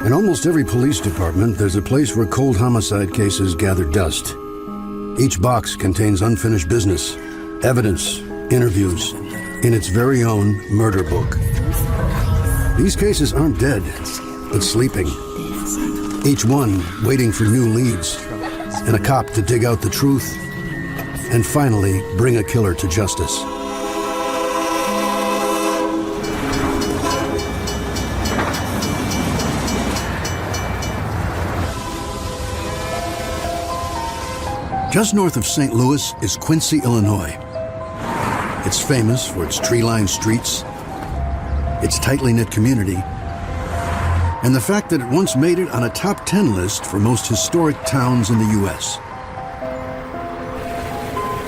In almost every police department, there's a place where cold homicide cases gather dust. Each box contains unfinished business, evidence, interviews, in its very own murder book. These cases aren't dead, but sleeping. Each one waiting for new leads and a cop to dig out the truth and finally bring a killer to justice. Just north of St. Louis is Quincy, Illinois. It's famous for its tree-lined streets, its tightly knit community, and the fact that it once made it on a top 10 list for most historic towns in the U.S.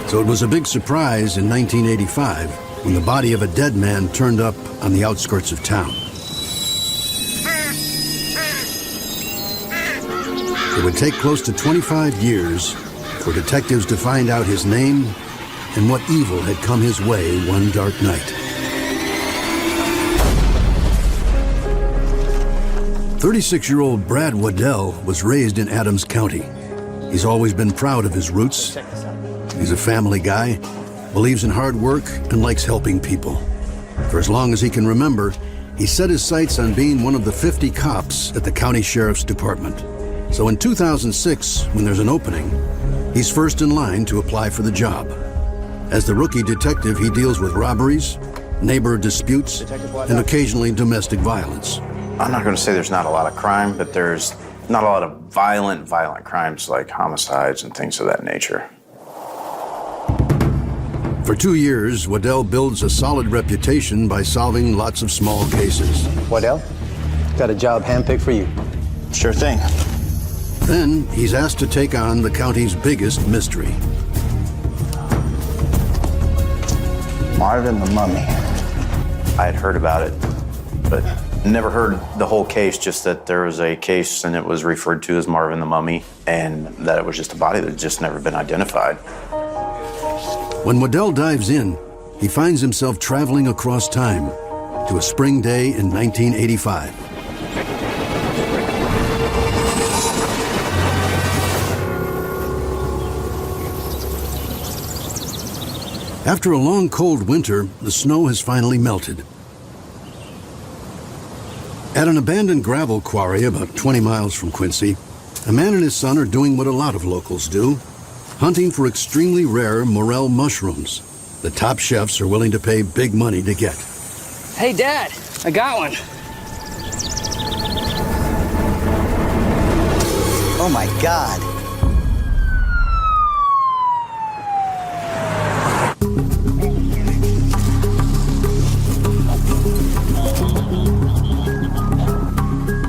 So it was a big surprise in 1985 when the body of a dead man turned up on the outskirts of town. It would take close to 25 years for detectives to find out his name and what evil had come his way one dark night. 36-year-old Brad Waddell was raised in Adams County. He's always been proud of his roots. He's a family guy, believes in hard work, and likes helping people. For as long as he can remember, he set his sights on being one of the 50 cops at the county sheriff's department. So in 2006, when there's an opening, he's first in line to apply for the job. As the rookie detective, he deals with robberies, neighbor disputes, and occasionally domestic violence. I'm not going to say there's not a lot of crime, but there's not a lot of violent crimes like homicides and things of that nature. For 2 years, Waddell builds a solid reputation by solving lots of small cases. Waddell, got a job handpicked for you. Sure thing. Then he's asked to take on the county's biggest mystery. Marvin the Mummy. I had heard about it, but never heard the whole case, just that there was a case and it was referred to as Marvin the Mummy, and that it was just a body that had just never been identified. When Waddell dives in, he finds himself traveling across time to a spring day in 1985. After a long, cold winter, the snow has finally melted. At an abandoned gravel quarry about 20 miles from Quincy, a man and his son are doing what a lot of locals do, hunting for extremely rare morel mushrooms that top chefs are willing to pay big money to get. Hey, Dad, I got one. Oh my God.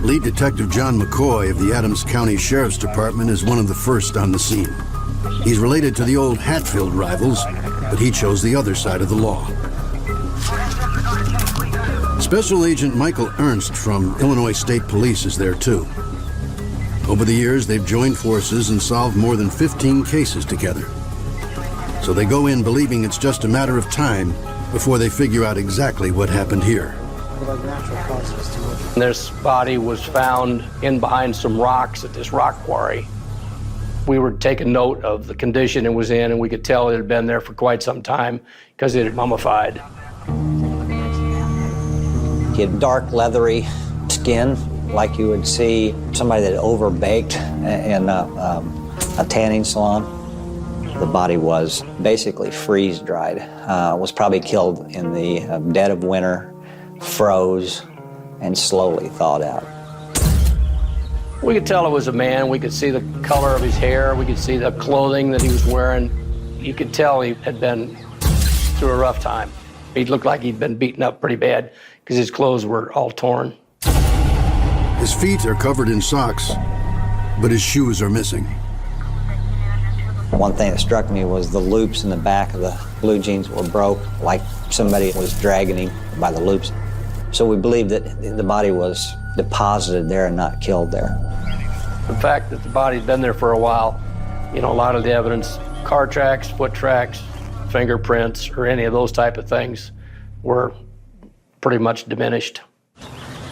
Lead Detective John McCoy of the Adams County Sheriff's Department is one of the first on the scene. He's related to the old Hatfield rivals, but he chose the other side of the law. Special Agent Michael Ernst from Illinois State Police is there too. Over the years, they've joined forces and solved more than 15 cases together. So they go in believing it's just a matter of time before they figure out exactly what happened here. This body was found in behind some rocks at this rock quarry. We were taking note of the condition it was in, and we could tell it had been there for quite some time because it had mummified. He had dark, leathery skin, like you would see somebody that overbaked in a tanning salon. The body was basically freeze-dried. Was probably killed in the dead of winter, froze, and slowly thawed out. We could tell it was a man. We could see the color of his hair. We could see the clothing that he was wearing. You could tell he had been through a rough time. He looked like he'd been beaten up pretty bad because his clothes were all torn. His feet are covered in socks, but his shoes are missing. One thing that struck me was the loops in the back of the blue jeans were broke, like somebody was dragging him by the loops. So we believe that the body was deposited there and not killed there. The fact that the body'd been there for a while, a lot of the evidence, car tracks, foot tracks, fingerprints, or any of those type of things were pretty much diminished.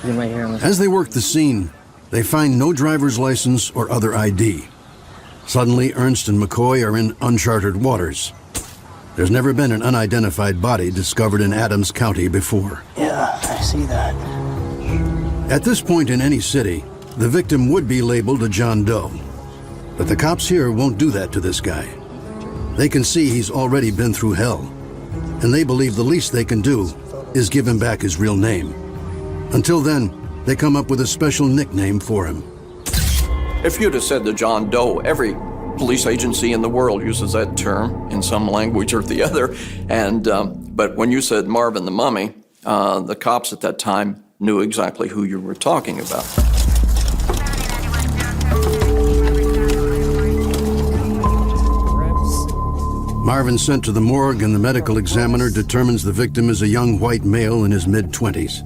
As they work the scene, they find no driver's license or other ID. Suddenly, Ernst and McCoy are in uncharted waters. There's never been an unidentified body discovered in Adams County before. Yeah, I see that. At this point in any city, the victim would be labeled a John Doe. But the cops here won't do that to this guy. They can see he's already been through hell, and they believe the least they can do is give him back his real name. Until then, they come up with a special nickname for him. If you'd have said the John Doe, every police agency in the world uses that term in some language or the other. But when you said Marvin the Mummy, the cops at that time knew exactly who you were talking about. Marvin's sent to the morgue, and the medical examiner determines the victim is a young white male in his mid-20s.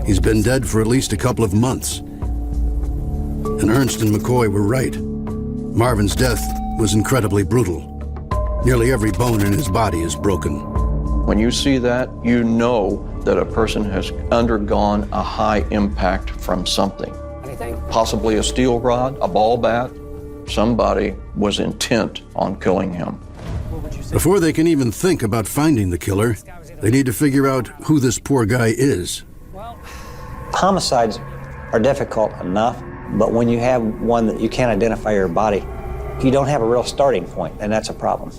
He's been dead for at least a couple of months. And Ernst and McCoy were right. Marvin's death was incredibly brutal. Nearly every bone in his body is broken. When you see that, you know that a person has undergone a high impact from something. Possibly a steel rod, a ball bat. Somebody was intent on killing him. Before they can even think about finding the killer, they need to figure out who this poor guy is. Homicides are difficult enough, but when you have one that you can't identify your body, you don't have a real starting point, and that's a problem.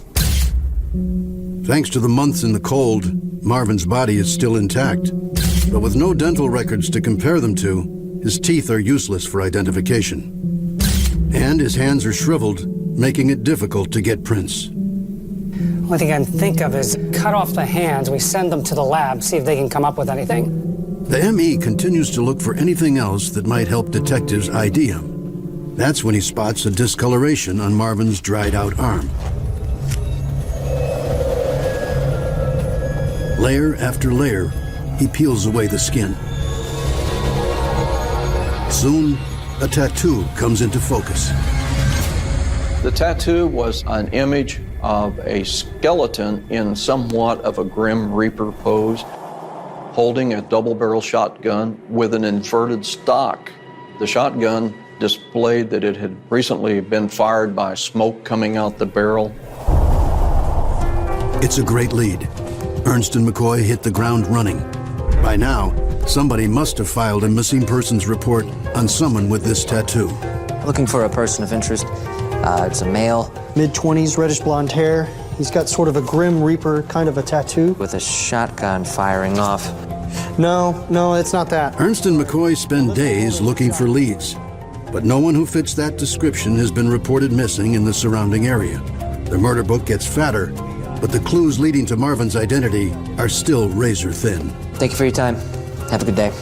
Thanks to the months in the cold, Marvin's body is still intact. But with no dental records to compare them to, his teeth are useless for identification. And his hands are shriveled, making it difficult to get prints. Only thing I can think of is cut off the hands, we send them to the lab, see if they can come up with anything. The ME continues to look for anything else that might help detectives ID him. That's when he spots a discoloration on Marvin's dried out arm. Layer after layer, he peels away the skin. Soon, a tattoo comes into focus. The tattoo was an image of a skeleton in somewhat of a Grim Reaper pose, holding a double-barrel shotgun with an inverted stock. The shotgun displayed that it had recently been fired by smoke coming out the barrel. It's a great lead. Ernst and McCoy hit the ground running. By now, somebody must have filed a missing persons report on someone with this tattoo. Looking for a person of interest. It's a male. Mid-20s, reddish blonde hair. He's got sort of a Grim Reaper kind of a tattoo. With a shotgun firing off. No, it's not that. Ernst and McCoy spend days looking for leads, but no one who fits that description has been reported missing in the surrounding area. The murder book gets fatter, but the clues leading to Marvin's identity are still razor thin. Thank you for your time. Have a good day.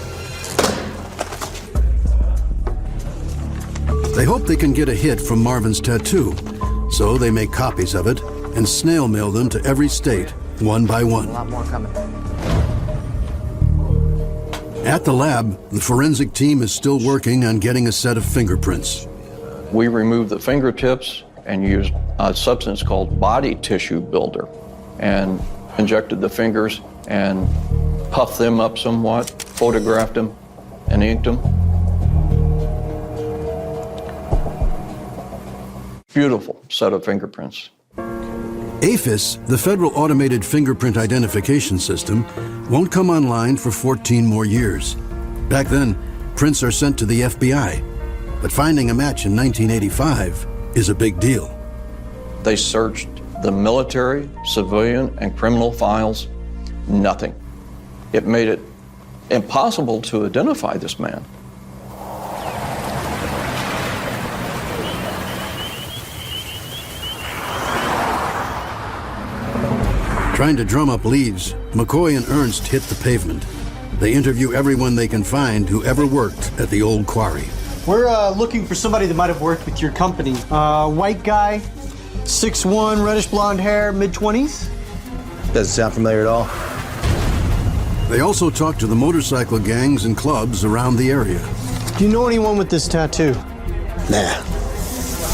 They hope they can get a hit from Marvin's tattoo, so they make copies of it and snail mail them to every state, one by one. A lot more coming. At the lab, the forensic team is still working on getting a set of fingerprints. We removed the fingertips and used a substance called body tissue builder and injected the fingers and puffed them up somewhat, photographed them, and inked them. Beautiful set of fingerprints. AFIS, the Federal Automated Fingerprint Identification System, won't come online for 14 more years. Back then, prints are sent to the FBI, but finding a match in 1985 is a big deal. They searched the military, civilian, and criminal files. Nothing. It made it impossible to identify this man. Trying to drum up leads, McCoy and Ernst hit the pavement. They interview everyone they can find who ever worked at the old quarry. We're looking for somebody that might have worked with your company. White guy, 6'1", reddish blonde hair, mid-20s? Doesn't sound familiar at all. They also talk to the motorcycle gangs and clubs around the area. Do you know anyone with this tattoo? Nah.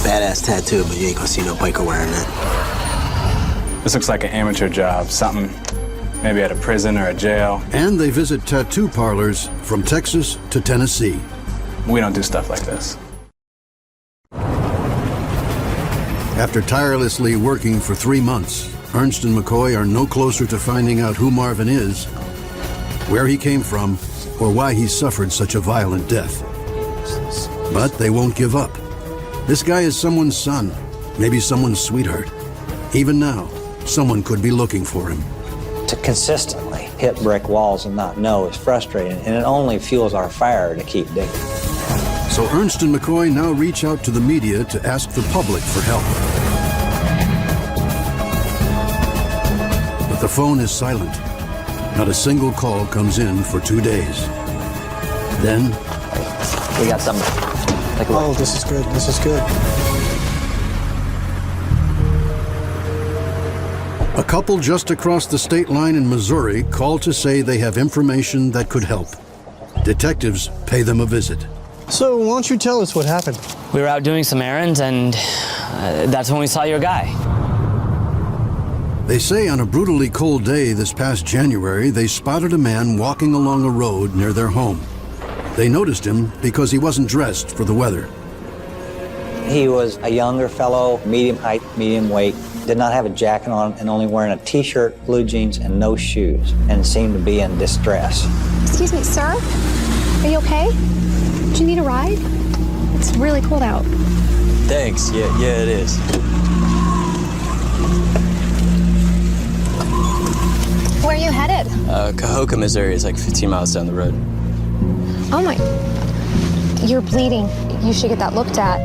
Badass tattoo, but you ain't gonna see no biker wearing that. This looks like an amateur job, something maybe at a prison or a jail. And they visit tattoo parlors from Texas to Tennessee. We don't do stuff like this. After tirelessly working for 3 months, Ernst and McCoy are no closer to finding out who Marvin is, where he came from, or why he suffered such a violent death. But they won't give up. This guy is someone's son, maybe someone's sweetheart. Even now, someone could be looking for him. To consistently hit brick walls and not know is frustrating, and it only fuels our fire to keep digging. So Ernst and McCoy now reach out to the media to ask the public for help. But the phone is silent. Not a single call comes in for 2 days. Then, We got some. Take a look. Oh, this is good. This is good. a couple just across the state line in Missouri call to say they have information that could help. Detectives pay them a visit. So why don't you tell us what happened? We were out doing some errands, and that's when we saw your guy. They say on a brutally cold day this past January, they spotted a man walking along a road near their home. They noticed him because he wasn't dressed for the weather. He was a younger fellow, medium height, medium weight, did not have a jacket on, and only wearing a t-shirt, blue jeans, and no shoes, and seemed to be in distress. Excuse me, sir? Are you okay? Do you need a ride? It's really cold out. Thanks. Yeah, it is. Where are you headed? Cahokia, Missouri is like 15 miles down the road. Oh my, you're bleeding. You should get that looked at.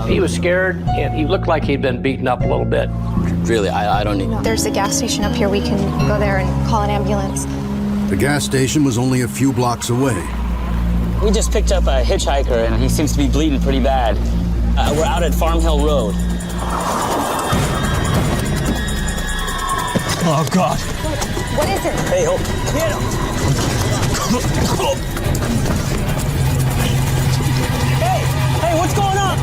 He was scared, and he looked like he'd been beaten up a little bit. Really, I don't need... There's a gas station up here. We can go there and call an ambulance. The gas station was only a few blocks away. We just picked up a hitchhiker, and he seems to be bleeding pretty bad. We're out at Farm Hill Road. Oh, God. What is it? Hey, hold. Get him. Hey, what's going on?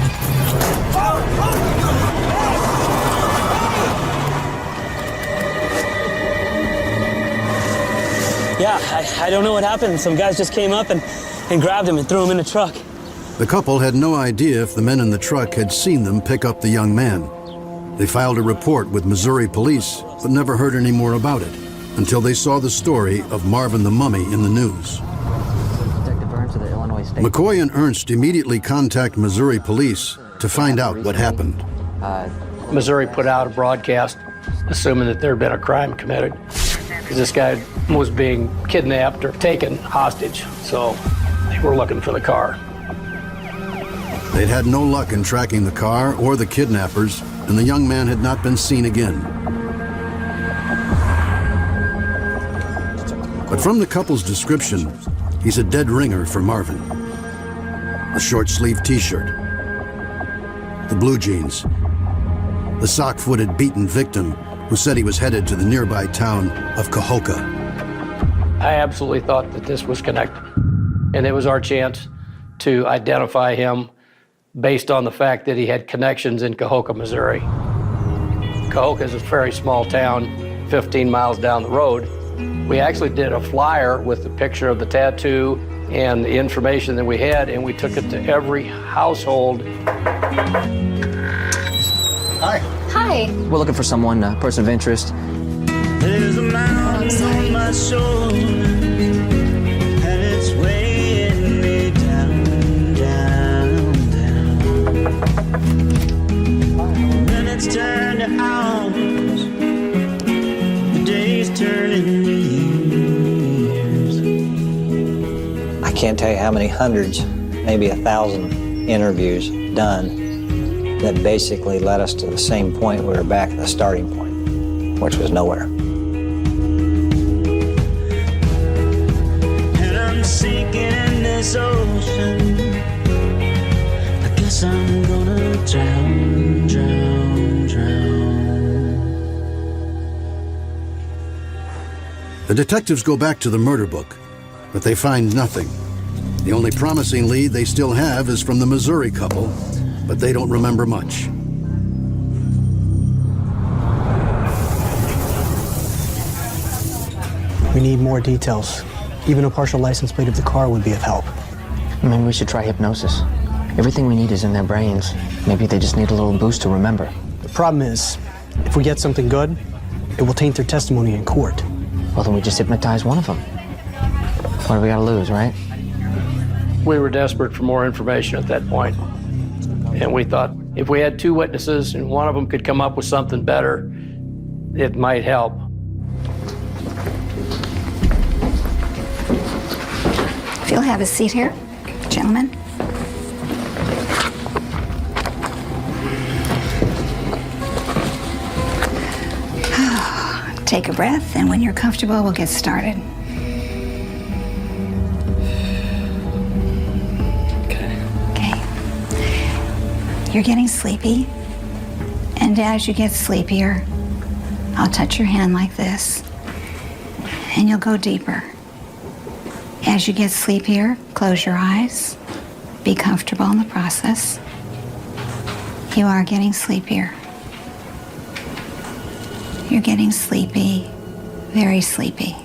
Yeah, I don't know what happened. Some guys just came up and grabbed him and threw him in the truck. The couple had no idea if the men in the truck had seen them pick up the young man. They filed a report with Missouri police, but never heard any more about it until they saw the story of Marvin the Mummy in the news. Detective Burns of the Illinois State. McCoy and Ernst immediately contact Missouri police to find out what happened. Missouri put out a broadcast assuming that there had been a crime committed, because this guy was being kidnapped or taken hostage, so they were looking for the car. They'd had no luck in tracking the car or the kidnappers, and the young man had not been seen again. But from the couple's description, he's a dead ringer for Marvin. The short-sleeved t-shirt, the blue jeans, the sock-footed beaten victim who said he was headed to the nearby town of Cahokia. I absolutely thought that this was connected, and it was our chance to identify him based on the fact that he had connections in Cahokia, Missouri. Cahokia is a very small town, 15 miles down the road. We actually did a flyer with the picture of the tattoo and the information that we had, and we took it to every household. Hi. Hi. We're looking for someone, a person of interest. There's a mountain on my shoulder, and it's weighing me down, down, down. Minutes turn to hours, the days turn into years. I can't tell you how many hundreds, maybe 1,000 interviews done that basically led us to the same point. We were back at the starting point, which was nowhere. And I'm sinking in this ocean. I guess I'm gonna drown, drown, drown. The detectives go back to the murder book, but they find nothing. The only promising lead they still have is from the Missouri couple, but they don't remember much. We need more details. Even a partial license plate of the car would be of help. Maybe we should try hypnosis. Everything we need is in their brains. Maybe they just need a little boost to remember. The problem is, if we get something good, it will taint their testimony in court. Well, then we just hypnotize one of them. What do we gotta lose, right? We were desperate for more information at that point. And we thought if we had two witnesses and one of them could come up with something better, it might help. If you'll have a seat here, gentlemen. Take a breath, and when you're comfortable, we'll get started. Okay. You're getting sleepy, and as you get sleepier, I'll touch your hand like this, and you'll go deeper. As you get sleepier, close your eyes. Be comfortable in the process. You are getting sleepier. You're getting sleepy, very sleepy.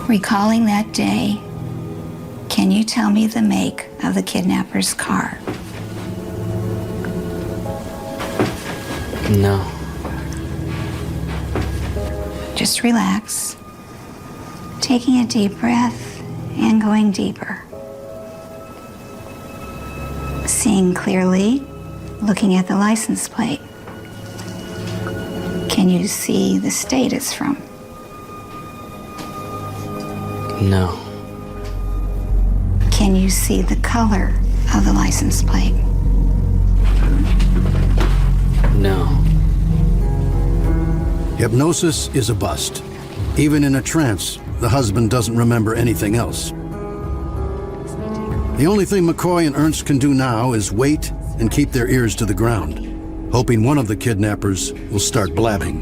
Recalling that day, can you tell me the make of the kidnapper's car? No. Just relax, taking a deep breath and going deeper. Seeing clearly, looking at the license plate. Can you see the state it's from? No. Can you see the color of the license plate? No. Hypnosis is a bust. Even in a trance, the husband doesn't remember anything else. The only thing McCoy and Ernst can do now is wait and keep their ears to the ground, hoping one of the kidnappers will start blabbing.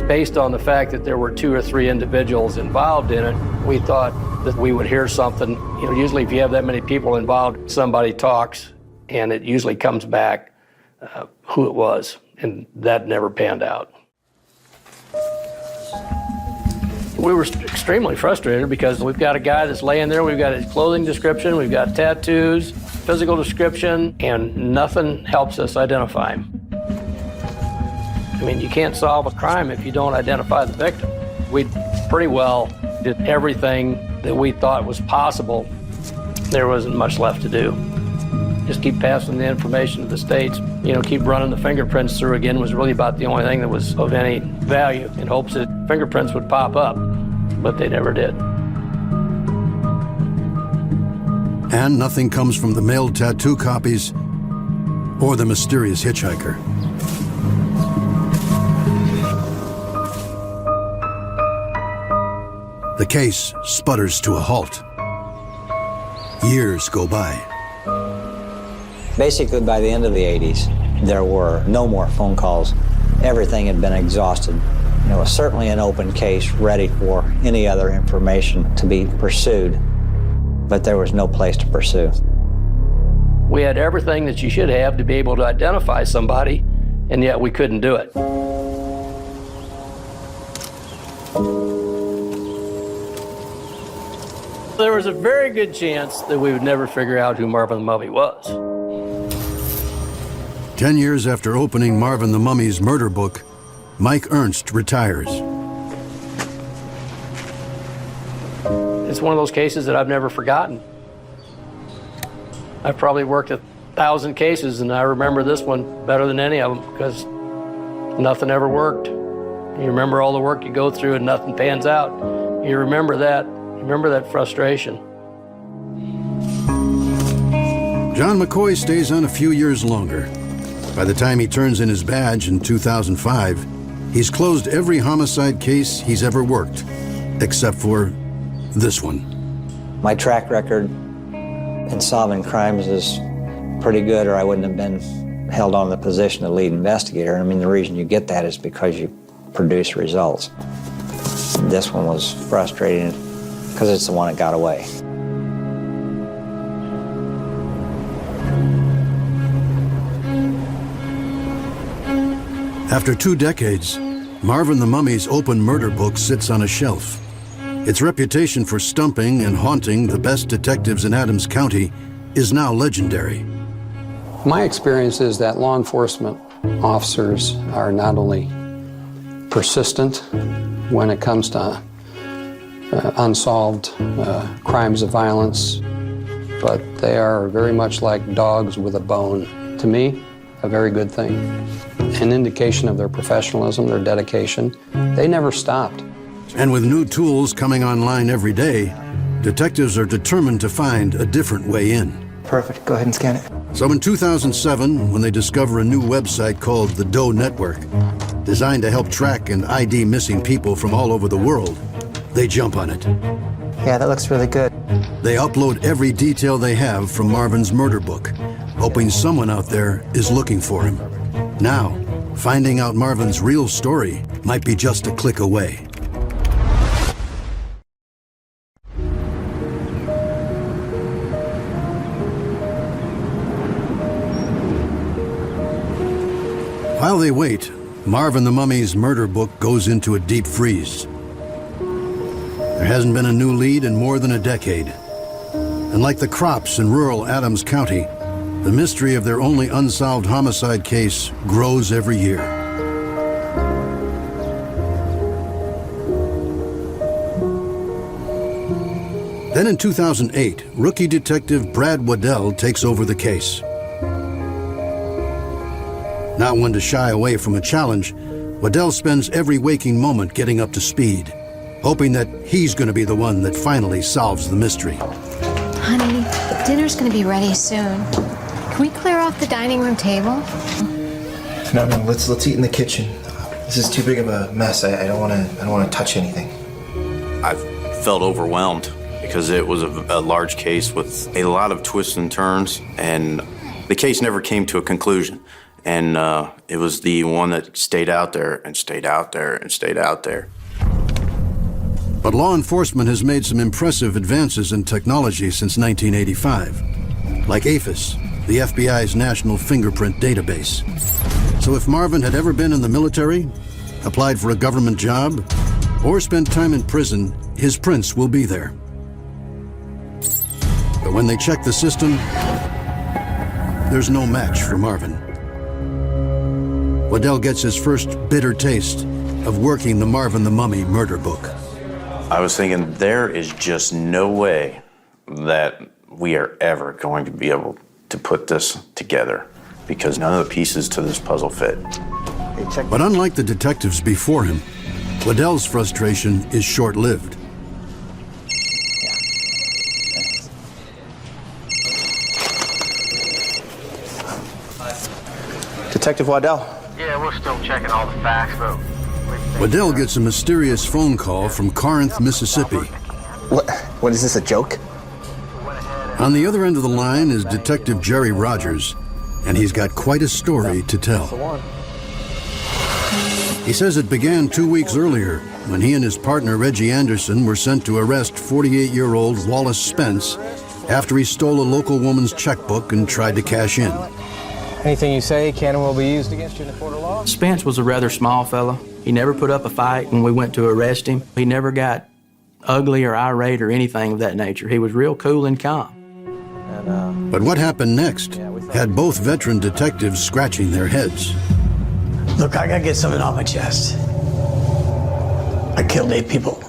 Based on the fact that there were 2 or 3 individuals involved in it, we thought that we would hear something. You know, usually if you have that many people involved, somebody talks, and it usually comes back who it was, and that never panned out. We were extremely frustrated because we've got a guy that's laying there, we've got his clothing description, we've got tattoos, physical description, and nothing helps us identify him. I mean, you can't solve a crime if you don't identify the victim. We pretty well did everything that we thought was possible. There wasn't much left to do. Just keep passing the information to the states, keep running the fingerprints through again was really about the only thing that was of any value, in hopes that fingerprints would pop up, but they never did. And nothing comes from the mailed tattoo copies or the mysterious hitchhiker. The case sputters to a halt. Years go by. Basically, by the end of the 80s, there were no more phone calls. Everything had been exhausted. It was certainly an open case, ready for any other information to be pursued, but there was no place to pursue. We had everything that you should have to be able to identify somebody, and yet we couldn't do it. There was a very good chance that we would never figure out who Marvin the Mummy was. 10 years after opening Marvin the Mummy's murder book, Mike Ernst retires. It's one of those cases that I've never forgotten. I've probably worked 1,000 cases, and I remember this one better than any of them because nothing ever worked. You remember all the work you go through and nothing pans out. You remember that. You remember that frustration. John McCoy stays on a few years longer. By the time he turns in his badge in 2005, he's closed every homicide case he's ever worked, except for this one. My track record in solving crimes is pretty good, or I wouldn't have been held on the position of lead investigator. I mean, the reason you get that is because you produce results. This one was frustrating because it's the one that got away. After 2 decades, Marvin the Mummy's open murder book sits on a shelf. Its reputation for stumping and haunting the best detectives in Adams County is now legendary. My experience is that law enforcement officers are not only persistent when it comes to unsolved crimes of violence, but they are very much like dogs with a bone. To me, a very good thing. An indication of their professionalism, their dedication. They never stopped. And with new tools coming online every day, detectives are determined to find a different way in. Perfect. Go ahead and scan it. So in 2007, when they discover a new website called the Doe Network, designed to help track and ID missing people from all over the world, they jump on it. Yeah, that looks really good. They upload every detail they have from Marvin's murder book, hoping someone out there is looking for him. Now, finding out Marvin's real story might be just a click away. While they wait, Marvin the Mummy's murder book goes into a deep freeze. There hasn't been a new lead in more than a decade. And like the crops in rural Adams County, the mystery of their only unsolved homicide case grows every year. Then in 2008, rookie detective Brad Waddell takes over the case. Not one to shy away from a challenge, Waddell spends every waking moment getting up to speed, hoping that he's going to be the one that finally solves the mystery. Honey, dinner's going to be ready soon. Can we clear off the dining room table? No, let's eat in the kitchen. This is too big of a mess. I don't want to touch anything. I felt overwhelmed because it was a large case with a lot of twists and turns, and the case never came to a conclusion. And it was the one that stayed out there and stayed out there and stayed out there. But law enforcement has made some impressive advances in technology since 1985, like AFIS, the FBI's national fingerprint database. So if Marvin had ever been in the military, applied for a government job, or spent time in prison, his prints will be there. But when they check the system, there's no match for Marvin. Waddell gets his first bitter taste of working the Marvin the Mummy murder book. I was thinking there is just no way that we are ever going to be able to put this together because none of the pieces to this puzzle fit. But unlike the detectives before him, Waddell's frustration is short-lived. Detective Waddell. Yeah, we're still checking all the facts, but... Waddell gets a mysterious phone call from Corinth, Mississippi. What is this, a joke? On the other end of the line is Detective Jerry Rogers, and he's got quite a story to tell. He says it began 2 weeks earlier when he and his partner Reggie Anderson were sent to arrest 48-year-old Wallace Spence after he stole a local woman's checkbook and tried to cash in. Anything you say can and will be used against you in the court of law? Spence was a rather small fellow. He never put up a fight when we went to arrest him. He never got ugly or irate or anything of that nature. He was real cool and calm. But what happened next had both veteran detectives scratching their heads. Look, I gotta get something off my chest. I killed 8 people.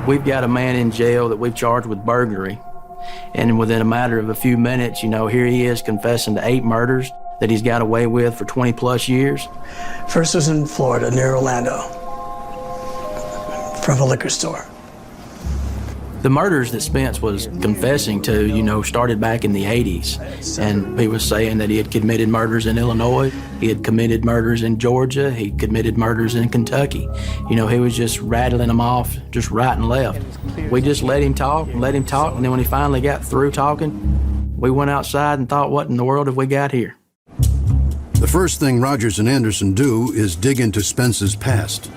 We've got a man in jail that we've charged with burglary. And within a matter of a few minutes, here he is confessing to 8 murders that he's got away with for 20 plus years. First was in Florida, near Orlando, from a liquor store. The murders that Spence was confessing to, started back in the 80s. And he was saying that he had committed murders in Illinois, he had committed murders in Georgia, he committed murders in Kentucky. He was just rattling them off, just right and left. We just let him talk, and then when he finally got through talking, we went outside and thought, what in the world have we got here? The first thing Rogers and Anderson do is dig into Spence's past.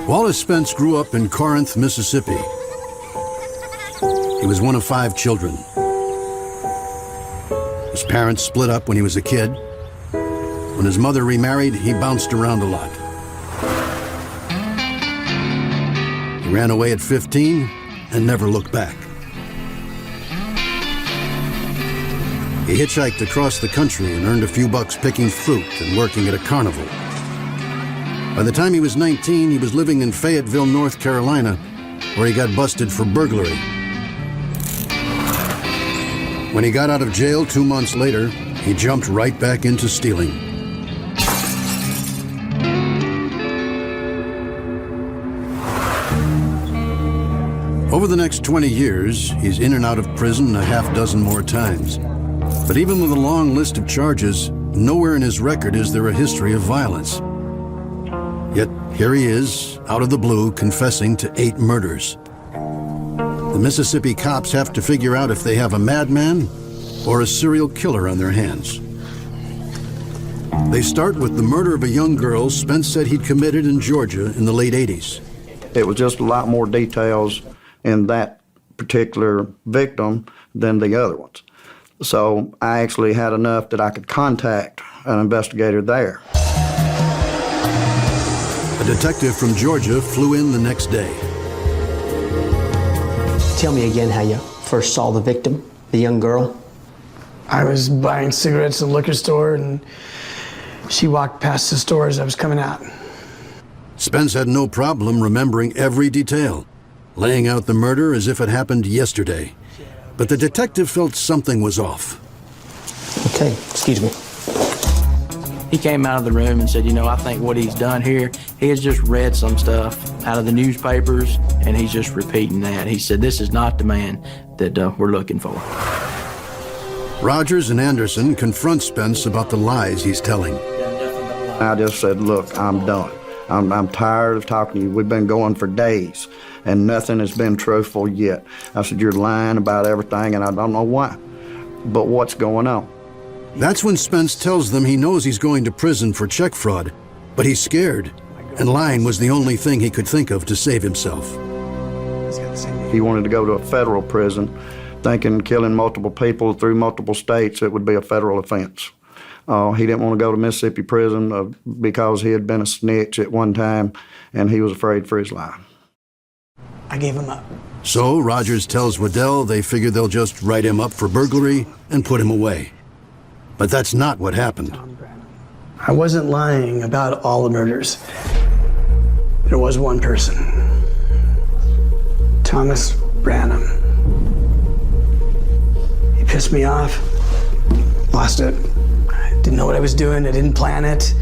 Wallace Spence grew up in Corinth, Mississippi. He was one of 5 children. His His parents split up when he was a kid. When his mother remarried, he bounced around a lot. He ran away at 15 and never looked back. He hitchhiked across the country and earned a few bucks picking fruit and working at a carnival. By the time he was 19, he was living in Fayetteville, North Carolina, where he got busted for burglary. When he got out of jail 2 months later, he jumped right back into stealing. Over the next 20 years, he's in and out of prison a half dozen more times. But even with a long list of charges, nowhere in his record is there a history of violence. Yet here he is, out of the blue, confessing to 8 murders. The Mississippi cops have to figure out if they have a madman or a serial killer on their hands. They start with the murder of a young girl Spence said he'd committed in Georgia in the late 80s. It was just a lot more details in that particular victim than the other ones. So I actually had enough that I could contact an investigator there. A detective from Georgia flew in the next day. Tell me again how you first saw the victim, the young girl. I was buying cigarettes at a liquor store, and she walked past the store as I was coming out. Spence had no problem remembering every detail, laying out the murder as if it happened yesterday. But the detective felt something was off. Okay, excuse me. He came out of the room and said, I think what he's done here, he has just read some stuff out of the newspapers, and he's just repeating that. He said, this is not the man that we're looking for. Rogers and Anderson confront Spence about the lies he's telling. I just said, look, I'm done. I'm tired of talking to you. We've been going for days, and nothing has been truthful yet. I said, you're lying about everything, and I don't know why. But what's going on? That's when Spence tells them he knows he's going to prison for check fraud, but he's scared, and lying was the only thing he could think of to save himself. He wanted to go to a federal prison, thinking killing multiple people through multiple states, it would be a federal offense. He didn't want to go to Mississippi prison because he had been a snitch at one time, and he was afraid for his life. I gave him up. So Rogers tells Waddell they figure they'll just write him up for burglary and put him away. But that's not what happened. I wasn't lying about all the murders. There was one person, Thomas Branham. He pissed me off, lost it. I didn't know what I was doing, I didn't plan it.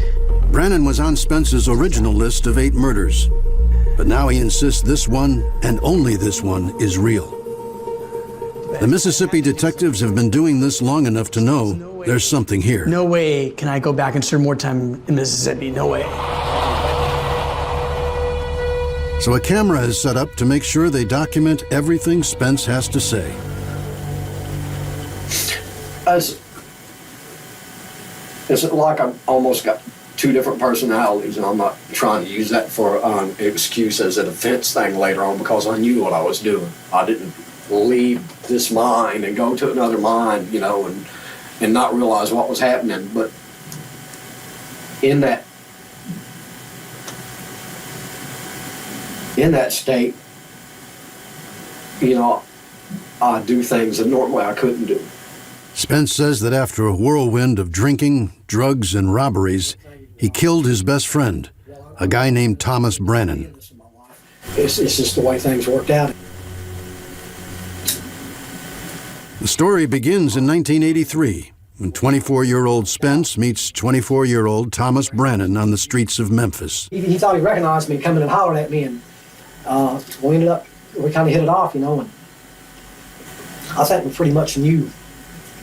Brannon was on Spence's original list of 8 murders, but now he insists this one, and only this one, is real. The Mississippi detectives have been doing this long enough to know there's something here. No way can I go back and serve more time in Mississippi, no way. So a camera is set up to make sure they document everything Spence has to say. It's like I've almost got 2 different personalities, and I'm not trying to use that for an excuse as a defense thing later on, because I knew what I was doing. I didn't leave this mind and go to another mind, and not realize what was happening. But in that state, I do things that normally I couldn't do. Spence says that after a whirlwind of drinking, drugs, and robberies, he killed his best friend, a guy named Thomas Brannon. It's just the way things worked out. The story begins in 1983, when 24-year-old Spence meets 24-year-old Thomas Brannon on the streets of Memphis. He thought he recognized me coming and hollered at me, and we kind of hit it off, and I think we pretty much knew,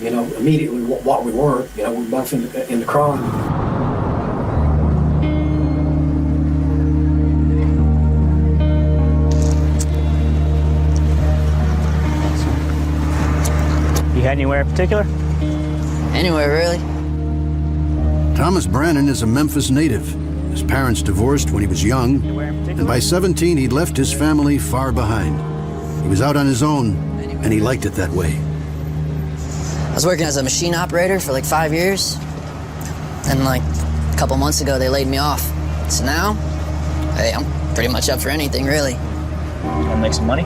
immediately what we were. We were both in the crime. You head anywhere in particular? Anywhere, really. Thomas Brannon is a Memphis native. His parents divorced when he was young, and by 17 he'd left his family far behind. He was out on his own, and he liked it that way. I was working as a machine operator for like 5 years. Then like a couple months ago, they laid me off. So now, hey, I'm pretty much up for anything, really. You wanna make some money?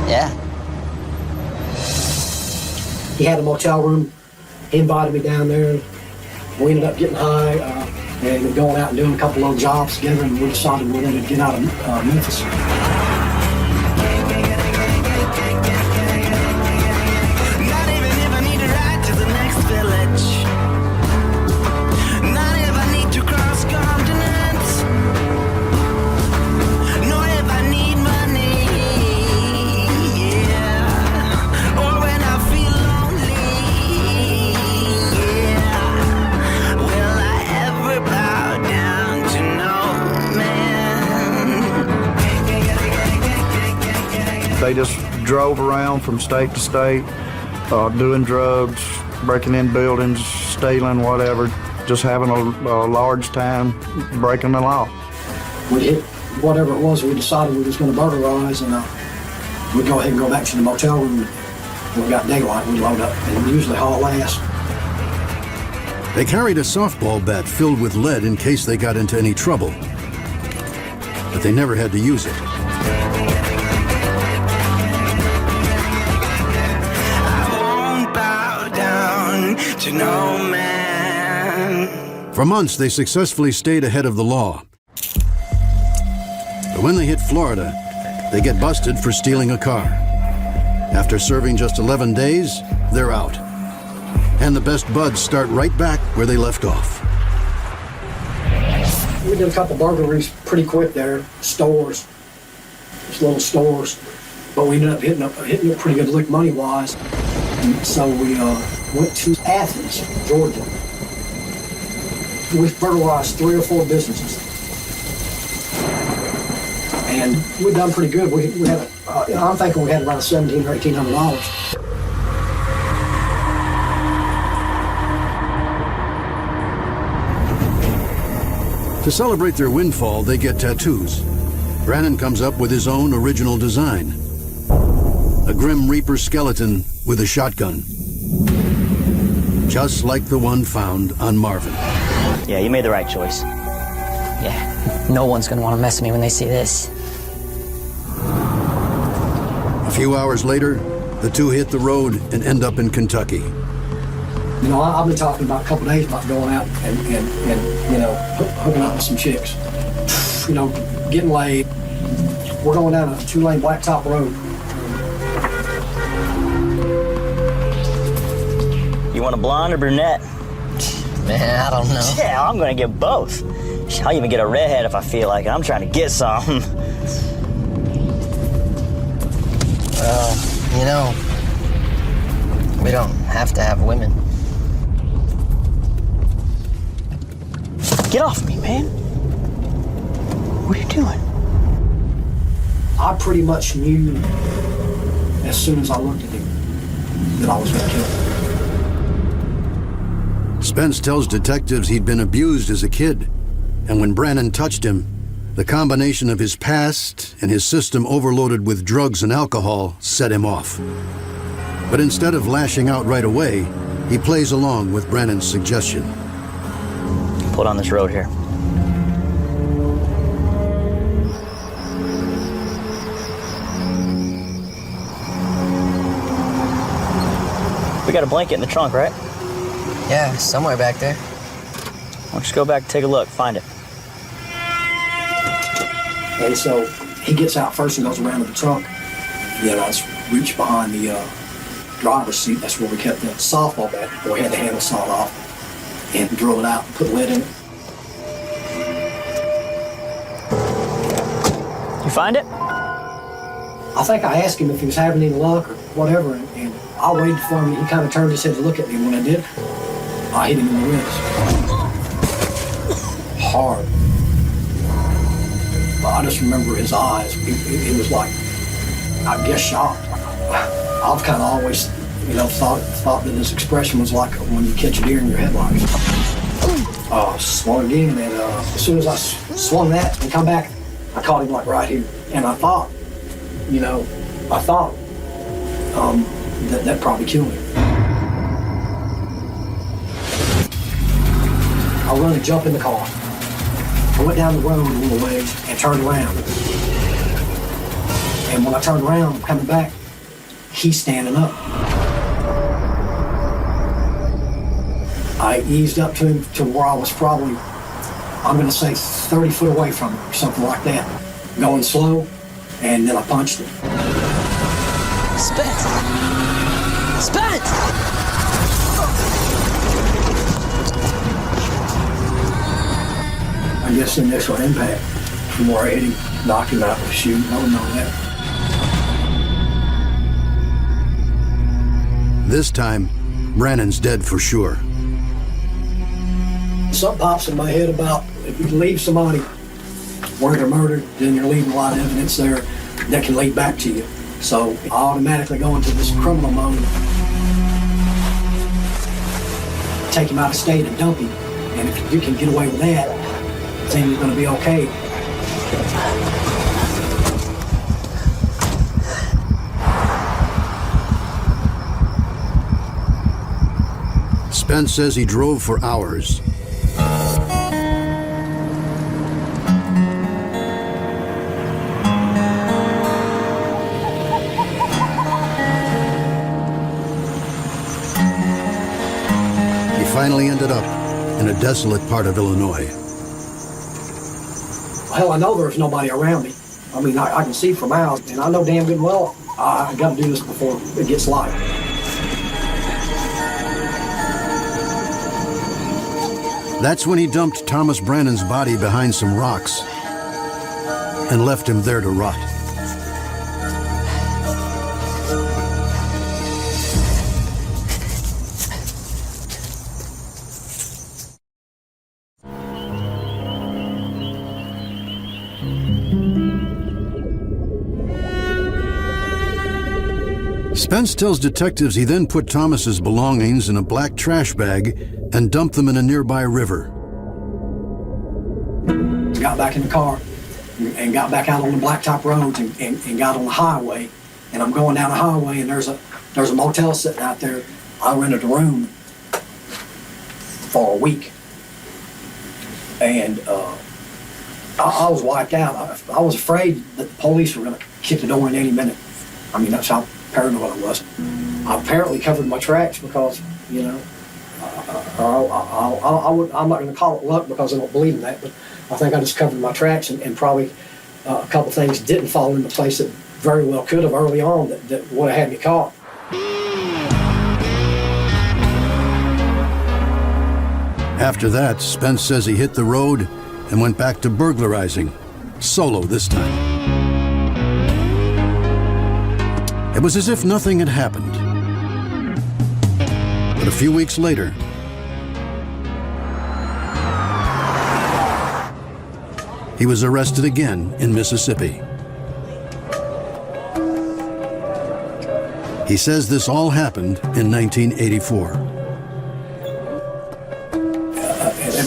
Yeah. He had a motel room. He invited me down there. We ended up getting high and going out and doing a couple of jobs together, and we decided we wanted to get out of Memphis. They just drove around from state to state, doing drugs, breaking in buildings, stealing, whatever, just having a large time breaking the law. We hit whatever it was, we decided we was going to burglarize, and we'd go ahead and go back to the motel room. When we got daylight, we'd load up and usually haul ass. They carried a softball bat filled with lead in case they got into any trouble, but they never had to use it. To no man. For months, they successfully stayed ahead of the law. But when they hit Florida, they get busted for stealing a car. After serving just 11 days, they're out. And the best buds start right back where they left off. We did a couple burglaries pretty quick there, stores, just little stores. But we ended up hitting a pretty good lick money-wise. So we went to Athens, Georgia. We burglarized 3 or 4 businesses. And we'd done pretty good. We had, I'm thinking we had around $1,700 or $1,800. To celebrate their windfall, they get tattoos. Brannon comes up with his own original design. A Grim Reaper skeleton with a shotgun. Just like the one found on Marvin. Yeah, you made the right choice. Yeah, no one's gonna want to mess with me when they see this. A few hours later, the two hit the road and end up in Kentucky. You know, I've been talking about a couple days about going out and you know, hooking up with some chicks. You know, getting laid. We're going down a 2-lane blacktop road. You want a blonde or brunette? Man, I don't know. Yeah, I'm gonna get both. I'll even get a redhead if I feel like it. I'm trying to get some. Well, you know, we don't have to have women. Get off me, man. What are you doing? I pretty much knew as soon as I looked at him that I was going to kill him. Spence tells detectives he'd been abused as a kid, and when Brannon touched him, the combination of his past and his system overloaded with drugs and alcohol set him off. But instead of lashing out right away, he plays along with Brannon's suggestion. Pull down this road here. We got a blanket in the trunk, right? Yeah, somewhere back there. Why don't you go back and take a look, find it. And so he gets out first and goes around to the trunk. Then I just reached behind the driver's seat. That's where we kept the softball bat. We had the handle sawed off and drilled it out and put lead in it. You find it? I think I asked him if he was having any luck or whatever, and I waited for him. He kind of turned his head to look at me. When I did, I hit him in the ribs. Hard. But I just remember his eyes. It was like, I guess, shocked. I've kind of always, you know, thought that his expression was like when you catch a deer in your headlights. Swung again, and as soon as I swung that and come back, I caught him like right here. And I thought, that probably killed him. I run and jump in the car. I went down the road a little ways and turned around. And when I turned around, coming back, he's standing up. I eased up to him to where I was probably, I'm gonna say 30 foot away from him or something like that. Going slow, and then I punched him. Spence! Spence! I guess the initial impact from where I hit him, knocked him out with a shoe. I don't know that. This time, Brannon's dead for sure. Something pops in my head about if you leave somebody where they're murdered, then you're leaving a lot of evidence there that can lead back to you. So I automatically go into this criminal mode. Take him out of state and dump him. And if you can get away with that, then you're going to be okay. Spence says he drove for hours. He finally ended up in a desolate part of Illinois. Hell, I know there's nobody around me. I mean, I can see for miles, and I know damn good and well I got to do this before it gets light. That's when he dumped Thomas Brannon's body behind some rocks and left him there to rot. Spence tells detectives he then put Thomas's belongings in a black trash bag and dumped them in a nearby river. Got back in the car and got back out on the blacktop roads and got on the highway. And I'm going down the highway and there's a motel sitting out there. I rented a room for a week. And I was wiped out. I was afraid that the police were going to kick the door in any minute. I mean, that's how paranoid I was. I apparently covered my tracks because, you know, I'm not going to call it luck because I don't believe in that, but I think I just covered my tracks and probably a couple things didn't fall into place that very well could have early on that would have had me caught. After that, Spence says he hit the road and went back to burglarizing, solo this time. It was as if nothing had happened. But a few weeks later, he was arrested again in Mississippi. He says this all happened in 1984.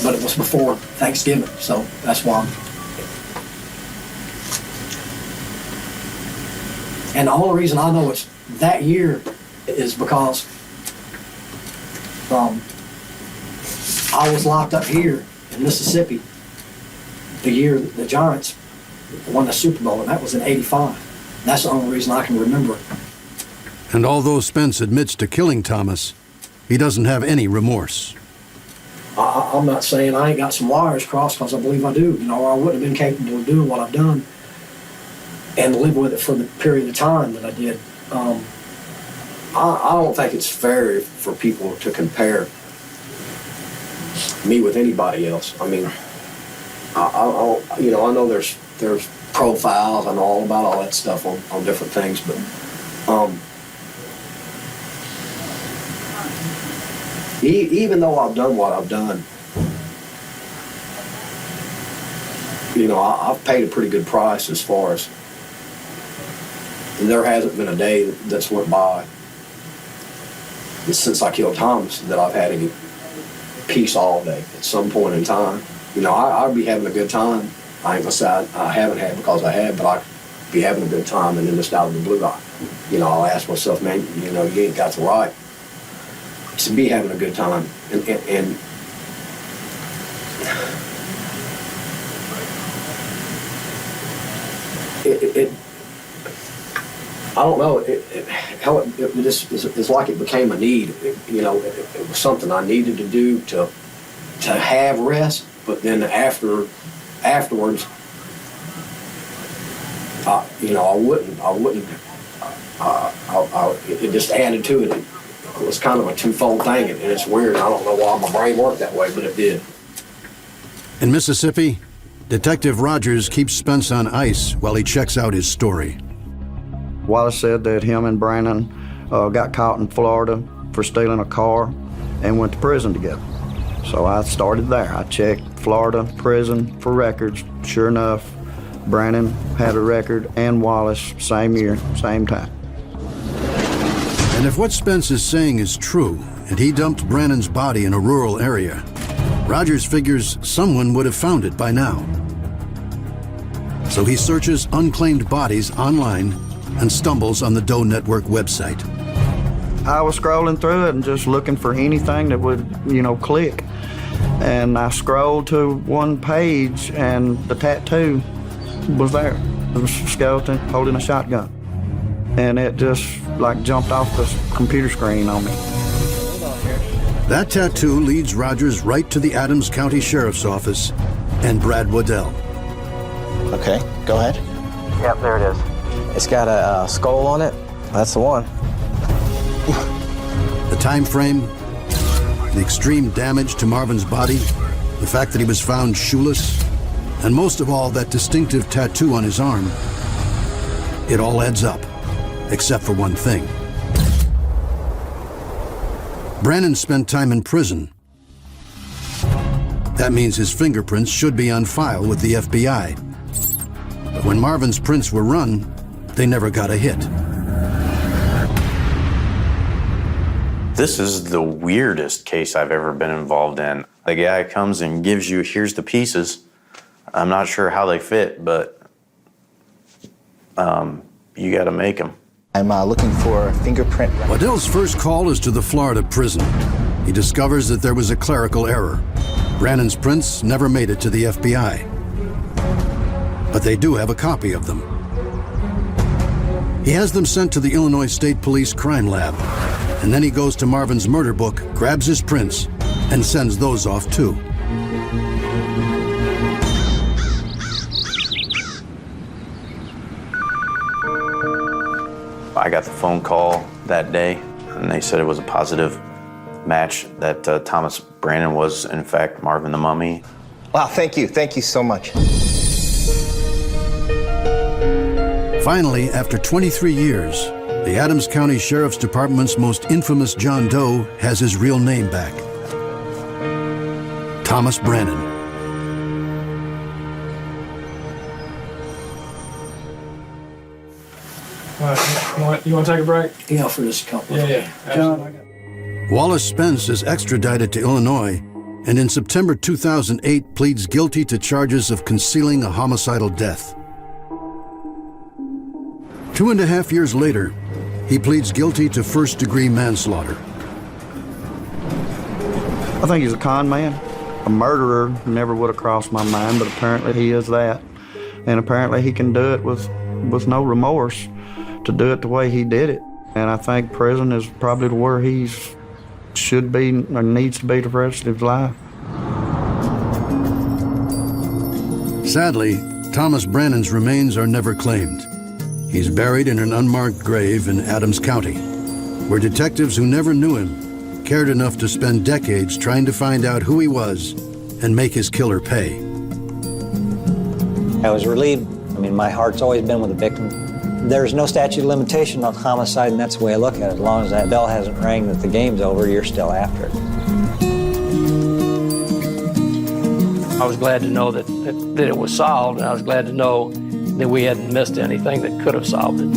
But it was before Thanksgiving, so that's why. And the only reason I know it's that year is because I was locked up here in Mississippi the year the Giants won the Super Bowl, and that was in '85. That's the only reason I can remember it. And although Spence admits to killing Thomas, he doesn't have any remorse. I'm not saying I ain't got some wires crossed, because I believe I do, you know, or I wouldn't have been capable of doing what I've done and live with it for the period of time that I did. I don't think it's fair for people to compare me with anybody else. I mean, I know there's profiles, I know all about all that stuff on different things, but even though I've done what I've done, you know, I've paid a pretty good price as far as, and there hasn't been a day that's went by since I killed Thomas that I've had any peace all day. At some point in time, you know, I'd be having a good time. I ain't gonna say I haven't had, because I have, but be having a good time, and then just out of the blue, I'll ask myself, man, you ain't got the right to be having a good time, and I don't know how it just it's like it became a need. It was something I needed to do to have rest, but then afterwards, it just added to it. It was kind of a twofold thing, and it's weird. I don't know why my brain worked that way, but it did. In Mississippi, Detective Rogers keeps Spence on ice while he checks out his story. Wallace said that him and Brannon got caught in Florida for stealing a car and went to prison together. So I started there. I checked Florida prison for records. Sure enough, Brannon had a record and Wallace same year, same time. And if what Spence is saying is true, and he dumped Brannon's body in a rural area, Rogers figures someone would have found it by now. So he searches unclaimed bodies online and stumbles on the Doe Network website. I was scrolling through it and just looking for anything that would, click. And I scrolled to one page and the tattoo was there. It was a skeleton holding a shotgun. And it just jumped off the computer screen on me. That tattoo leads Rogers right to the Adams County Sheriff's Office and Brad Waddell. Okay, go ahead. Yep, there it is. It's got a skull on it. That's the one. The time frame, the extreme damage to Marvin's body, the fact that he was found shoeless, and most of all, that distinctive tattoo on his arm. It all adds up, except for one thing. Brannon spent time in prison. That means his fingerprints should be on file with the FBI. But when Marvin's prints were run, they never got a hit. This is the weirdest case I've ever been involved in. The guy comes and gives you, here's the pieces. I'm not sure how they fit, but you got to make them. I'm looking for a fingerprint. Waddell's first call is to the Florida prison. He discovers that there was a clerical error. Brannon's prints never made it to the FBI. But they do have a copy of them. He has them sent to the Illinois State Police Crime Lab. And then he goes to Marvin's murder book, grabs his prints, and sends those off too. I got the phone call that day, and they said it was a positive match that Thomas Brannon was, in fact, Marvin the Mummy. Wow, thank you. Thank you so much. Finally, after 23 years, the Adams County Sheriff's Department's most infamous John Doe has his real name back. Thomas Brannon. You want to take a break? Yeah, for just a couple. Yeah. John, Wallace Spence is extradited to Illinois, and in September 2008 pleads guilty to charges of concealing a homicidal death. 2.5 years later, he pleads guilty to first-degree manslaughter. I think he's a con man. A murderer never would have crossed my mind, but apparently he is that. And apparently he can do it with no remorse to do it the way he did it. And I think prison is probably where he should be or needs to be the rest of his life. Sadly, Thomas Brannon's remains are never claimed. He's buried in an unmarked grave in Adams County, where detectives who never knew him cared enough to spend decades trying to find out who he was and make his killer pay. I was relieved. My heart's always been with the victim. There's no statute of limitation on homicide, and that's the way I look at it. As long as that bell hasn't rang that the game's over, you're still after it. I was glad to know that it was solved, and I was glad to know that we hadn't missed anything that could have solved it.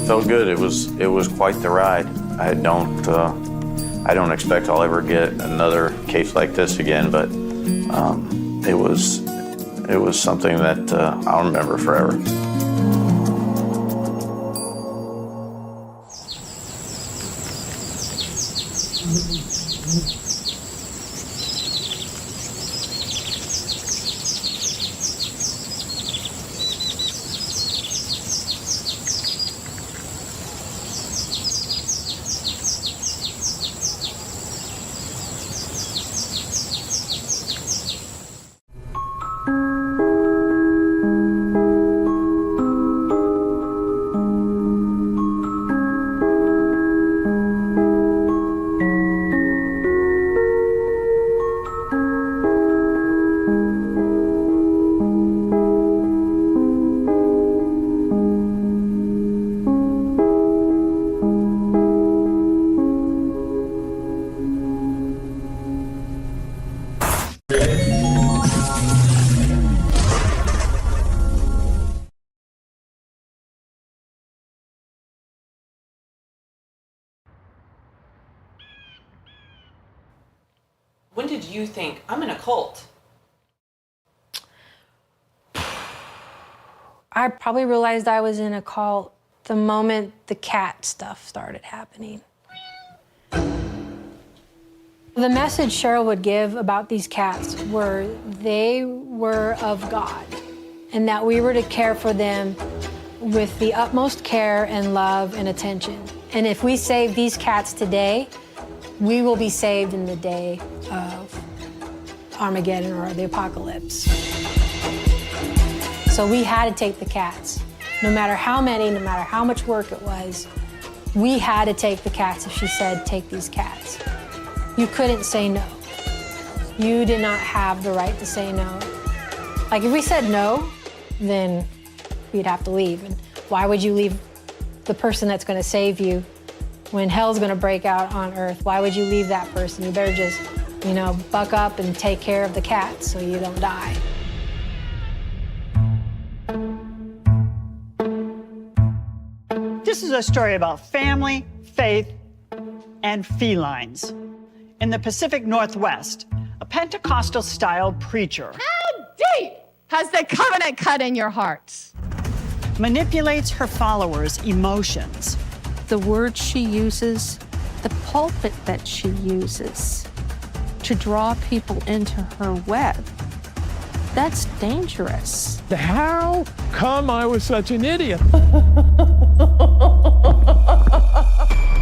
Felt good. It was quite the ride. I don't expect I'll ever get another case like this again, but it was It was something that I'll remember forever. When did you think, I'm in a cult? I probably realized I was in a cult the moment the cat stuff started happening. The message Cheryl would give about these cats were they were of God, and that we were to care for them with the utmost care and love and attention. And if we save these cats today, we will be saved in the day of Armageddon or the apocalypse. So we had to take the cats. No matter how many, no matter how much work it was, we had to take the cats if she said, take these cats. You couldn't say no. You did not have the right to say no. Like if we said no, then we'd have to leave. And why would you leave the person that's gonna save you when hell's gonna break out on earth? Why would you leave that person? You better just, buck up and take care of the cats so you don't die. This is a story about family, faith, and felines. In the Pacific Northwest, a Pentecostal-style preacher How deep has the covenant cut in your hearts? manipulates her followers' emotions. The words she uses, the pulpit that she uses to draw people into her web, that's dangerous. How come I was such an idiot?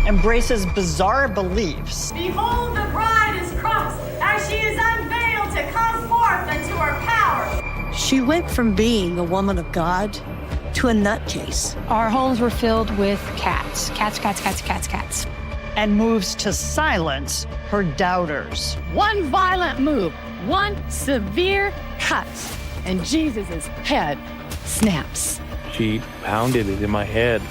Embraces bizarre beliefs. Behold, the bride is crossed as she is unveiled to come forth into her power. She went from being a woman of God to a nutcase. Our homes were filled with cats. Cats. And moves to silence her doubters. One violent move, one severe cut, and Jesus' head snaps. She pounded it in my head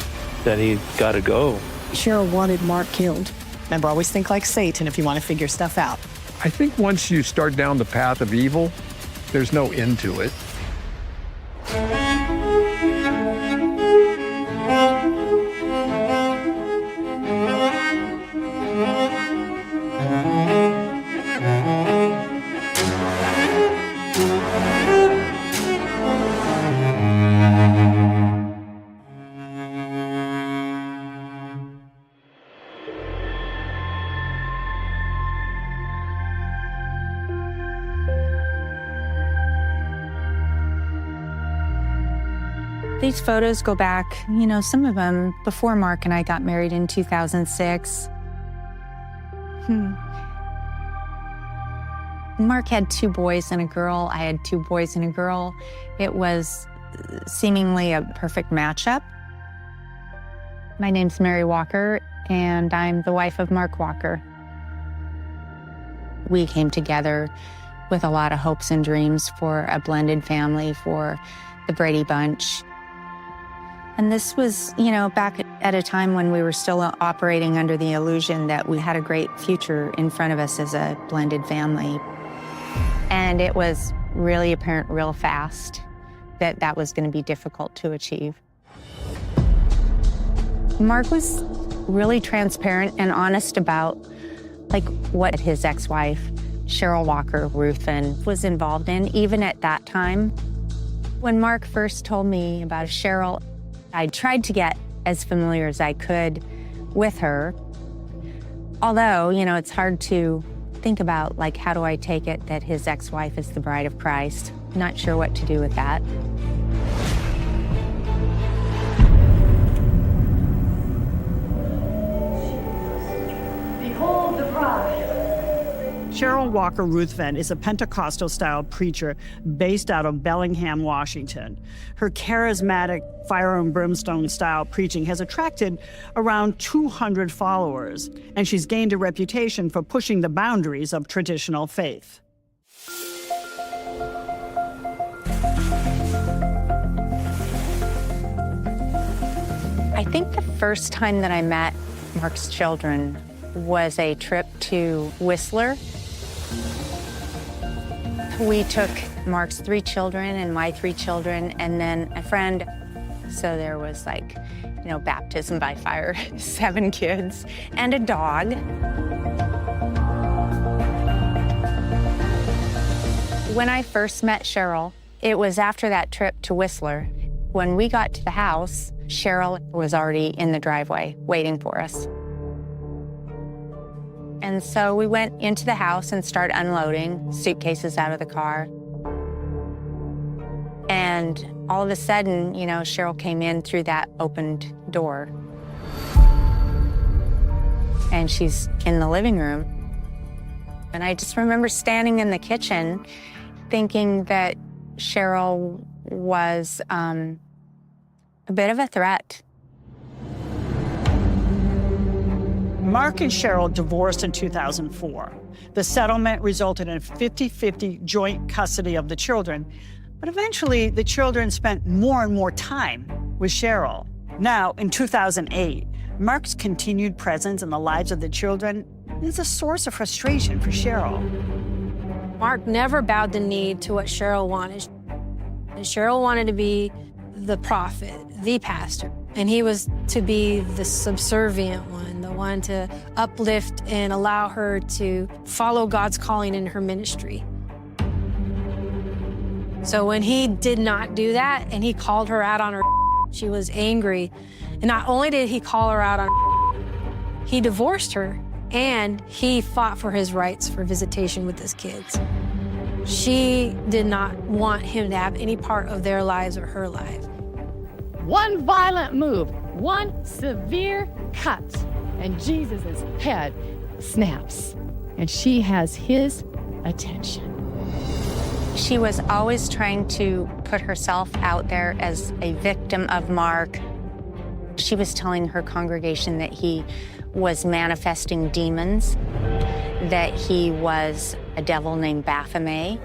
that he's got to go. Cheryl wanted Mark killed. Remember, always think like Satan if you want to figure stuff out. I think once you start down the path of evil, there's no end to it. These photos go back, some of them before Mark and I got married in 2006. Mark had 2 boys and a girl. I had 2 boys and a girl. It was seemingly a perfect matchup. My name's Mary Walker, and I'm the wife of Mark Walker. We came together with a lot of hopes and dreams for a blended family, for the Brady Bunch. And this was, back at a time when we were still operating under the illusion that we had a great future in front of us as a blended family. And it was really apparent real fast that that was going to be difficult to achieve. Mark was really transparent and honest about, what his ex-wife Cheryl Walker Ruthven was involved in, even at that time. When Mark first told me about Cheryl, I tried to get as familiar as I could with her. Although, you know, it's hard to think about, like, how do I take it that his ex-wife is the bride of Christ? Not sure what to do with that. Behold the bride. Cheryl Walker Ruthven is a Pentecostal-style preacher based out of Bellingham, Washington. Her charismatic fire and brimstone-style preaching has attracted around 200 followers, and she's gained a reputation for pushing the boundaries of traditional faith. I think the first time that I met Mark's children was a trip to Whistler. We took Mark's 3 children and my 3 children, and then a friend. So there was, like, you know, baptism by fire, 7 kids, and a dog. When I first met Cheryl, it was after that trip to Whistler. When we got to the house, Cheryl was already in the driveway waiting for us. And so we went into the house and started unloading suitcases out of the car. And all of a sudden, you know, Cheryl came in through that opened door. And she's in the living room. And I just remember standing in the kitchen thinking that Cheryl was a bit of a threat. Mark and Cheryl divorced in 2004. The settlement resulted in 50-50 joint custody of the children, but eventually the children spent more and more time with Cheryl. Now, in 2008, Mark's continued presence in the lives of the children is a source of frustration for Cheryl. Mark never bowed the knee to what Cheryl wanted. And Cheryl wanted to be the prophet, the pastor, and he was to be the subservient one, the one to uplift and allow her to follow God's calling in her ministry. So when he did not do that and he called her out on her, she was angry. And not only did he call her out on her, he divorced her and he fought for his rights for visitation with his kids. She did not want him to have any part of their lives or her life. One violent move, one severe cut, and Jesus' head snaps, and she has his attention. She was always trying to put herself out there as a victim of Mark. She was telling her congregation that he was manifesting demons, that he was a devil named Baphomet,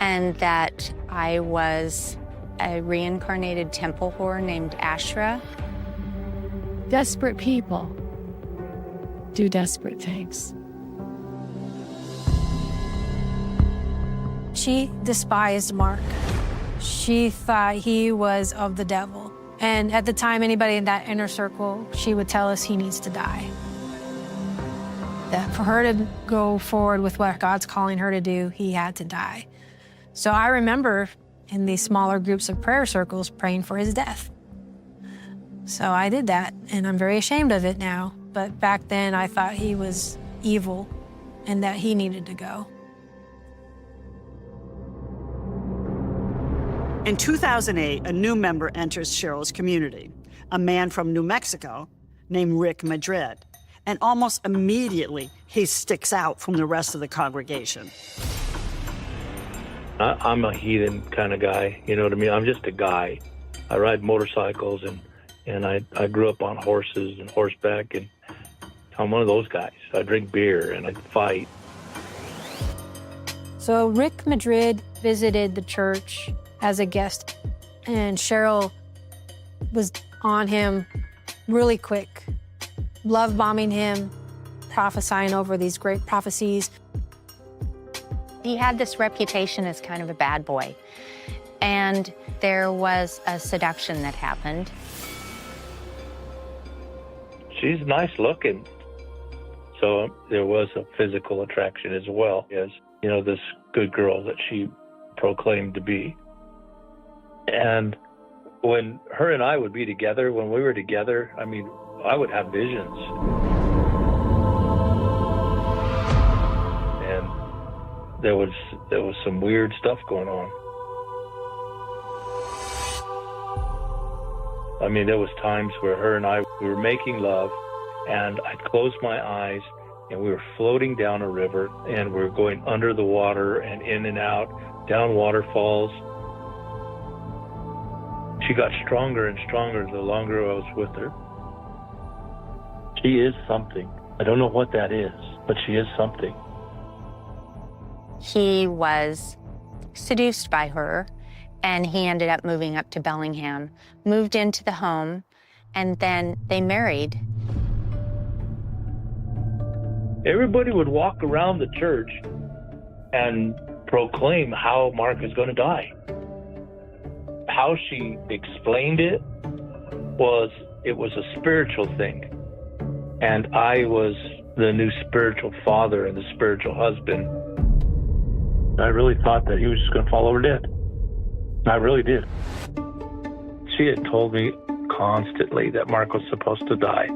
and that I was a reincarnated temple whore named Ashra. Desperate people do desperate things. She despised Mark. She thought he was of the devil. And at the time, anybody in that inner circle, she would tell us he needs to die. That for her to go forward with what God's calling her to do, he had to die. So I remember in these smaller groups of prayer circles praying for his death. So I did that, and I'm very ashamed of it now. But back then, I thought he was evil and that he needed to go. In 2008, a new member enters Cheryl's community, a man from New Mexico named Rick Madrid. And almost immediately, he sticks out from the rest of the congregation. I'm a heathen kind of guy, you know what I mean? I'm just a guy. I ride motorcycles, and I grew up on horses and horseback, and I'm one of those guys. I drink beer, and I fight. So Rick Madrid visited the church as a guest, and Cheryl was on him really quick, love bombing him, prophesying over these great prophecies. He had this reputation as kind of a bad boy, and there was a seduction that happened. She's nice looking. So there was a physical attraction as well as, you know, this good girl that she proclaimed to be. And when her and I would be together, when we were together, I mean, I would have visions. And there was some weird stuff going on. I mean, there was times where her and I, we were making love, and I'd close my eyes, and we were floating down a river, and we were going under the water and in and out, down waterfalls. She got stronger and stronger the longer I was with her. She is something. I don't know what that is, but she is something. He was seduced by her, and he ended up moving up to Bellingham, moved into the home, and then they married. Everybody would walk around the church and proclaim how Mark is going to die. How she explained it was a spiritual thing. And I was the new spiritual father and the spiritual husband. I really thought that he was just going to fall over dead. I really did. She had told me constantly that Mark was supposed to die.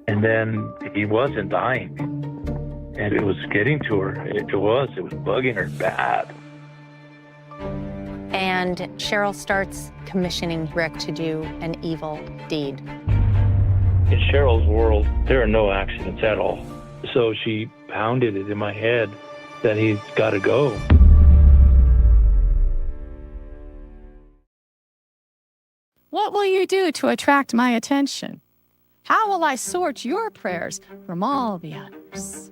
And then he wasn't dying. And it was getting to her. It was bugging her bad. And Cheryl starts commissioning Rick to do an evil deed. In Cheryl's world, there are no accidents at all. So she pounded it in my head that he's got to go. What will you do to attract my attention? How will I sort your prayers from all the others?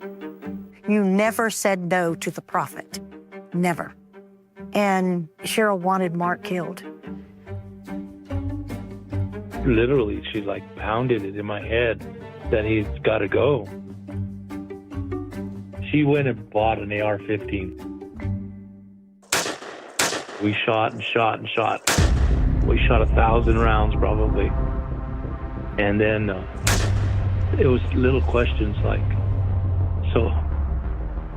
You never said no to the prophet. Never. And Cheryl wanted Mark killed. Literally, she like pounded it in my head that he's got to go. She went and bought an AR-15. We shot and shot and shot. We shot 1,000 rounds probably. And then it was little questions like, so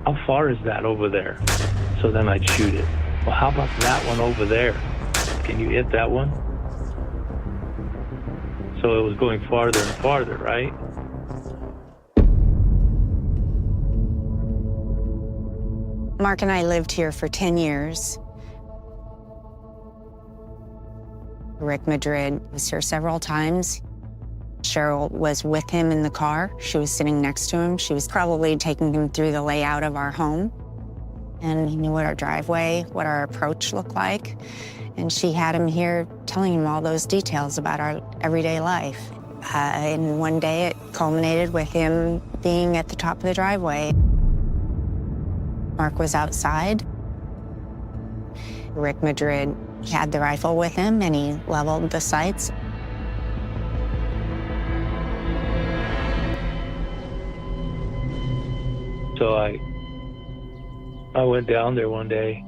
how far is that over there? So then I'd shoot it. Well, how about that one over there? Can you hit that one? So it was going farther and farther, right? Mark and I lived here for 10 years. Rick Madrid was here several times. Cheryl was with him in the car. She was sitting next to him. She was probably taking him through the layout of our home. And he knew what our driveway, what our approach looked like. And she had him here telling him all those details about our everyday life. And one day it culminated with him being at the top of the driveway. Mark was outside. Rick Madrid had the rifle with him and he leveled the sights. So I went down there one day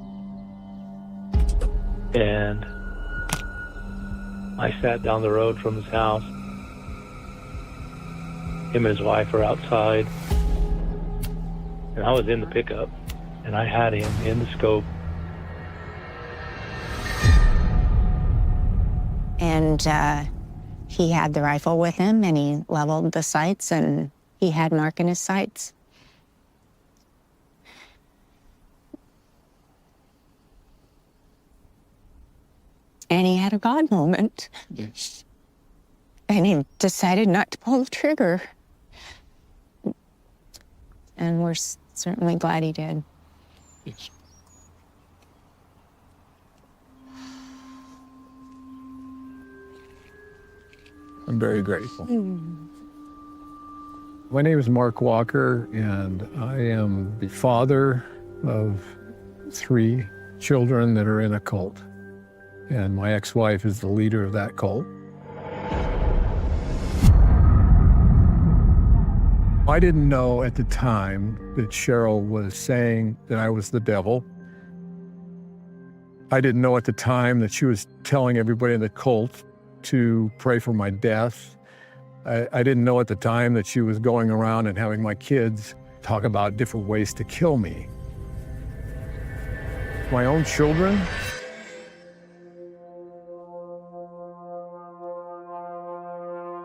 and I sat down the road from his house. Him and his wife are outside. And I was in the pickup and I had him in the scope. And he had the rifle with him and he leveled the sights and he had Mark in his sights. And he had a God moment. Yes. And he decided not to pull the trigger. And we're certainly glad he did. Yes. I'm very grateful. My name is Mark Walker, and I am the father of 3 children that are in a cult. And my ex-wife is the leader of that cult. I didn't know at the time that Cheryl was saying that I was the devil. I didn't know at the time that she was telling everybody in the cult to pray for my death. I didn't know at the time that she was going around and having my kids talk about different ways to kill me. My own children?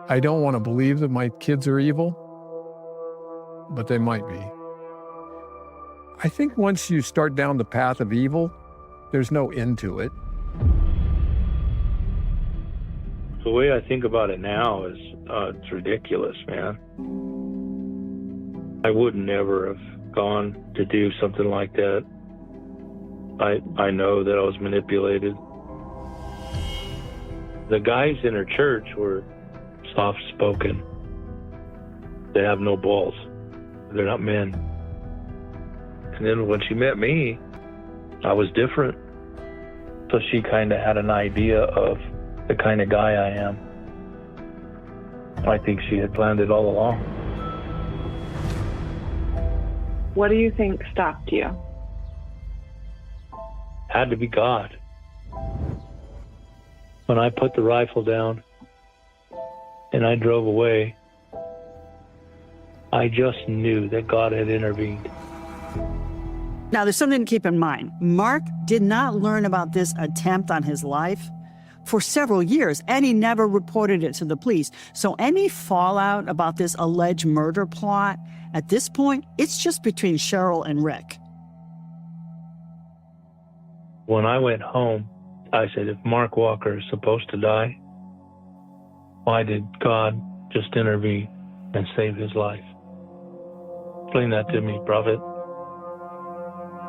I don't want to believe that my kids are evil, but they might be. I think once you start down the path of evil, there's no end to it. The way I think about it now is it's ridiculous, man. I would never have gone to do something like that. I know that I was manipulated. The guys in her church were soft-spoken. They have no balls. They're not men. And then when she met me, I was different. So she kind of had an idea of the kind of guy I am. I think she had planned it all along. What do you think stopped you? Had to be God. When I put the rifle down and I drove away, I just knew that God had intervened. Now, there's something to keep in mind. Mark did not learn about this attempt on his life for several years, and he never reported it to the police. So any fallout about this alleged murder plot, at this point, it's just between Cheryl and Rick. When I went home, I said, if Mark Walker is supposed to die, why did God just intervene and save his life? Explain that to me, Prophet.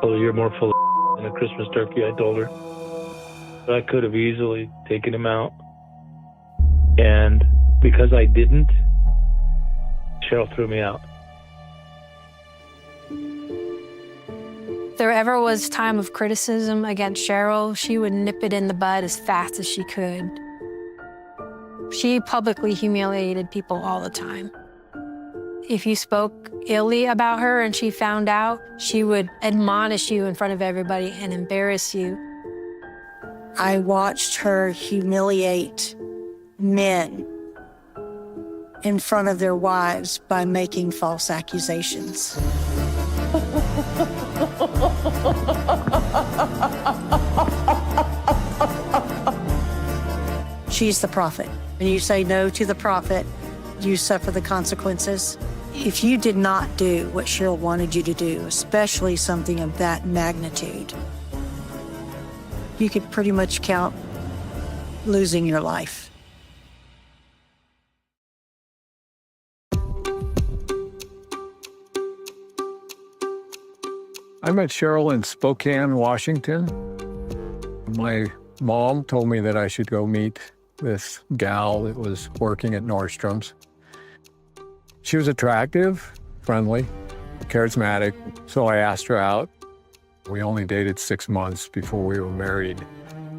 Oh, you're more full of than a Christmas turkey, I told her. But I could have easily taken him out. And because I didn't, Cheryl threw me out. If there ever was time of criticism against Cheryl, she would nip it in the bud as fast as she could. She publicly humiliated people all the time. If you spoke illy about her and she found out, she would admonish you in front of everybody and embarrass you. I watched her humiliate men in front of their wives by making false accusations. She's the prophet. When you say no to the prophet, you suffer the consequences. If you did not do what Cheryl wanted you to do, especially something of that magnitude, you could pretty much count losing your life. I met Cheryl in Spokane, Washington. My mom told me that I should go meet this gal that was working at Nordstrom's. She was attractive, friendly, charismatic, so I asked her out. We only dated 6 months before we were married.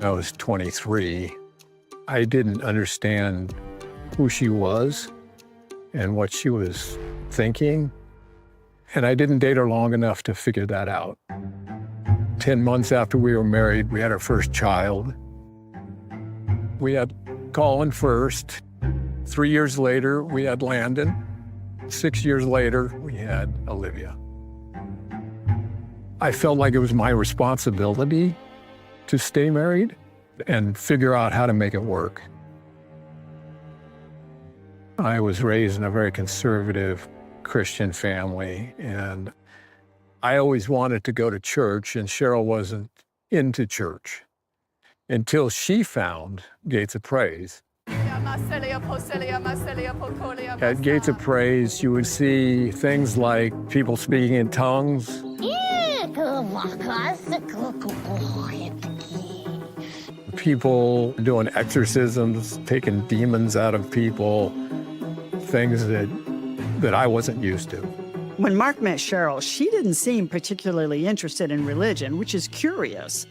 I was 23. I didn't understand who she was and what she was thinking, and I didn't date her long enough to figure that out. 10 months after we were married, we had our first child. We had Colin first. 3 years later, we had Landon. 6 years later, we had Olivia. I felt like it was my responsibility to stay married and figure out how to make it work. I was raised in a very conservative Christian family, and I always wanted to go to church, and Cheryl wasn't into church until she found Gates of Praise. At Gates of Praise, you would see things like people speaking in tongues, people doing exorcisms, taking demons out of people, things that I wasn't used to. When Mark met Cheryl, she didn't seem particularly interested in religion, which is curious.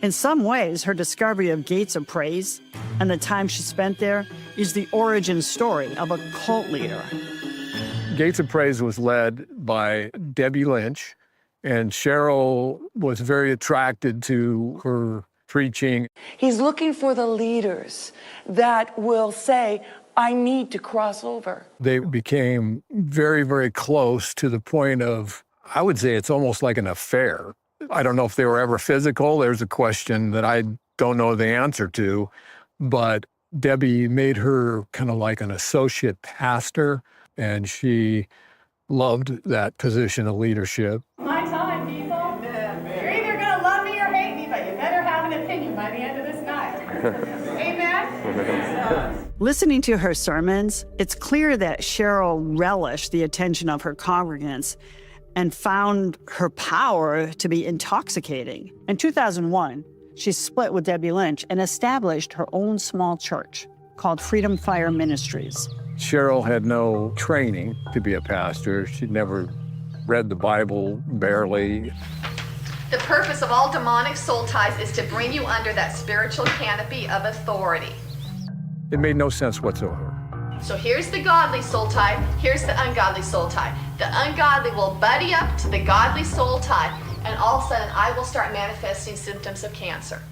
In some ways, her discovery of Gates of Praise and the time she spent there is the origin story of a cult leader. Gates of Praise was led by Debbie Lynch, and Cheryl was very attracted to her preaching. He's looking for the leaders that will say, I need to cross over. They became very, very close to the point of, I would say it's almost like an affair. I don't know if they were ever physical. There's a question that I don't know the answer to, but Debbie made her kind of like an associate pastor, and she loved that position of leadership. My time, people. You're either going to love me or hate me, but you better have an opinion by the end of this night. Amen? Listening to her sermons, it's clear that Cheryl relished the attention of her congregants and found her power to be intoxicating. In 2001, she split with Debbie Lynch and established her own small church called Freedom Fire Ministries. Cheryl had no training to be a pastor. She'd never read the Bible, barely. The purpose of all demonic soul ties is to bring you under that spiritual canopy of authority. It made no sense whatsoever. So here's the godly soul tie, here's the ungodly soul tie. The ungodly will buddy up to the godly soul tie, and all of a sudden I will start manifesting symptoms of cancer.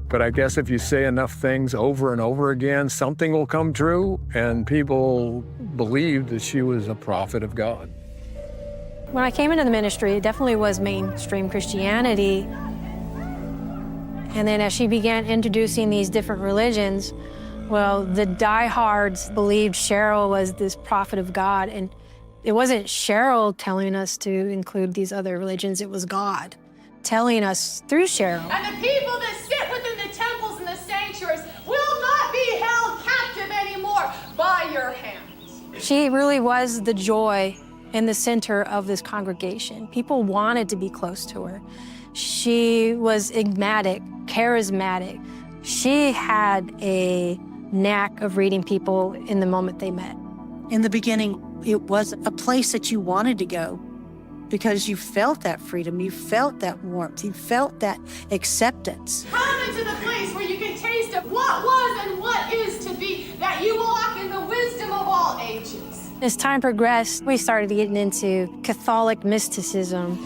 But I guess if you say enough things over and over again, something will come true, and people believed that she was a prophet of God. When I came into the ministry, it definitely was mainstream Christianity. And then as she began introducing these different religions, well, the diehards believed Cheryl was this prophet of God, and it wasn't Cheryl telling us to include these other religions, it was God telling us through Cheryl. And the people that sit within the temples and the sanctuaries will not be held captive anymore by your hands. She really was the joy in the center of this congregation. People wanted to be close to her. She was enigmatic, charismatic. She had a knack of reading people in the moment they met. In the beginning, it was a place that you wanted to go because you felt that freedom, you felt that warmth, you felt that acceptance. Come into the place where you can taste of what was and what is to be, that you walk in the wisdom of all ages. As time progressed, we started getting into Catholic mysticism.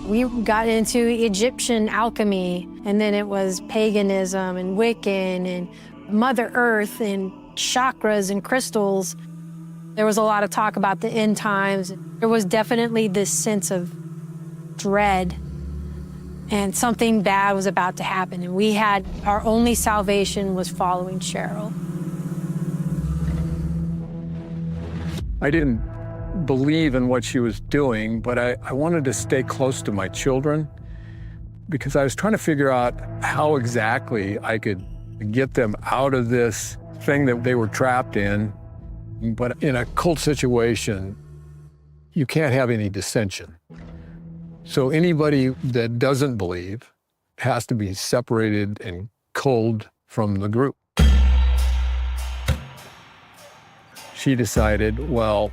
We got into Egyptian alchemy, and then it was paganism and Wiccan and Mother Earth and chakras and crystals. There was a lot of talk about the end times. There was definitely this sense of dread, and something bad was about to happen. And we had, our only salvation was following Cheryl. I didn't believe in what she was doing, but I wanted to stay close to my children because I was trying to figure out how exactly I could get them out of this thing that they were trapped in. But in a cult situation, you can't have any dissension. So anybody that doesn't believe has to be separated and culled from the group. She decided, well,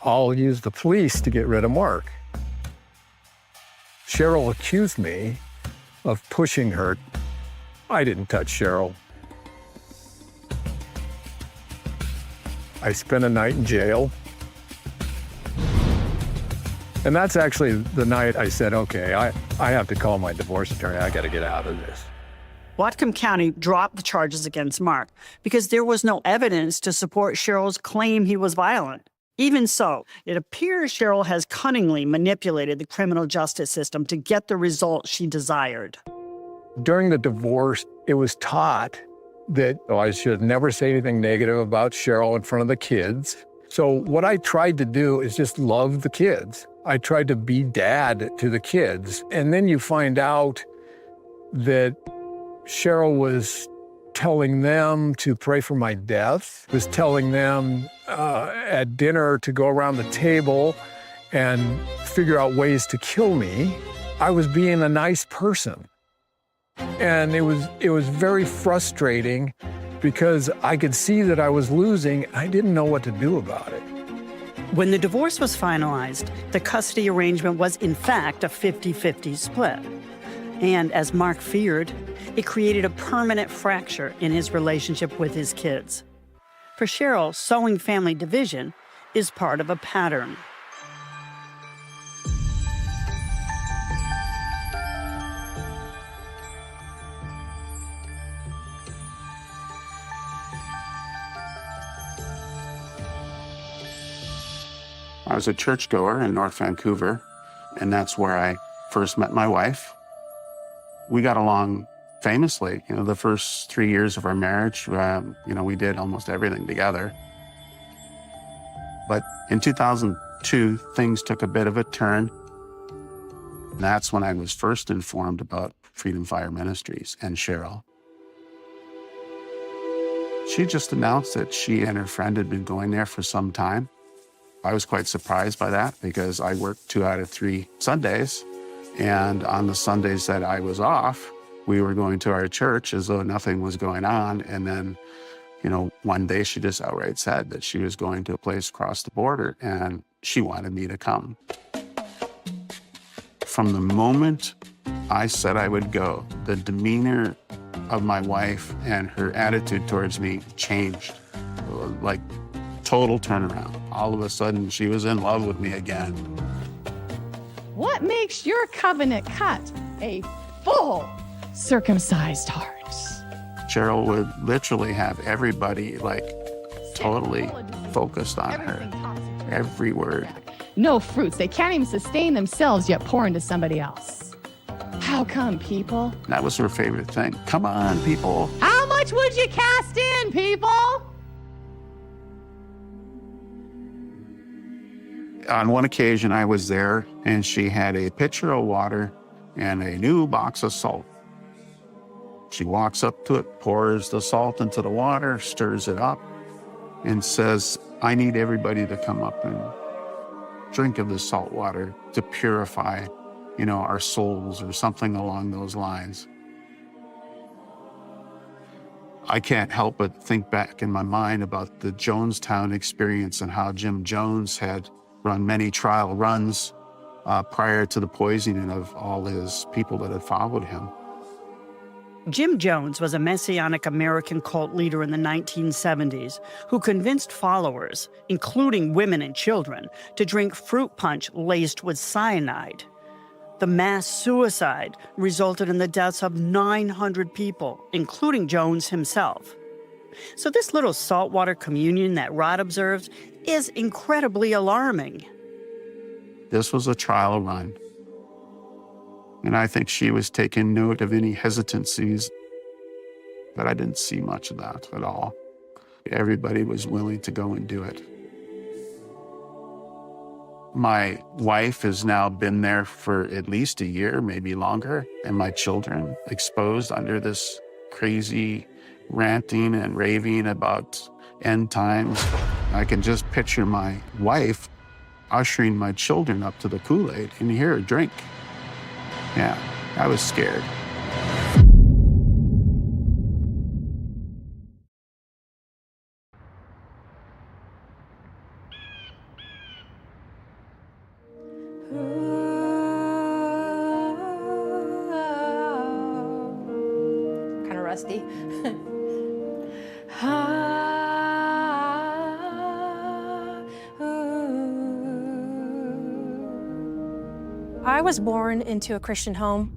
I'll use the police to get rid of Mark. Cheryl accused me of pushing her. I didn't touch Cheryl. I spent a night in jail. And that's actually the night I said, okay, I have to call my divorce attorney. I got to get out of this. Whatcom County dropped the charges against Mark because there was no evidence to support Cheryl's claim he was violent. Even so, it appears Cheryl has cunningly manipulated the criminal justice system to get the result she desired. During the divorce, it was taught that I should never say anything negative about Cheryl in front of the kids. So what I tried to do is just love the kids. I tried to be dad to the kids. And then you find out that Cheryl was telling them to pray for my death, was telling them at dinner to go around the table and figure out ways to kill me. I was being a nice person. And it was very frustrating because I could see that I was losing. I didn't know what to do about it. When the divorce was finalized, the custody arrangement was in fact a 50-50 split. And as Mark feared, it created a permanent fracture in his relationship with his kids. For Cheryl, sowing family division is part of a pattern. I was a churchgoer in North Vancouver, and that's where I first met my wife. We got along famously. You know, the first 3 years of our marriage, we did almost everything together. But in 2002, things took a bit of a turn. And that's when I was first informed about Freedom Fire Ministries and Cheryl. She just announced that she and her friend had been going there for some time. I was quite surprised by that because I worked 2 out of 3 Sundays. And on the Sundays that I was off, we were going to our church as though nothing was going on. And then, one day she just outright said that she was going to a place across the border and she wanted me to come. From the moment I said I would go, the demeanor of my wife and her attitude towards me changed, like total turnaround. All of a sudden, she was in love with me again. What makes your covenant cut a full circumcised heart? Cheryl would literally have everybody totally focused on her. Every word. No fruits. They can't even sustain themselves, yet pour into somebody else. How come, people? That was her favorite thing. Come on, people. How much would you cast in, people? On one occasion, I was there, and she had a pitcher of water and a new box of salt. She walks up to it, pours the salt into the water, stirs it up, and says, I need everybody to come up and drink of this salt water to purify, our souls or something along those lines. I can't help but think back in my mind about the Jonestown experience and how Jim Jones had run many trial runs prior to the poisoning of all his people that had followed him. Jim Jones was a Messianic American cult leader in the 1970s who convinced followers, including women and children, to drink fruit punch laced with cyanide. The mass suicide resulted in the deaths of 900 people, including Jones himself. So this little saltwater communion that Rod observed is incredibly alarming. This was a trial run. And I think she was taking note of any hesitancies, but I didn't see much of that at all. Everybody was willing to go and do it. My wife has now been there for at least a year, maybe longer, and my children exposed under this crazy ranting and raving about end times. I can just picture my wife ushering my children up to the Kool-Aid and hear her drink. Yeah, I was scared. Kind of rusty. I was born into a Christian home.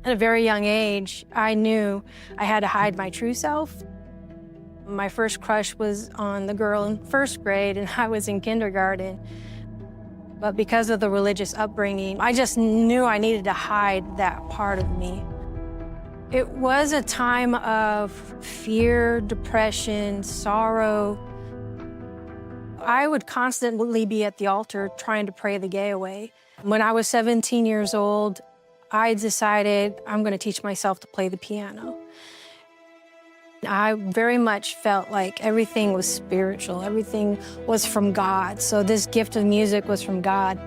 At a very young age, I knew I had to hide my true self. My first crush was on the girl in first grade, and I was in kindergarten. But because of the religious upbringing, I just knew I needed to hide that part of me. It was a time of fear, depression, sorrow. I would constantly be at the altar trying to pray the gay away. When I was 17 years old, I decided I'm going to teach myself to play the piano. I very much felt like everything was spiritual, everything was from God. So this gift of music was from God.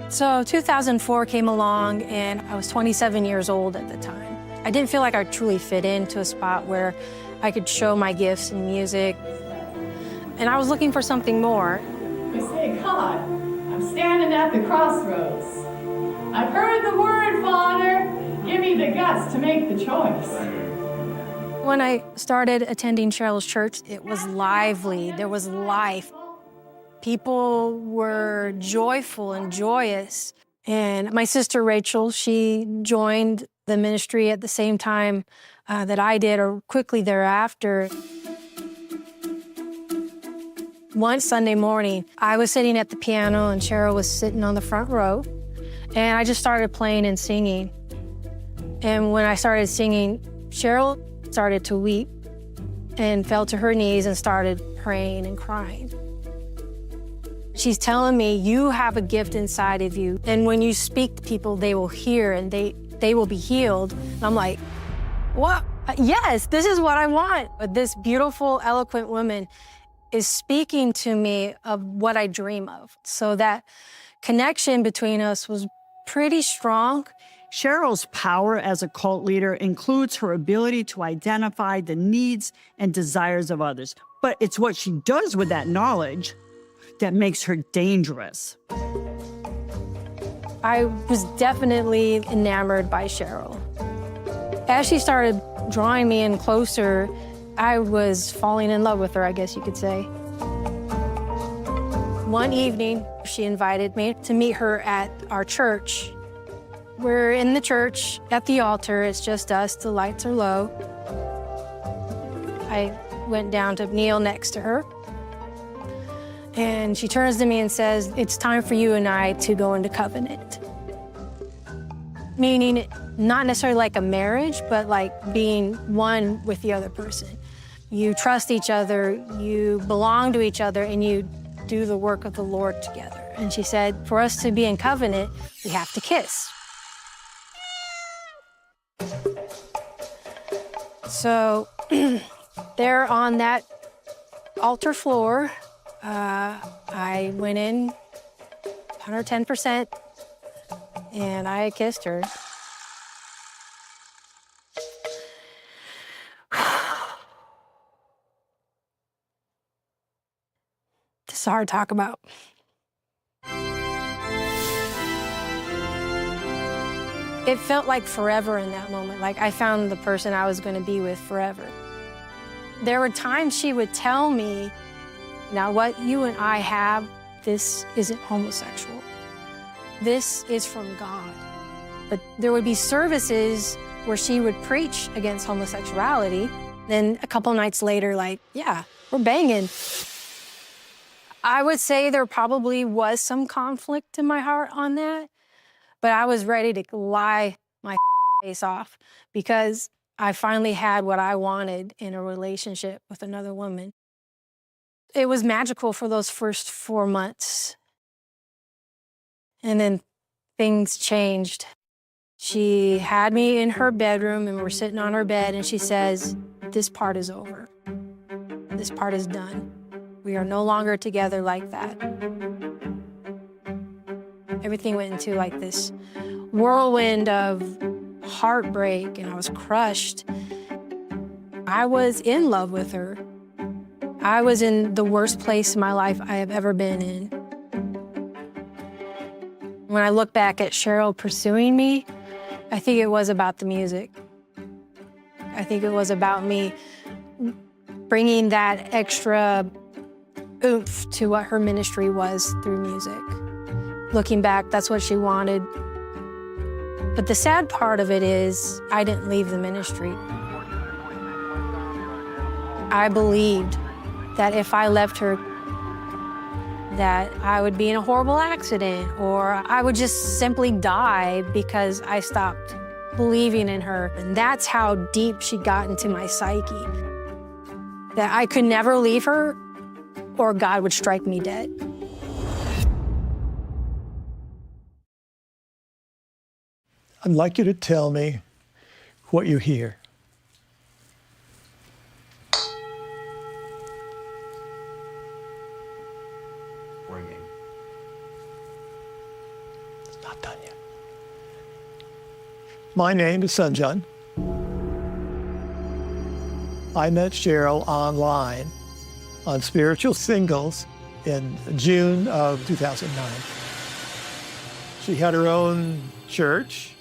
So 2004 came along, and I was 27 years old at the time. I didn't feel like I truly fit into a spot where I could show my gifts in music. And I was looking for something more. I say, God, I'm standing at the crossroads. I've heard the word, Father. Give me the guts to make the choice. When I started attending Cheryl's church, it was lively. There was life. People were joyful and joyous. And my sister Rachel, she joined the ministry at the same time that I did, or quickly thereafter. One Sunday morning, I was sitting at the piano and Cheryl was sitting on the front row, and I just started playing and singing. And when I started singing, Cheryl started to weep and fell to her knees and started praying and crying. She's telling me, you have a gift inside of you, and when you speak to people, they will hear and they will be healed. And I'm like, what? Yes, this is what I want. But this beautiful, eloquent woman is speaking to me of what I dream of. So that connection between us was pretty strong. Cheryl's power as a cult leader includes her ability to identify the needs and desires of others. But it's what she does with that knowledge that makes her dangerous. I was definitely enamored by Cheryl. As she started drawing me in closer, I was falling in love with her, I guess you could say. One evening, she invited me to meet her at our church. We're in the church at the altar. It's just us. The lights are low. I went down to kneel next to her. And she turns to me and says, it's time for you and I to go into covenant. Meaning not necessarily like a marriage, but like being one with the other person. You trust each other, you belong to each other, and you do the work of the Lord together. And she said, for us to be in covenant, we have to kiss. So there on that altar floor, I went in 110%, and I kissed her. This is hard to talk about. It felt like forever in that moment, like I found the person I was going to be with forever. There were times she would tell me, now what you and I have, this isn't homosexual. This is from God. But there would be services where she would preach against homosexuality. Then a couple nights later, like, yeah, we're banging. I would say there probably was some conflict in my heart on that, but I was ready to lie my face off because I finally had what I wanted in a relationship with another woman. It was magical for those first 4 months. And then things changed. She had me in her bedroom and we're sitting on her bed and she says, this part is over. This part is done. We are no longer together like that. Everything went into like this whirlwind of heartbreak and I was crushed. I was in love with her. I was in the worst place in my life I have ever been in. When I look back at Cheryl pursuing me, I think it was about the music. I think it was about me bringing that extra oomph to what her ministry was through music. Looking back, that's what she wanted. But the sad part of it is I didn't leave the ministry. I believed that if I left her, that I would be in a horrible accident or I would just simply die because I stopped believing in her. And that's how deep she got into my psyche. That I could never leave her or God would strike me dead. I'd like you to tell me what you hear. Ringing. It's not done yet. My name is Sanjan. I met Cheryl online on Spiritual Singles in June of 2009. She had her own church,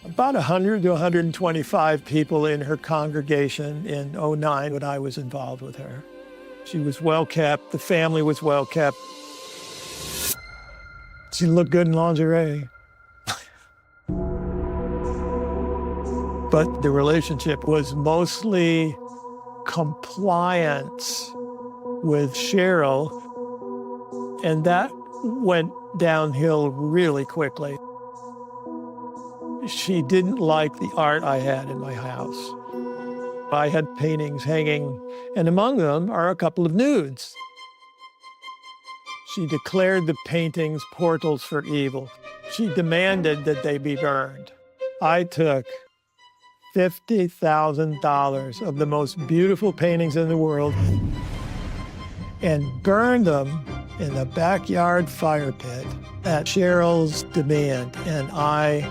about 100 to 125 people in her congregation in 2009 when I was involved with her. She was well kept, the family was well kept. She looked good in lingerie. But the relationship was mostly compliance with Cheryl And that went downhill really quickly. She didn't like the art I had in my house. I had paintings hanging, and among them are a couple of nudes. She declared the paintings portals for evil. She demanded that they be burned. I took $50,000 of the most beautiful paintings in the world and burned them in the backyard fire pit at Cheryl's demand. And I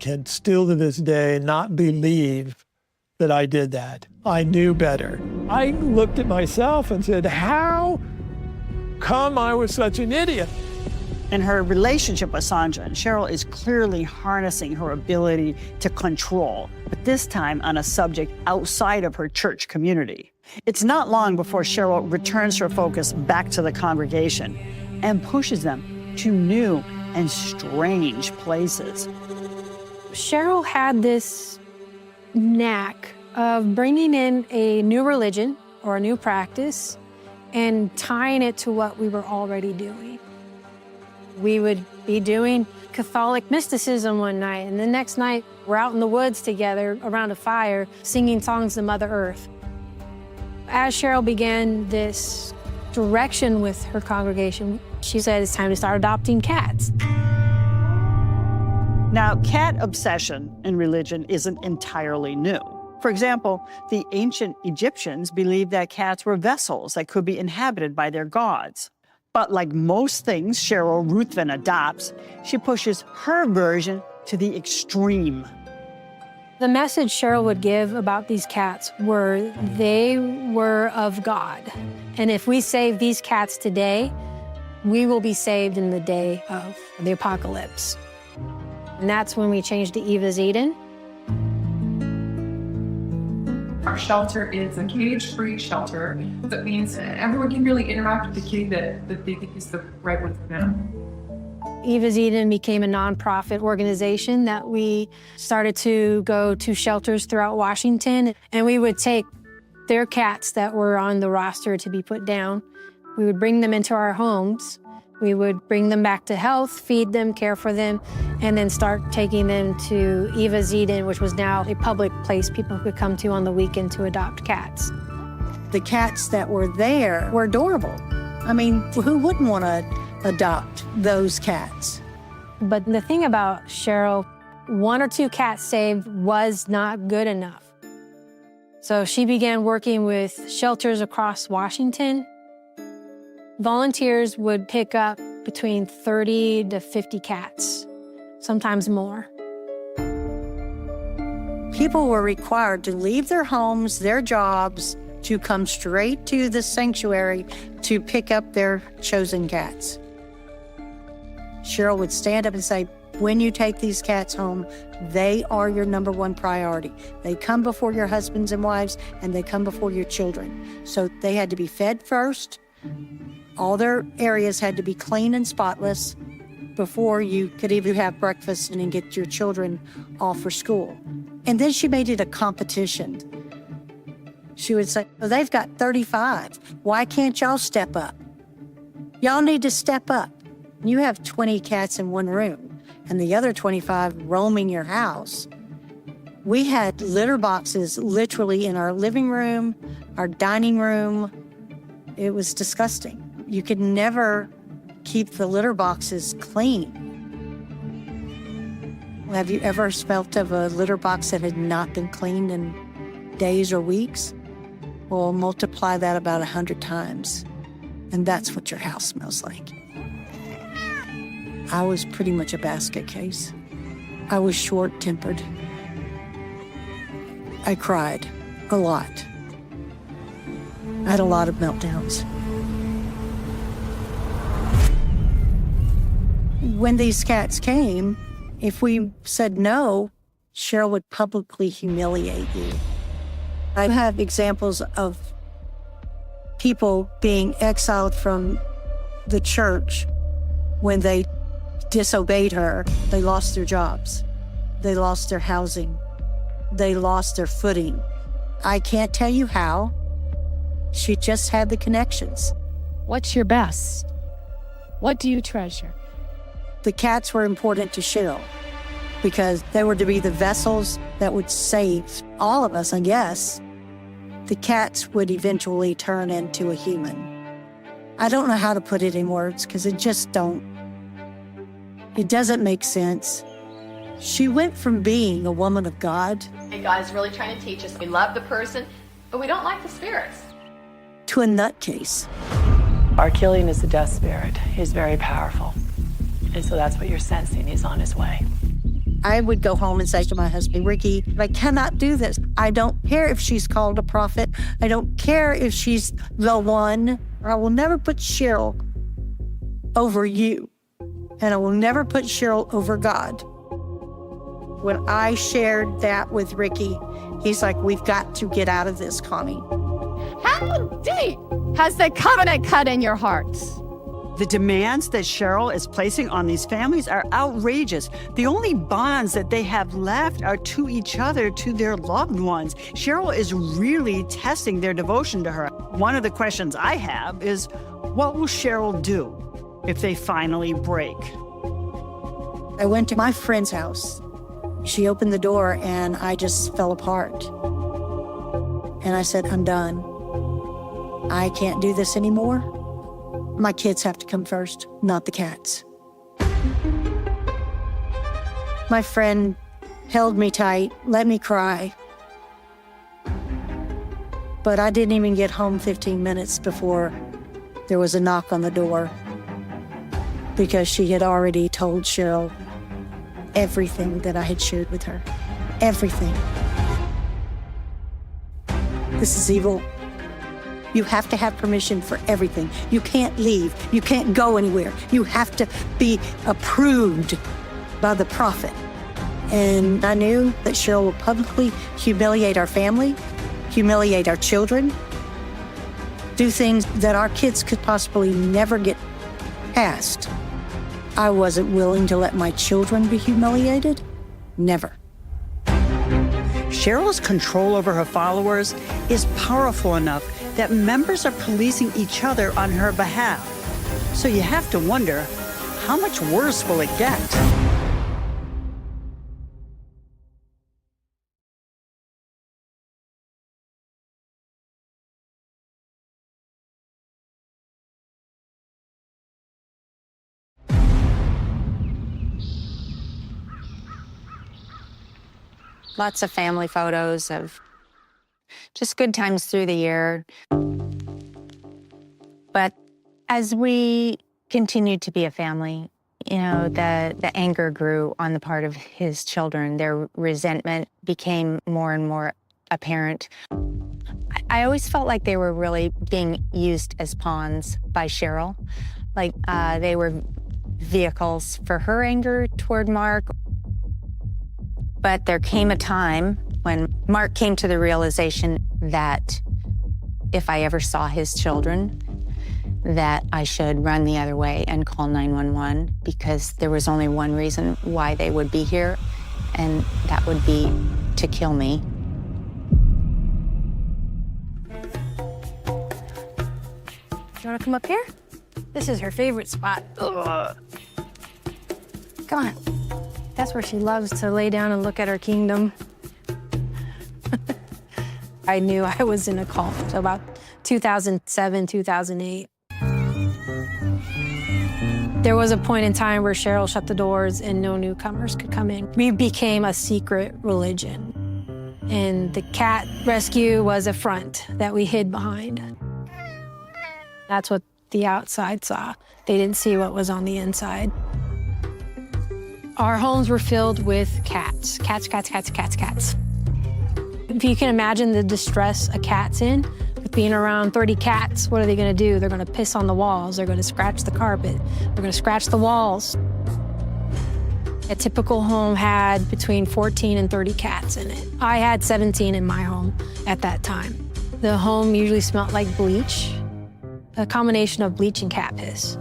can still to this day not believe that I did that. I knew better. I looked at myself and said, how come I was such an idiot? In her relationship with Sandra, Cheryl is clearly harnessing her ability to control, but this time on a subject outside of her church community. It's not long before Cheryl returns her focus back to the congregation and pushes them to new and strange places. Cheryl had this knack of bringing in a new religion or a new practice and tying it to what we were already doing. We would be doing Catholic mysticism one night, and the next night we're out in the woods together around a fire singing songs to Mother Earth. As Cheryl began this direction with her congregation, she said it's time to start adopting cats. Now, cat obsession in religion isn't entirely new. For example, the ancient Egyptians believed that cats were vessels that could be inhabited by their gods. But like most things Cheryl Ruthven adopts, she pushes her version to the extreme. The message Cheryl would give about these cats were they were of God. And if we save these cats today, we will be saved in the day of the apocalypse. And that's when we changed to Eva's Eden. Our shelter is a cage-free shelter. That means everyone can really interact with the kitty that they think is the right one for them. Eva's Eden became a nonprofit organization that we started to go to shelters throughout Washington, and we would take their cats that were on the roster to be put down. We would bring them into our homes. We would bring them back to health, feed them, care for them, and then start taking them to Eva's Eden, which was now a public place people could come to on the weekend to adopt cats. The cats that were there were adorable. I mean, who wouldn't want to adopt those cats? But the thing about Cheryl, 1 or 2 cats saved was not good enough. So she began working with shelters across Washington. Volunteers would pick up between 30 to 50 cats, sometimes more. People were required to leave their homes, their jobs, to come straight to the sanctuary to pick up their chosen cats. Cheryl would stand up and say, when you take these cats home, they are your number 1 priority. They come before your husbands and wives, and they come before your children. So they had to be fed first. All their areas had to be clean and spotless before you could even have breakfast and get your children off for school. And then she made it a competition. She would say, well, they've got 35. Why can't y'all step up? Y'all need to step up. You have 20 cats in one room and the other 25 roaming your house. We had litter boxes literally in our living room, our dining room. It was disgusting. You could never keep the litter boxes clean. Have you ever smelt of a litter box that had not been cleaned in days or weeks? Well, multiply that about 100 times, and that's what your house smells like. I was pretty much a basket case. I was short-tempered. I cried a lot. I had a lot of meltdowns. When these cats came, if we said no, Cheryl would publicly humiliate you. I have examples of people being exiled from the church when they disobeyed her. They lost their jobs. They lost their housing. They lost their footing. I can't tell you how. She just had the connections. What's your best? What do you treasure? The cats were important to Cheryl because they were to be the vessels that would save all of us, I guess. The cats would eventually turn into a human. I don't know how to put it in words because it doesn't make sense. She went from being a woman of God And God is really trying to teach us. We love the person, but we don't like the spirits. to a nutcase. Our killing is a death spirit. He's very powerful. And so that's what you're sensing. He's on his way. I would go home and say to my husband, Ricky, I cannot do this. I don't care if she's called a prophet. I don't care if she's the one. I will never put Cheryl over you. And I will never put Cheryl over God. When I shared that with Ricky, he's like, we've got to get out of this, Connie. How deep has the covenant cut in your hearts? The demands that Cheryl is placing on these families are outrageous. The only bonds that they have left are to each other, to their loved ones. Cheryl is really testing their devotion to her. One of the questions I have is, what will Cheryl do if they finally break? I went to my friend's house. She opened the door and I just fell apart. And I said, I'm done. I can't do this anymore. My kids have to come first, not the cats. My friend held me tight, let me cry. But I didn't even get home 15 minutes before there was a knock on the door because she had already told Cheryl everything that I had shared with her. Everything. This is evil. You have to have permission for everything. You can't leave. You can't go anywhere. You have to be approved by the prophet. And I knew that Cheryl would publicly humiliate our family, humiliate our children, do things that our kids could possibly never get past. I wasn't willing to let my children be humiliated. Never. Cheryl's control over her followers is powerful enough that members are policing each other on her behalf. So you have to wonder, how much worse will it get? Lots of family photos of just good times through the year. But as we continued to be a family, you know, the anger grew on the part of his children. Their resentment became more and more apparent. I always felt like they were really being used as pawns by Cheryl. Like they were vehicles for her anger toward Mark. But there came a time when Mark came to the realization that if I ever saw his children, that I should run the other way and call 911 because there was only one reason why they would be here, and that would be to kill me. You wanna come up here? This is her favorite spot. Ugh. Come on. That's where she loves to lay down and look at her kingdom. I knew I was in a cult about 2007, 2008. There was a point in time where Cheryl shut the doors and no newcomers could come in. We became a secret religion. And the cat rescue was a front that we hid behind. That's what the outside saw. They didn't see what was on the inside. Our homes were filled with cats. Cats, cats, cats, cats, cats. If you can imagine the distress a cat's in, with being around 30 cats, what are they gonna do? They're gonna piss on the walls, they're gonna scratch the carpet, they're gonna scratch the walls. A typical home had between 14 and 30 cats in it. I had 17 in my home at that time. The home usually smelled like bleach, a combination of bleach and cat piss.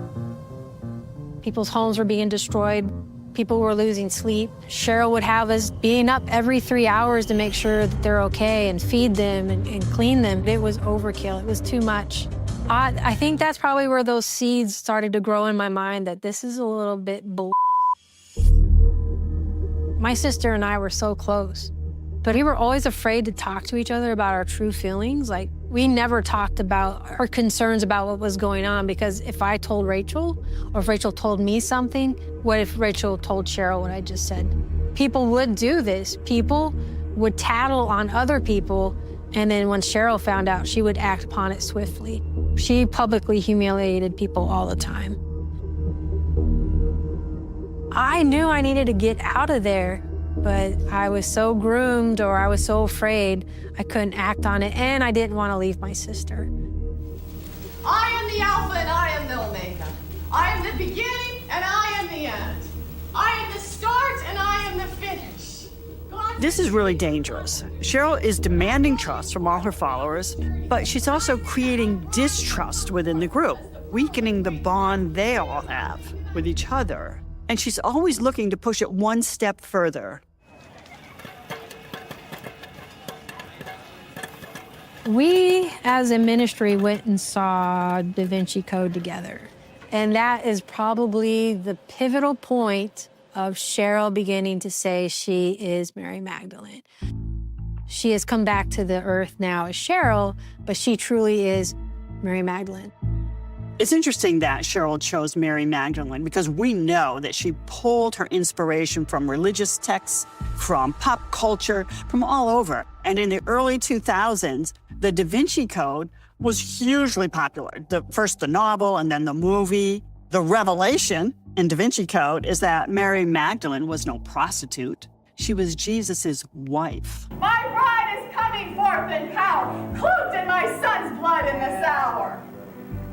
People's homes were being destroyed. People were losing sleep. Cheryl would have us being up every 3 hours to make sure that they're okay and feed them and clean them. It was overkill. It was too much. I think that's probably where those seeds started to grow in my mind that this is a little bit bull. My sister and I were so close, but we were always afraid to talk to each other about our true feelings. Like, we never talked about our concerns about what was going on, because if I told Rachel, or if Rachel told me something, what if Rachel told Cheryl what I just said? People would do this. People would tattle on other people, and then when Cheryl found out, she would act upon it swiftly. She publicly humiliated people all the time. I knew I needed to get out of there, but I was so groomed, or I was so afraid I couldn't act on it, and I didn't want to leave my sister. I am the Alpha and I am the Omega. I am the beginning and I am the end. I am the start and I am the finish. This is really dangerous. Cheryl is demanding trust from all her followers, but she's also creating distrust within the group, weakening the bond they all have with each other. And she's always looking to push it one step further. We, as a ministry, went and saw Da Vinci Code together. And that is probably the pivotal point of Cheryl beginning to say she is Mary Magdalene. She has come back to the earth now as Cheryl, but she truly is Mary Magdalene. It's interesting that Cheryl chose Mary Magdalene because we know that she pulled her inspiration from religious texts, from pop culture, from all over. And in the early 2000s, the Da Vinci Code was hugely popular. First the novel and then the movie. The revelation in Da Vinci Code is that Mary Magdalene was no prostitute. She was Jesus's wife. My bride is coming forth in power, cloaked in my son's blood in this hour.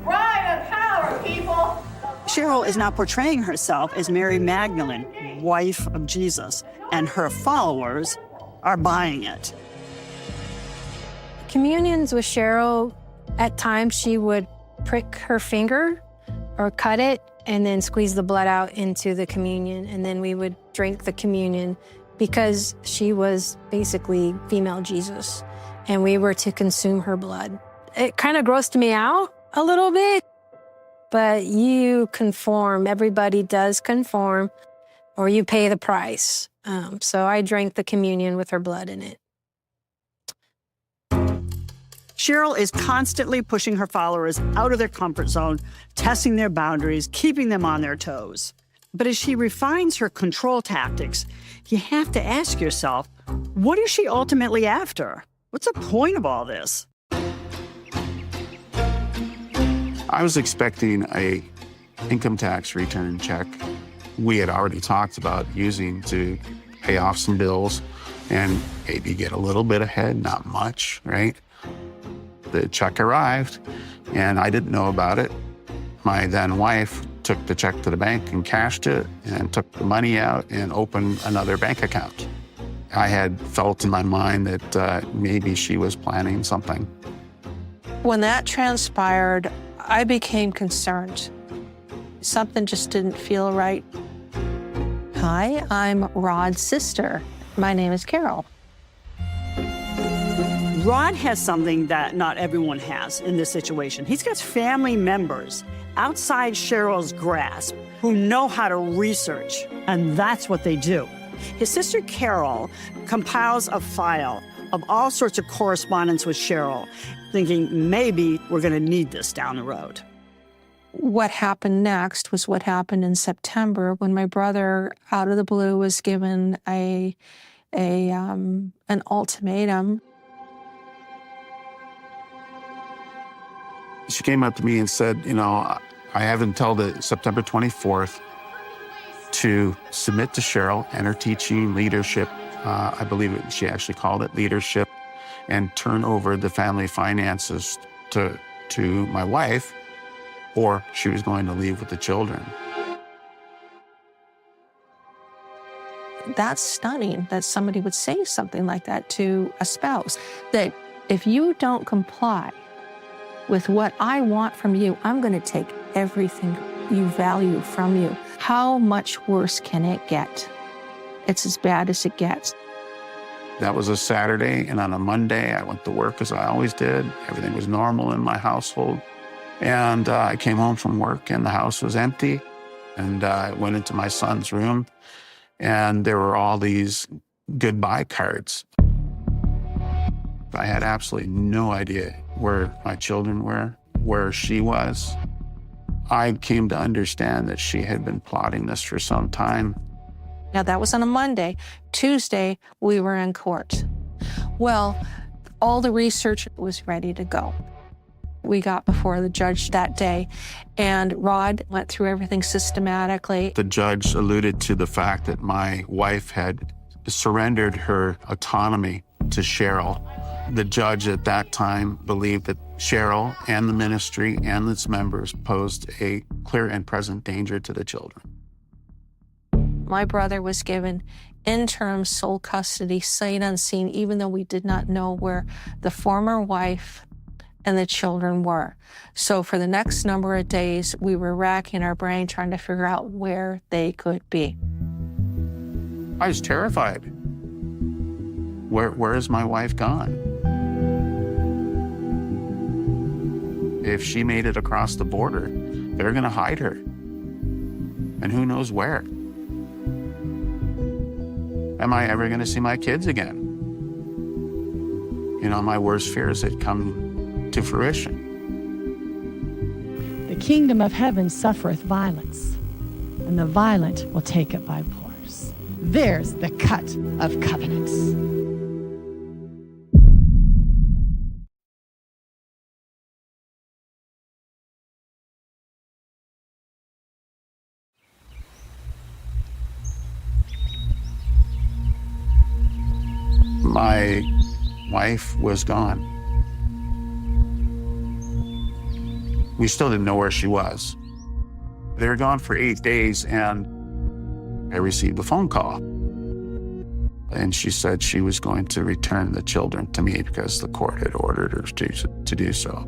Bride of power, people. Cheryl is now portraying herself as Mary Magdalene, wife of Jesus, and her followers are buying it. Communions with Cheryl, at times she would prick her finger or cut it and then squeeze the blood out into the communion, and then we would drink the communion because she was basically female Jesus, and we were to consume her blood. It kind of grossed me out a little bit, but you conform. Everybody does conform, or you pay the price. So I drank the communion with her blood in it. Cheryl is constantly pushing her followers out of their comfort zone, testing their boundaries, keeping them on their toes. But as she refines her control tactics, you have to ask yourself, what is she ultimately after? What's the point of all this? I was expecting a income tax return check we had already talked about using to pay off some bills and maybe get a little bit ahead, not much, right? The check arrived and I didn't know about it. My then wife took the check to the bank and cashed it and took the money out and opened another bank account. I had felt in my mind that maybe she was planning something. When that transpired, I became concerned. Something just didn't feel right. Hi, I'm Rod's sister. My name is Carol. Rod has something that not everyone has in this situation. He's got family members outside Cheryl's grasp who know how to research, and that's what they do. His sister Carol compiles a file of all sorts of correspondence with Cheryl, thinking maybe we're going to need this down the road. What happened next was what happened in September when my brother, out of the blue, was given an ultimatum. She came up to me and said, you know, I have until the September 24th to submit to Cheryl and her teaching, leadership, I believe she actually called it leadership, and turn over the family finances to my wife, or she was going to leave with the children. That's stunning that somebody would say something like that to a spouse, that if you don't comply with what I want from you, I'm going to take everything you value from you. How much worse can it get? It's as bad as it gets. That was a Saturday, and on a Monday, I went to work as I always did. Everything was normal in my household. And I came home from work and the house was empty. And I went into my son's room and there were all these goodbye cards. I had absolutely no idea where my children were, where she was. I came to understand that she had been plotting this for some time. Now, that was on a Monday. Tuesday, we were in court. Well, all the research was ready to go. We got before the judge that day, and Rod went through everything systematically. The judge alluded to the fact that my wife had surrendered her autonomy to Cheryl. The judge at that time believed that Cheryl and the ministry and its members posed a clear and present danger to the children. My brother was given interim sole custody, sight unseen, even though we did not know where the former wife and the children were. So for the next number of days, we were racking our brain trying to figure out where they could be. I was terrified. Where is my wife gone? If she made it across the border, they're gonna hide her. And who knows where? Am I ever gonna see my kids again? You know, my worst fears had come to fruition. The kingdom of heaven suffereth violence, and the violent will take it by force. There's the cut of covenants. My wife was gone. We still didn't know where she was. They were gone for 8 days, and I received a phone call. And she said she was going to return the children to me because the court had ordered her to do so.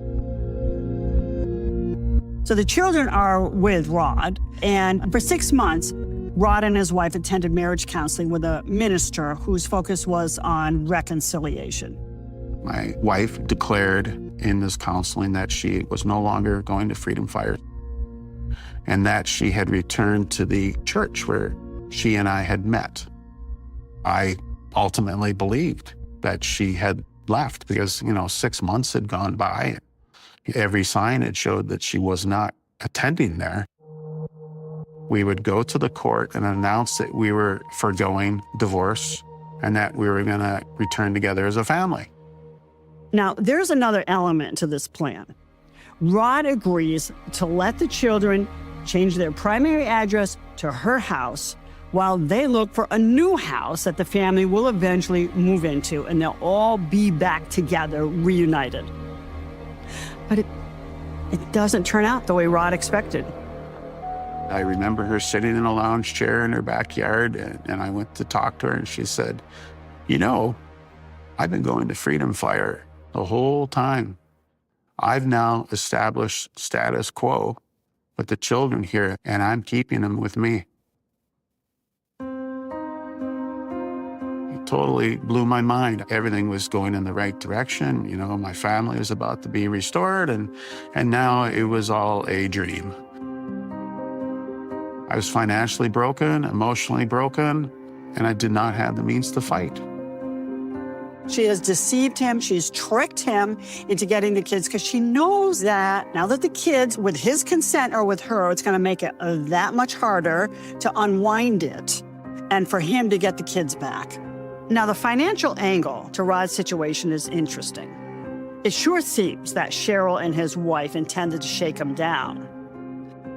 So the children are with Rod, and for 6 months, Rod and his wife attended marriage counseling with a minister whose focus was on reconciliation. My wife declared in this counseling that she was no longer going to Freedom Fire and that she had returned to the church where she and I had met. I ultimately believed that she had left because, 6 months had gone by. Every sign had showed that she was not attending there. We would go to the court and announce that we were forgoing divorce and that we were going to return together as a family. Now, there's another element to this plan. Rod agrees to let the children change their primary address to her house while they look for a new house that the family will eventually move into, and they'll all be back together, reunited. But it doesn't turn out the way Rod expected. I remember her sitting in a lounge chair in her backyard, and I went to talk to her, and she said, I've been going to Freedom Fire the whole time. I've now established status quo with the children here, and I'm keeping them with me. It totally blew my mind. Everything was going in the right direction. My family was about to be restored, and now it was all a dream. I was financially broken, emotionally broken, and I did not have the means to fight. She has deceived him. She's tricked him into getting the kids because she knows that now that the kids, with his consent or with her, it's going to make it that much harder to unwind it and for him to get the kids back. Now, the financial angle to Rod's situation is interesting. It sure seems that Cheryl and his wife intended to shake him down.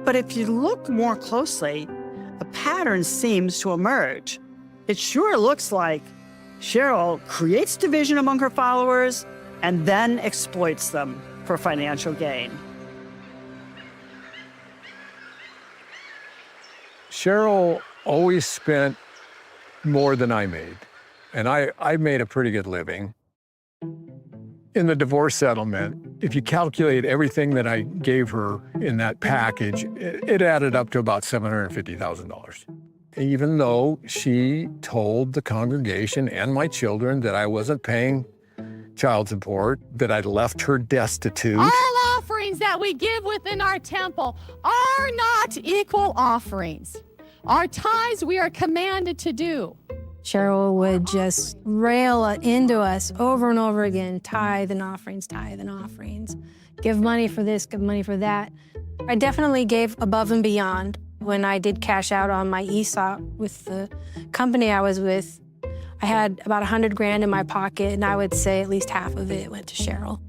But if you look more closely, a pattern seems to emerge. It sure looks like Cheryl creates division among her followers and then exploits them for financial gain. Cheryl always spent more than I made, and I made a pretty good living. In the divorce settlement, if you calculate everything that I gave her in that package, it added up to about $750,000. Even though she told the congregation and my children that I wasn't paying child support, that I'd left her destitute. All offerings offerings that we give within our temple are not equal offerings. Our tithes we are commanded to do. Cheryl would just rail into us over and over again, tithe and offerings, give money for this, give money for that. I definitely gave above and beyond. When I did cash out on my ESOP with the company I was with, I had about $100,000 in my pocket, and I would say at least half of it went to Cheryl.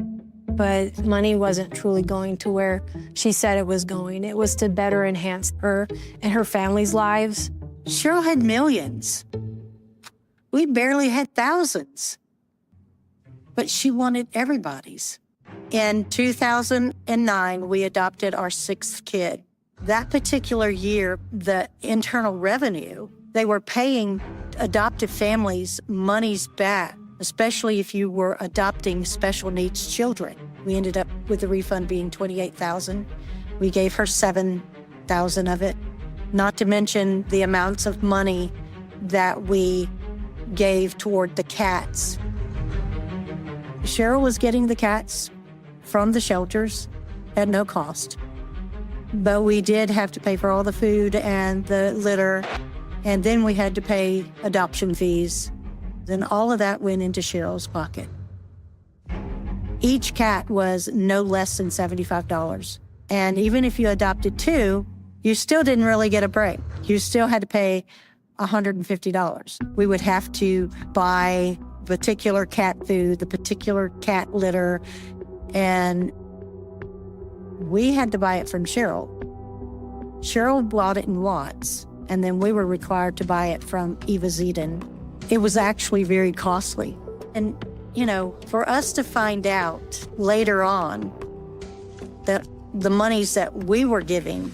But money wasn't truly going to where she said it was going. It was to better enhance her and her family's lives. Cheryl had millions. We barely had thousands. But she wanted everybody's. In 2009, we adopted our 6th kid. That particular year, the Internal Revenue, they were paying adoptive families monies back, especially if you were adopting special needs children. We ended up with the refund being $28,000. We gave her $7,000 of it, not to mention the amounts of money that we gave toward the cats. Cheryl was getting the cats from the shelters at no cost. But we did have to pay for all the food and the litter, and then we had to pay adoption fees. Then all of that went into Cheryl's pocket. Each cat was no less than $75. And even if you adopted 2, you still didn't really get a break. You still had to pay $150. We would have to buy particular cat food, the particular cat litter, and we had to buy it from Cheryl. Cheryl bought it in lots, and then we were required to buy it from Eva Zedin. It was actually very costly. And, you know, for us to find out later on that the monies that we were giving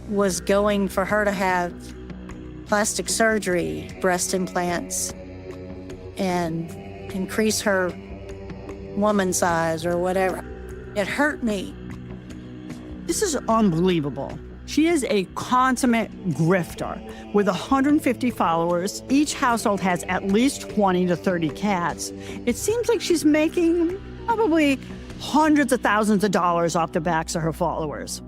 was going for her to have plastic surgery, breast implants, and increase her woman size or whatever, it hurt me. This is unbelievable. She is a consummate grifter with 150 followers. Each household has at least 20 to 30 cats. It seems like she's making probably hundreds of thousands of dollars off the backs of her followers.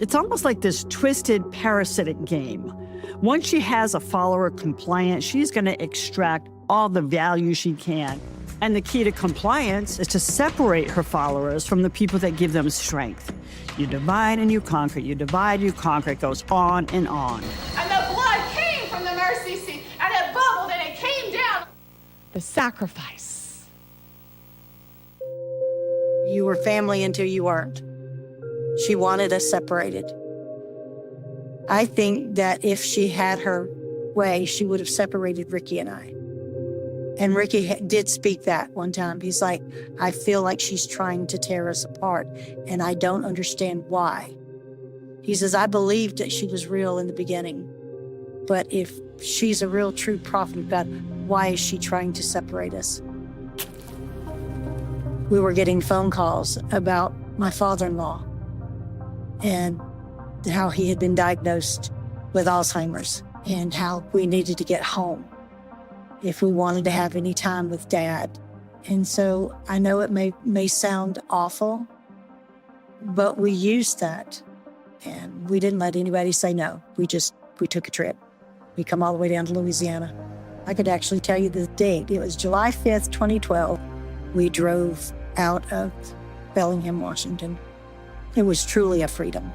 It's almost like this twisted parasitic game. Once she has a follower compliant, she's going to extract all the value she can. And the key to compliance is to separate her followers from the people that give them strength. You divide and you conquer. You divide, you conquer. It goes on and on. And the blood came from the mercy seat, and it bubbled and it came down. The sacrifice. You were family until you weren't. She wanted us separated. I think that if she had her way, she would have separated Ricky and I. And Ricky did speak that one time. He's like, I feel like she's trying to tear us apart, and I don't understand why. He says, I believed that she was real in the beginning, but if she's a real, true prophet of God, why is she trying to separate us? We were getting phone calls about my father-in-law and how he had been diagnosed with Alzheimer's and how we needed to get home if we wanted to have any time with Dad. And so I know it may sound awful, but we used that, and we didn't let anybody say no. We took a trip. We come all the way down to Louisiana. I could actually tell you the date. It was July 5th, 2012. We drove out of Bellingham, Washington. It was truly a freedom.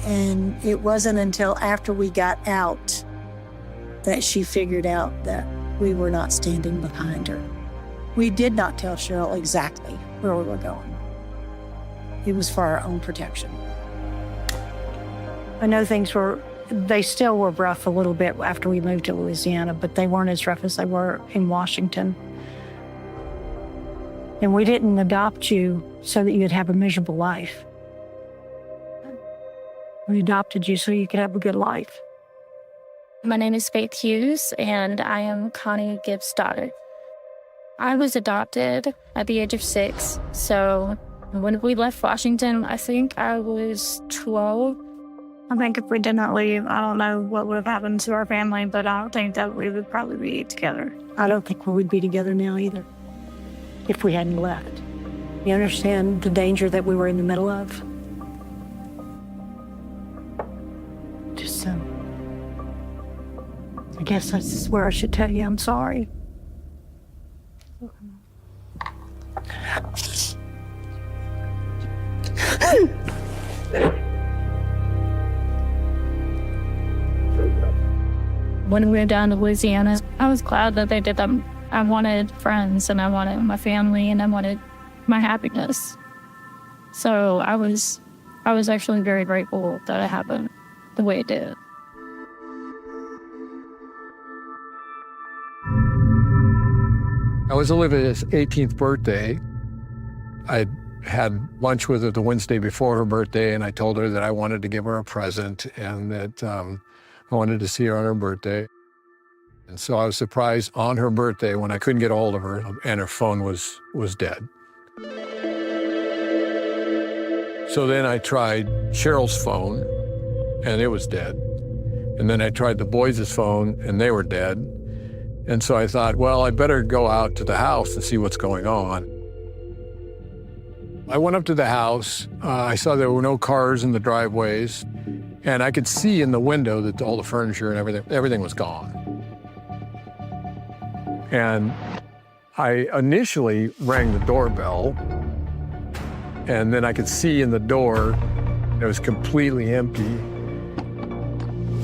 And it wasn't until after we got out that she figured out that we were not standing behind her. We did not tell Cheryl exactly where we were going. It was for our own protection. I know they still were rough a little bit after we moved to Louisiana, but they weren't as rough as they were in Washington. And we didn't adopt you so that you'd have a miserable life. We adopted you so you could have a good life. My name is Faith Hughes, and I am Connie Gibbs' daughter. I was adopted at the age of 6, so when we left Washington, I think I was 12. I think if we did not leave, I don't know what would have happened to our family, but I don't think that we would probably be together. I don't think we would be together now either if we hadn't left. You understand the danger that we were in the middle of? Just, I guess that's where I should tell you I'm sorry. When we went down to Louisiana, I was glad that they did that. I wanted friends, and I wanted my family, and I wanted my happiness. So I was actually very grateful that it happened the way it did. It was Olivia's 18th birthday. I had lunch with her the Wednesday before her birthday, and I told her that I wanted to give her a present and that I wanted to see her on her birthday. And so I was surprised on her birthday when I couldn't get a hold of her, and her phone was dead. So then I tried Cheryl's phone, and it was dead. And then I tried the boys' phone, and they were dead. And so I thought, well, I better go out to the house and see what's going on. I went up to the house. I saw there were no cars in the driveways, and I could see in the window that all the furniture and everything was gone. And I initially rang the doorbell, and then I could see in the door it was completely empty.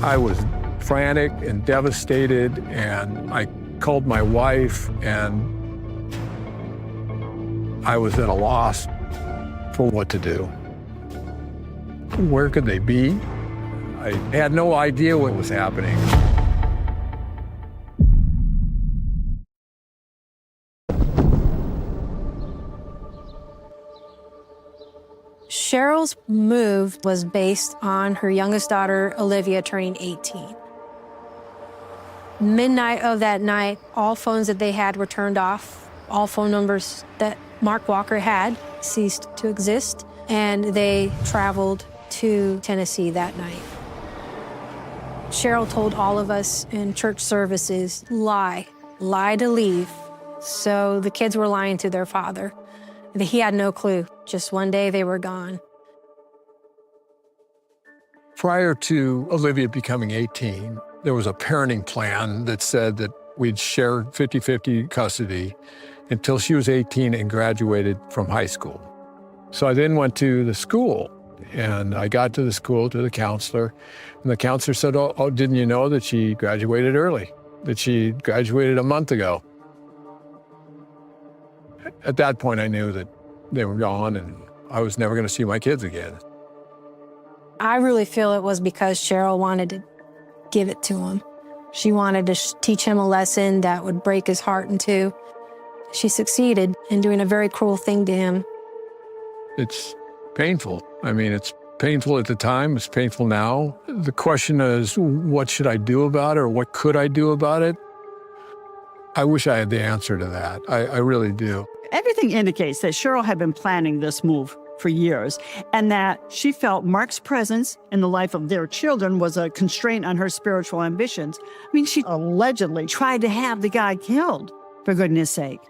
I was frantic and devastated, and I called my wife, and I was at a loss for what to do. Where could they be? I had no idea what was happening. Cheryl's move was based on her youngest daughter, Olivia, turning 18. Midnight of that night, all phones that they had were turned off. All phone numbers that Mark Walker had ceased to exist, and they traveled to Tennessee that night. Cheryl told all of us in church services, lie to leave. So the kids were lying to their father. He had no clue. Just one day they were gone. Prior to Olivia becoming 18, there was a parenting plan that said that we'd share 50-50 custody until she was 18 and graduated from high school. So I then went to the school, and I got to the school, to the counselor, and the counselor said, oh, didn't you know that she graduated early, that she graduated a month ago? At that point, I knew that they were gone, and I was never going to see my kids again. I really feel it was because Cheryl wanted to give it to him. She wanted to teach him a lesson that would break his heart in two. She succeeded in doing a very cruel thing to him. It's painful. I mean, it's painful at the time. It's painful now. The question is, what should I do about it, or what could I do about it? I wish I had the answer to that. I really do. Everything indicates that Cheryl had been planning this move for years, and that she felt Mark's presence in the life of their children was a constraint on her spiritual ambitions. I mean, she allegedly tried to have the guy killed, for goodness sake.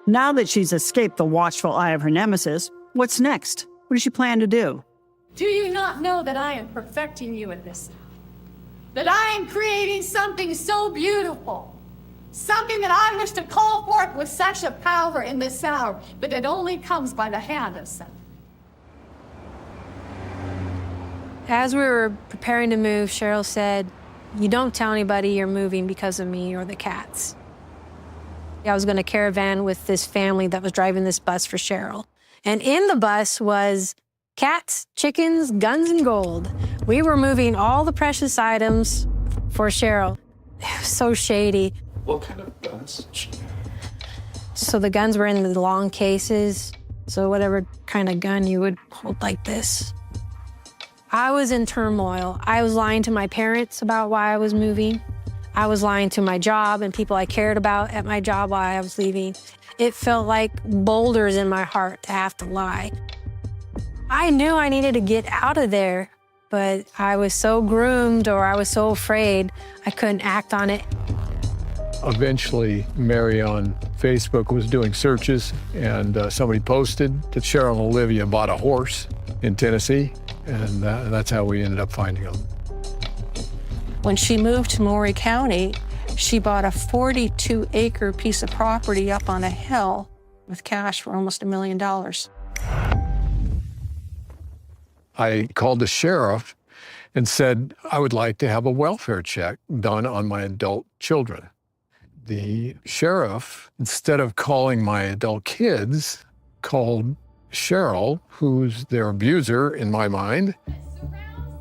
Now that she's escaped the watchful eye of her nemesis, what's next? What does she plan to do? Do you not know that I am perfecting you in this? That I am creating something so beautiful, something that I wish to call forth with such a power in this hour, but it only comes by the hand of someone. As we were preparing to move, Cheryl said, "You don't tell anybody you're moving because of me or the cats." I was going to caravan with this family that was driving this bus for Cheryl. And in the bus was cats, chickens, guns, and gold. We were moving all the precious items for Cheryl. It was so shady. What kind of guns? So the guns were in the long cases. So whatever kind of gun you would hold like this. I was in turmoil. I was lying to my parents about why I was moving. I was lying to my job and people I cared about at my job while I was leaving. It felt like boulders in my heart to have to lie. I knew I needed to get out of there, but I was so groomed, or I was so afraid I couldn't act on it. Eventually, Mary on Facebook was doing searches, and somebody posted that Cheryl and Olivia bought a horse in Tennessee, and that's how we ended up finding them. When she moved to Maury County, she bought a 42-acre piece of property up on a hill with cash for almost $1 million. I called the sheriff and said I would like to have a welfare check done on my adult children. The sheriff, instead of calling my adult kids, called Cheryl, who's their abuser in my mind.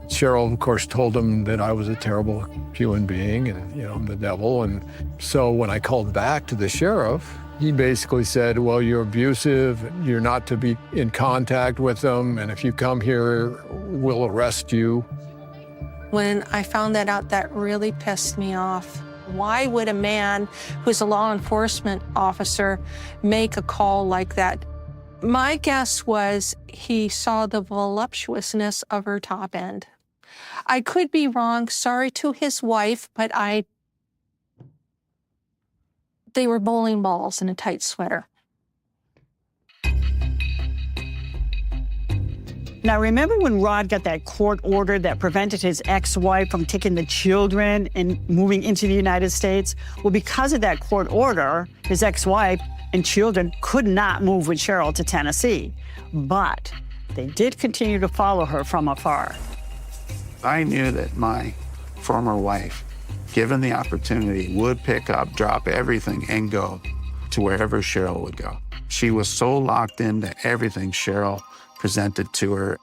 Cheryl, of course, told him that I was a terrible human being and, I'm the devil. And so when I called back to the sheriff, he basically said, well, you're abusive, you're not to be in contact with them, and if you come here, we'll arrest you. When I found that out, that really pissed me off. Why would a man who's a law enforcement officer make a call like that? My guess was he saw the voluptuousness of her top end. I could be wrong, sorry to his wife, but they were bowling balls in a tight sweater. Now, remember when Rod got that court order that prevented his ex-wife from taking the children and moving into the United States? Well, because of that court order, his ex-wife and children could not move with Cheryl to Tennessee. But they did continue to follow her from afar. I knew that my former wife, given the opportunity, would pick up, drop everything, and go to wherever Cheryl would go. She was so locked into everything Cheryl presented to her.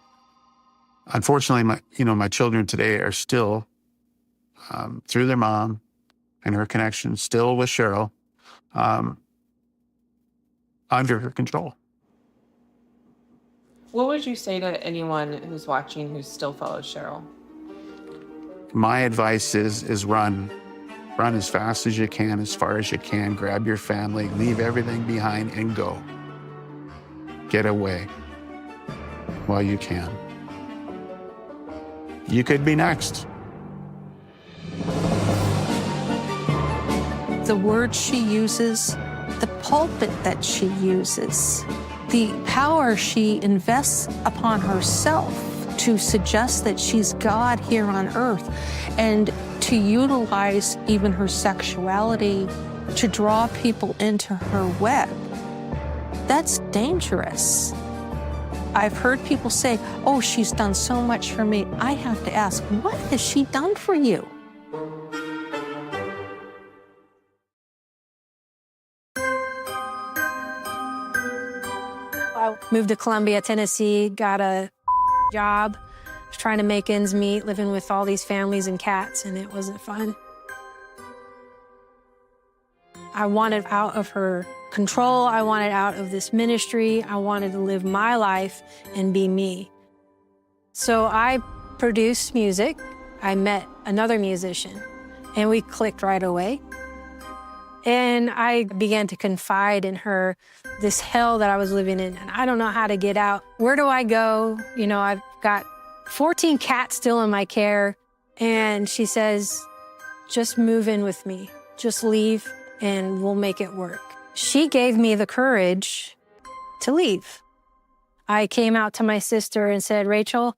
Unfortunately, my children today are still, through their mom and her connection, still with Cheryl, under her control. What would you say to anyone who's watching who still follows Cheryl? My advice is run. Run as fast as you can, as far as you can. Grab your family, leave everything behind, and go. Get away while you can. You could be next. The words she uses, the pulpit that she uses, the power she invests upon herself to suggest that she's God here on earth, and to utilize even her sexuality to draw people into her web. That's dangerous. I've heard people say, oh, she's done so much for me. I have to ask, what has she done for you? I moved to Columbia, Tennessee, got a job, was trying to make ends meet, living with all these families and cats, and it wasn't fun. I wanted out of her control. I wanted out of this ministry. I wanted to live my life and be me. So I produced music. I met another musician, and we clicked right away. And I began to confide in her this hell that I was living in, and I don't know how to get out. Where do I go? I've got 14 cats still in my care, and she says, just move in with me. Just leave, and we'll make it work. She gave me the courage to leave. I came out to my sister and said, Rachel,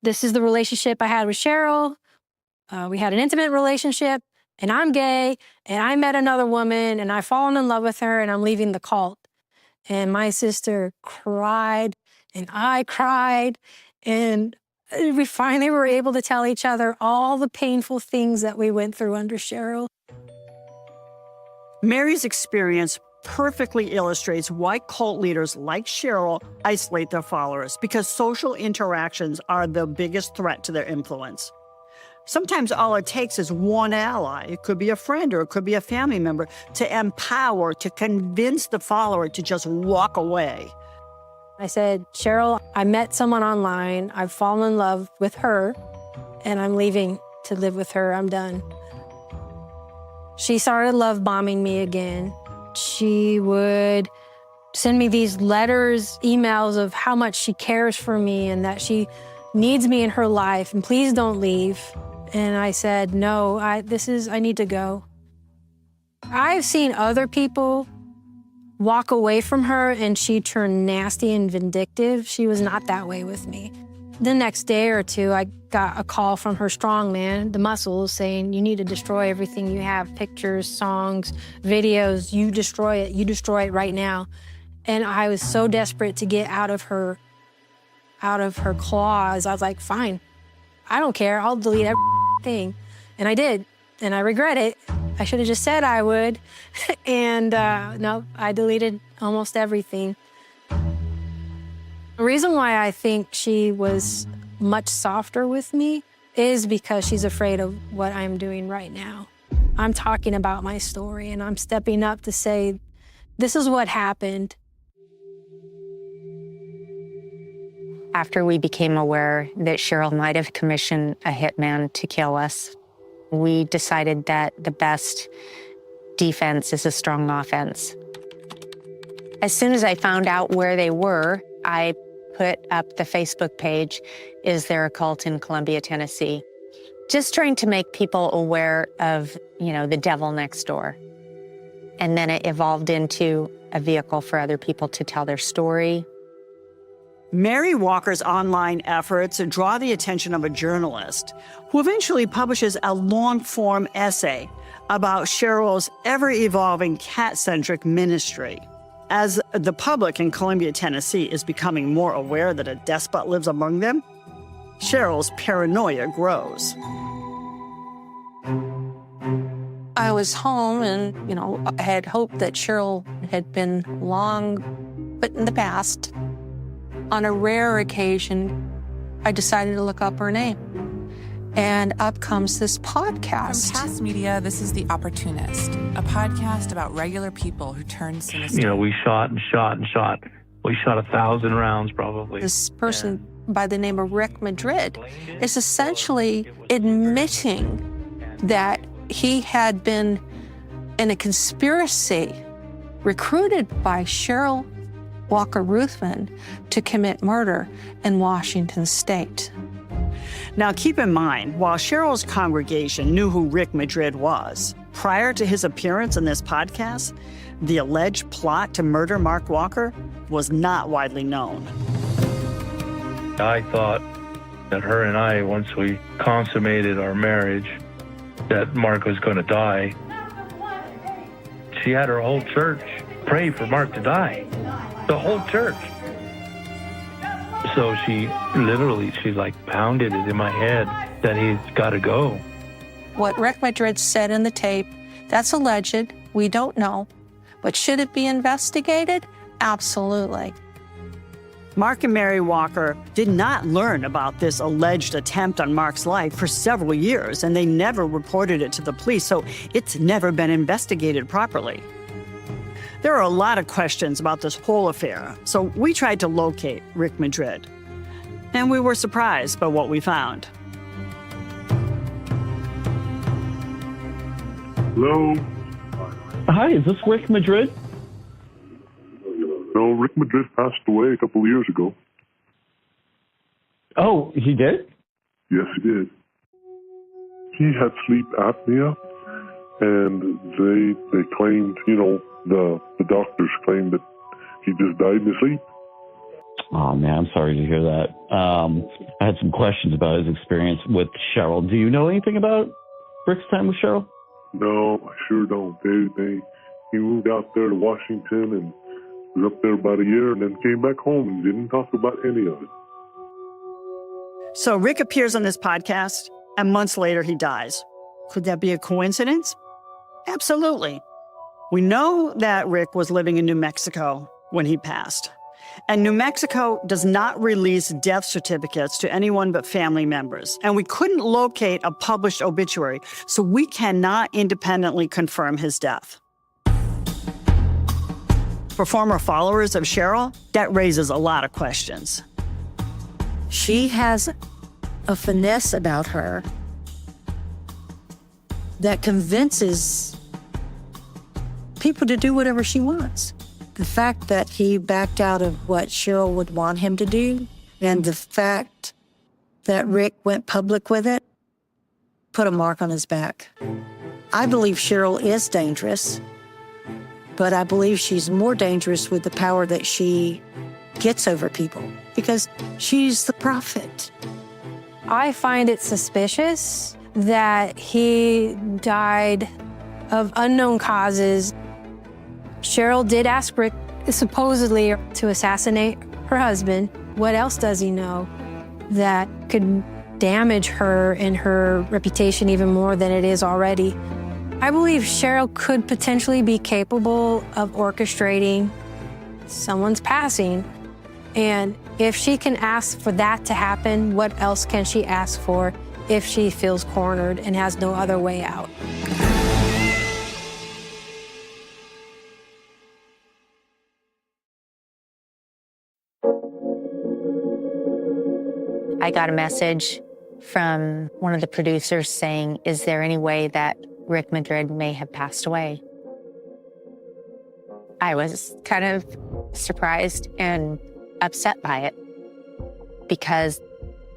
this is the relationship I had with Cheryl. We had an intimate relationship, and I'm gay, and I met another woman, and I've fallen in love with her, and I'm leaving the cult. And my sister cried, and I cried, and we finally were able to tell each other all the painful things that we went through under Cheryl. Mary's experience perfectly illustrates why cult leaders like Cheryl isolate their followers, because social interactions are the biggest threat to their influence. Sometimes all it takes is one ally. It could be a friend or it could be a family member to empower, to convince the follower to just walk away. I said, Cheryl, I met someone online. I've fallen in love with her, and I'm leaving to live with her. I'm done. She started love bombing me again. She would send me these letters, emails of how much she cares for me and that she needs me in her life, and please don't leave. And I said, no, I need to go. I've seen other people walk away from her and she turned nasty and vindictive. She was not that way with me. The next day or two, I got a call from her strongman, the Muscles, saying, you need to destroy everything you have, pictures, songs, videos, you destroy it right now. And I was so desperate to get out of her claws. I was like, fine, I don't care, I'll delete everything. And I did, and I regret it. I should have just said I would. And no, I deleted almost everything. The reason why I think she was much softer with me is because she's afraid of what I'm doing right now. I'm talking about my story and I'm stepping up to say, this is what happened. After we became aware that Cheryl might have commissioned a hitman to kill us, we decided that the best defense is a strong offense. As soon as I found out where they were, I put up the Facebook page, Is There a Cult in Columbia, Tennessee? Just trying to make people aware of, the devil next door. And then it evolved into a vehicle for other people to tell their story. Mary Walker's online efforts draw the attention of a journalist who eventually publishes a long-form essay about Cheryl's ever-evolving cat-centric ministry. As the public in Columbia, Tennessee is becoming more aware that a despot lives among them, Cheryl's paranoia grows. I was home and, I had hoped that Cheryl had been long, but in the past, on a rare occasion, I decided to look up her name. And up comes this podcast. From Past Media, this is The Opportunist, a podcast about regular people who turn sinister. We shot and shot and shot. We shot 1,000 rounds probably. This person by the name of Rick Madrid is essentially admitting that he had been in a conspiracy recruited by Cheryl Walker Ruthven to commit murder in Washington State. Now, keep in mind, while Cheryl's congregation knew who Rick Madrid was, prior to his appearance in this podcast, the alleged plot to murder Mark Walker was not widely known. I thought that her and I, once we consummated our marriage, that Mark was going to die. She had her whole church pray for Mark to die. The whole church. So she pounded it in my head that he's got to go. What Rick Madrid said in the tape, that's alleged. We don't know. But should it be investigated? Absolutely. Mark and Mary Walker did not learn about this alleged attempt on Mark's life for several years, and they never reported it to the police, so it's never been investigated properly. There are a lot of questions about this whole affair, so we tried to locate Rick Madrid. And we were surprised by what we found. Hello? Hi, is this Rick Madrid? No, Rick Madrid passed away a couple of years ago. Oh, he did? Yes, he did. He had sleep apnea, and they claimed, the doctors claimed that he just died in his sleep. Oh, man, I'm sorry to hear that. I had some questions about his experience with Cheryl. Do you know anything about Rick's time with Cheryl? No, I sure don't. He moved out there to Washington and was up there about a year and then came back home and didn't talk about any of it. So Rick appears on this podcast, and months later he dies. Could that be a coincidence? Absolutely. We know that Rick was living in New Mexico when he passed. And New Mexico does not release death certificates to anyone but family members. And we couldn't locate a published obituary, so we cannot independently confirm his death. For former followers of Cheryl, that raises a lot of questions. She has a finesse about her that convinces people to do whatever she wants. The fact that he backed out of what Cheryl would want him to do, and the fact that Rick went public with it, put a mark on his back. I believe Cheryl is dangerous, but I believe she's more dangerous with the power that she gets over people because she's the prophet. I find it suspicious that he died of unknown causes. Cheryl did ask Rick, supposedly, to assassinate her husband. What else does he know that could damage her and her reputation even more than it is already? I believe Cheryl could potentially be capable of orchestrating someone's passing. And if she can ask for that to happen, what else can she ask for if she feels cornered and has no other way out? I got a message from one of the producers saying, is there any way that Rick Madrid may have passed away? I was kind of surprised and upset by it because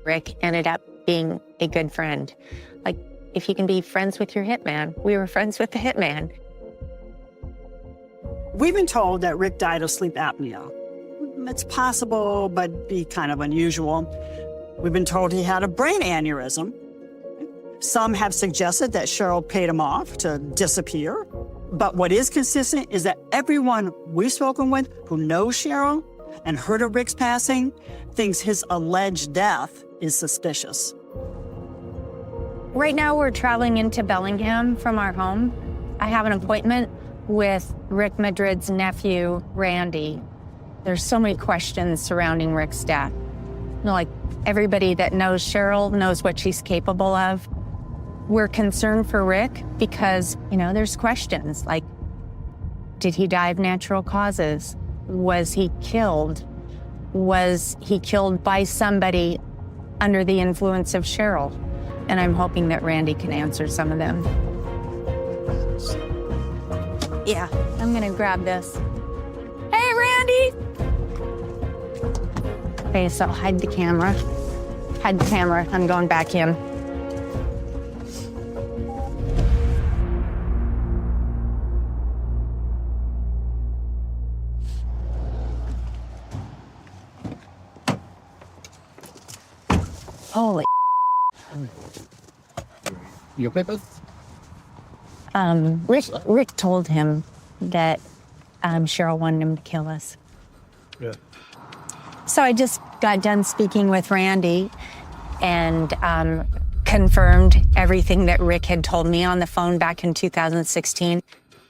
Rick ended up being a good friend. Like, if you can be friends with your hitman, we were friends with the hitman. We've been told that Rick died of sleep apnea. It's possible, but be kind of unusual. We've been told he had a brain aneurysm. Some have suggested that Cheryl paid him off to disappear. But what is consistent is that everyone we've spoken with who knows Cheryl and heard of Rick's passing thinks his alleged death is suspicious. Right now, we're traveling into Bellingham from our home. I have an appointment with Rick Madrid's nephew, Randy. There's so many questions surrounding Rick's death. You know, like, everybody that knows Cheryl knows what she's capable of. We're concerned for Rick because, you know, there's questions like, did he die of natural causes? Was he killed? Was he killed by somebody under the influence of Cheryl? And I'm hoping that Randy can answer some of them. Yeah, I'm gonna grab this. Hey, Randy! Okay, so hide the camera. Hide the camera, I'm going back in. Holy. You okay, bud? Rick told him that Cheryl wanted him to kill us. Yeah. So I just got done speaking with Randy and confirmed everything that Rick had told me on the phone back in 2016.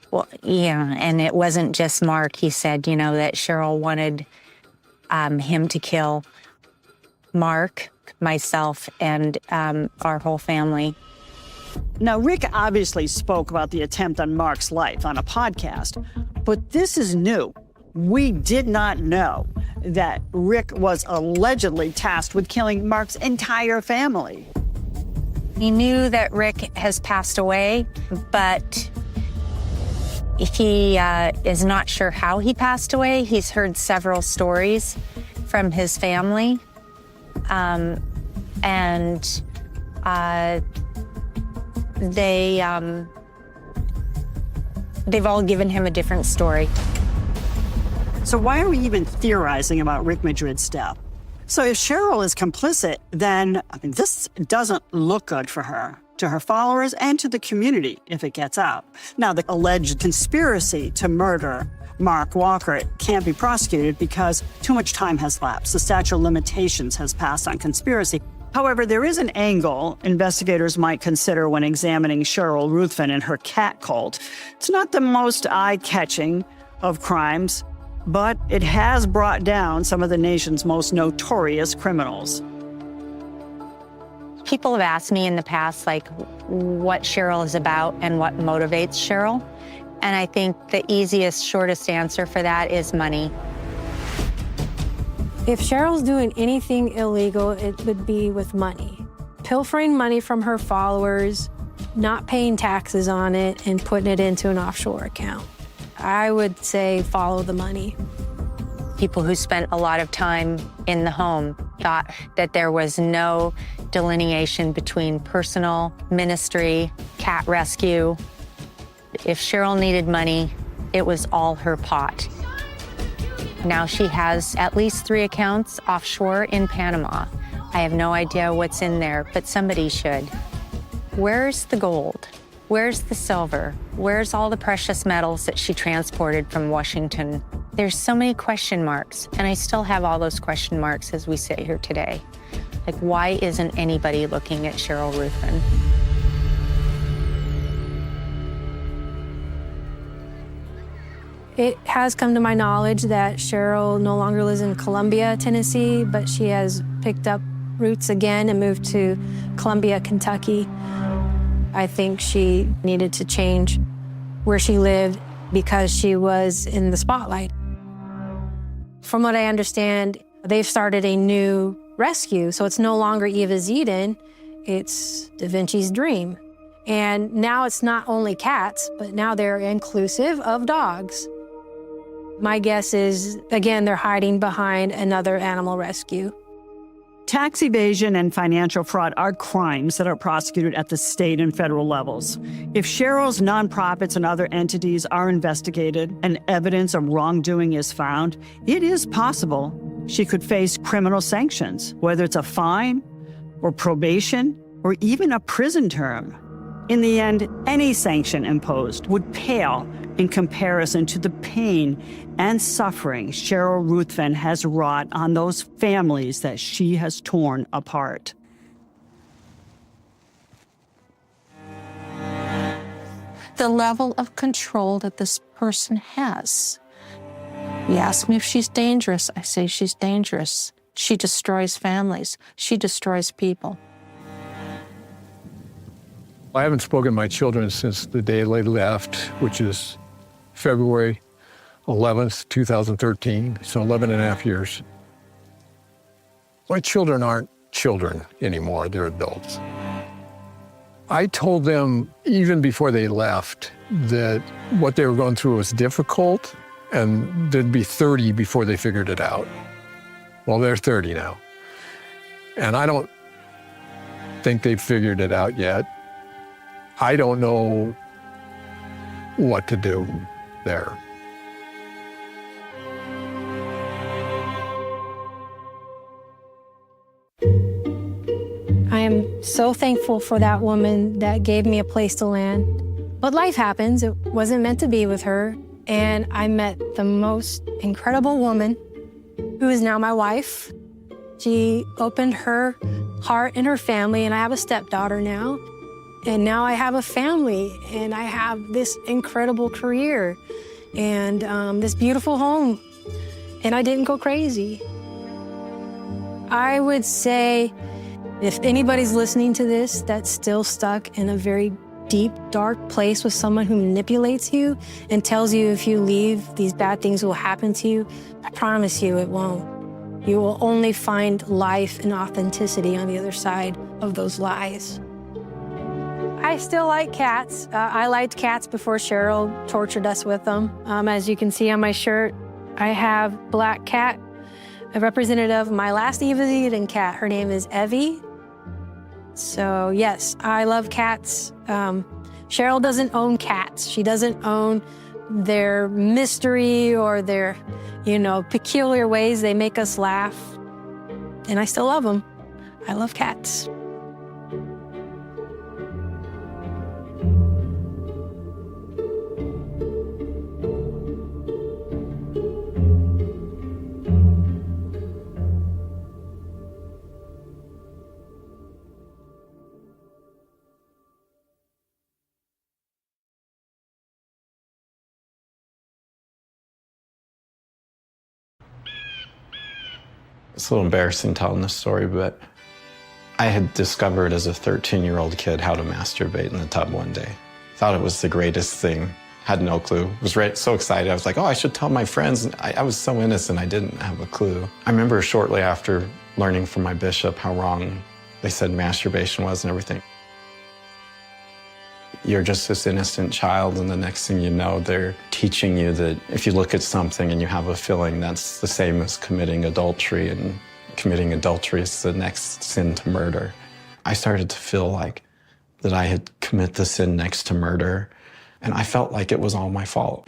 Well, yeah, and it wasn't just Mark. He said, you know, that Cheryl wanted him to kill Mark, myself, and our whole family. Now, Rick obviously spoke about the attempt on Mark's life on a podcast, but this is new. We did not know that Rick was allegedly tasked with killing Mark's entire family. He knew that Rick has passed away, but he is not sure how he passed away. He's heard several stories from his family, and they've all given him a different story. So why are we even theorizing about Rick Madrid's death? So if Cheryl is complicit, then this doesn't look good for her, to her followers, and to the community if it gets out. Now, the alleged conspiracy to murder Mark Walker can't be prosecuted because too much time has lapsed. The statute of limitations has passed on conspiracy. However, there is an angle investigators might consider when examining Cheryl Ruthven and her cat cult. It's not the most eye-catching of crimes, but it has brought down some of the nation's most notorious criminals. People have asked me in the past, like, what Cheryl is about and what motivates Cheryl. And I think the easiest, shortest answer for that is money. If Cheryl's doing anything illegal, it would be with money. Pilfering money from her followers, not paying taxes on it, and putting it into an offshore account. I would say follow the money. People who spent a lot of time in the home thought that there was no delineation between personal, ministry, cat rescue, If Cheryl needed money, it was all her pot. Now she has at least 3 accounts offshore in Panama. I have no idea what's in there, but somebody should. Where's the gold? Where's the silver? Where's all the precious metals that she transported from Washington? There's so many question marks, and I still have all those question marks as we sit here today. Like, why isn't anybody looking at Cheryl Ruthven? It has come to my knowledge that Cheryl no longer lives in Columbia, Tennessee, but she has picked up roots again and moved to Columbia, Kentucky. I think she needed to change where she lived because she was in the spotlight. From what I understand, they've started a new rescue, so it's no longer Eva Zeden, it's Da Vinci's Dream. And now it's not only cats, but now they're inclusive of dogs. My guess is, again, they're hiding behind another animal rescue. Tax evasion and financial fraud are crimes that are prosecuted at the state and federal levels. If Cheryl's nonprofits and other entities are investigated and evidence of wrongdoing is found, it is possible she could face criminal sanctions, whether it's a fine or probation or even a prison term. In the end, any sanction imposed would pale in comparison to the pain and suffering Cheryl Ruthven has wrought on those families that she has torn apart. The level of control that this person has. You ask me if she's dangerous, I say she's dangerous. She destroys families. She destroys people. I haven't spoken to my children since the day they left, which is February 11th, 2013, so 11 and a half years. My children aren't children anymore, they're adults. I told them, even before they left, that what they were going through was difficult, and they'd be 30 before they figured it out. Well, they're 30 now. And I don't think they've figured it out yet. I don't know what to do there. I am so thankful for that woman that gave me a place to land. But life happens. It wasn't meant to be with her. And I met the most incredible woman who is now my wife. She opened her heart and her family, and I have a stepdaughter now. And now I have a family, and I have this incredible career, and this beautiful home, and I didn't go crazy. I would say, if anybody's listening to this that's still stuck in a very deep, dark place with someone who manipulates you and tells you if you leave, these bad things will happen to you, I promise you it won't. You will only find life and authenticity on the other side of those lies. I still like cats. I liked cats before Cheryl tortured us with them. As you can see on my shirt, I have Black Cat, a representative of my last Eva Zeden cat. Her name is Evie. So yes, I love cats. Cheryl doesn't own cats. She doesn't own their mystery or their, peculiar ways they make us laugh. And I still love them. I love cats. It's a little embarrassing telling this story, but I had discovered as a 13-year-old kid how to masturbate in the tub one day. Thought it was the greatest thing. Had no clue. Was so excited. I was like, oh, I should tell my friends. I was so innocent, I didn't have a clue. I remember shortly after learning from my bishop how wrong they said masturbation was and everything. You're just this innocent child, and the next thing you know, they're teaching you that if you look at something and you have a feeling, that's the same as committing adultery, and committing adultery is the next sin to murder. I started to feel like that I had committed the sin next to murder, And I felt like it was all my fault.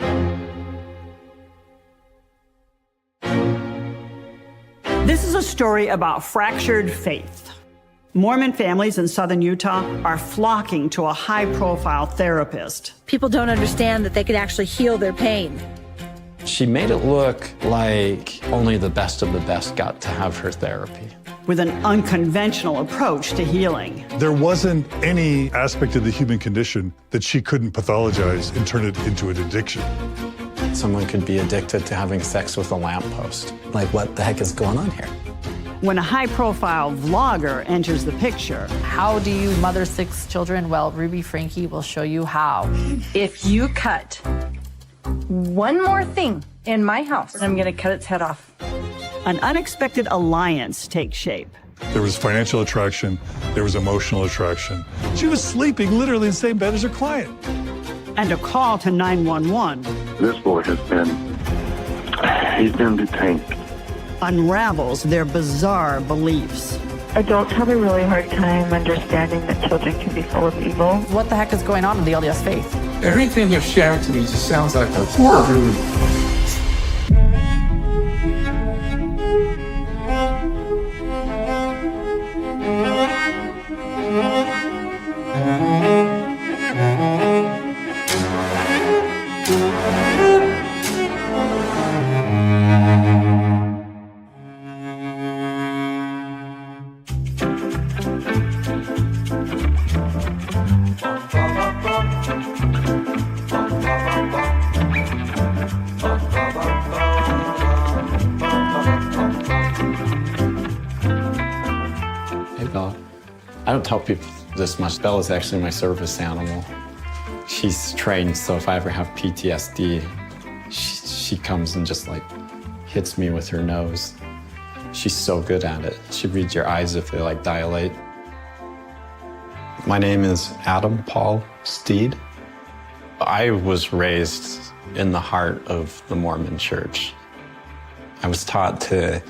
This is a story about fractured faith. Mormon families in southern Utah are flocking to a high-profile therapist. People don't understand that they can actually heal their pain. She made it look like only the best of the best got to have her therapy. With an unconventional approach to healing. There wasn't any aspect of the human condition that she couldn't pathologize and turn it into an addiction. Someone could be addicted to having sex with a lamppost. Like, what the heck is going on here? When a high-profile vlogger enters the picture. How do you mother 6 children? Well, Ruby Franke will show you how. If you cut one more thing in my house, I'm going to cut its head off. An unexpected alliance takes shape. There was financial attraction. There was emotional attraction. She was sleeping literally in the same bed as her client. And a call to 911. This boy he's been detained. Unravels their bizarre beliefs. Adults have a really hard time understanding that children can be full of evil. What the heck is going on in the LDS faith? Everything you're sharing to me just sounds like a horror movie. I don't tell people this much. Bella's actually my service animal. She's trained, so if I ever have PTSD, she comes and just like hits me with her nose. She's so good at it. She reads your eyes if they like dilate. My name is Adam Paul Steed. I was raised in the heart of the Mormon Church. I was taught to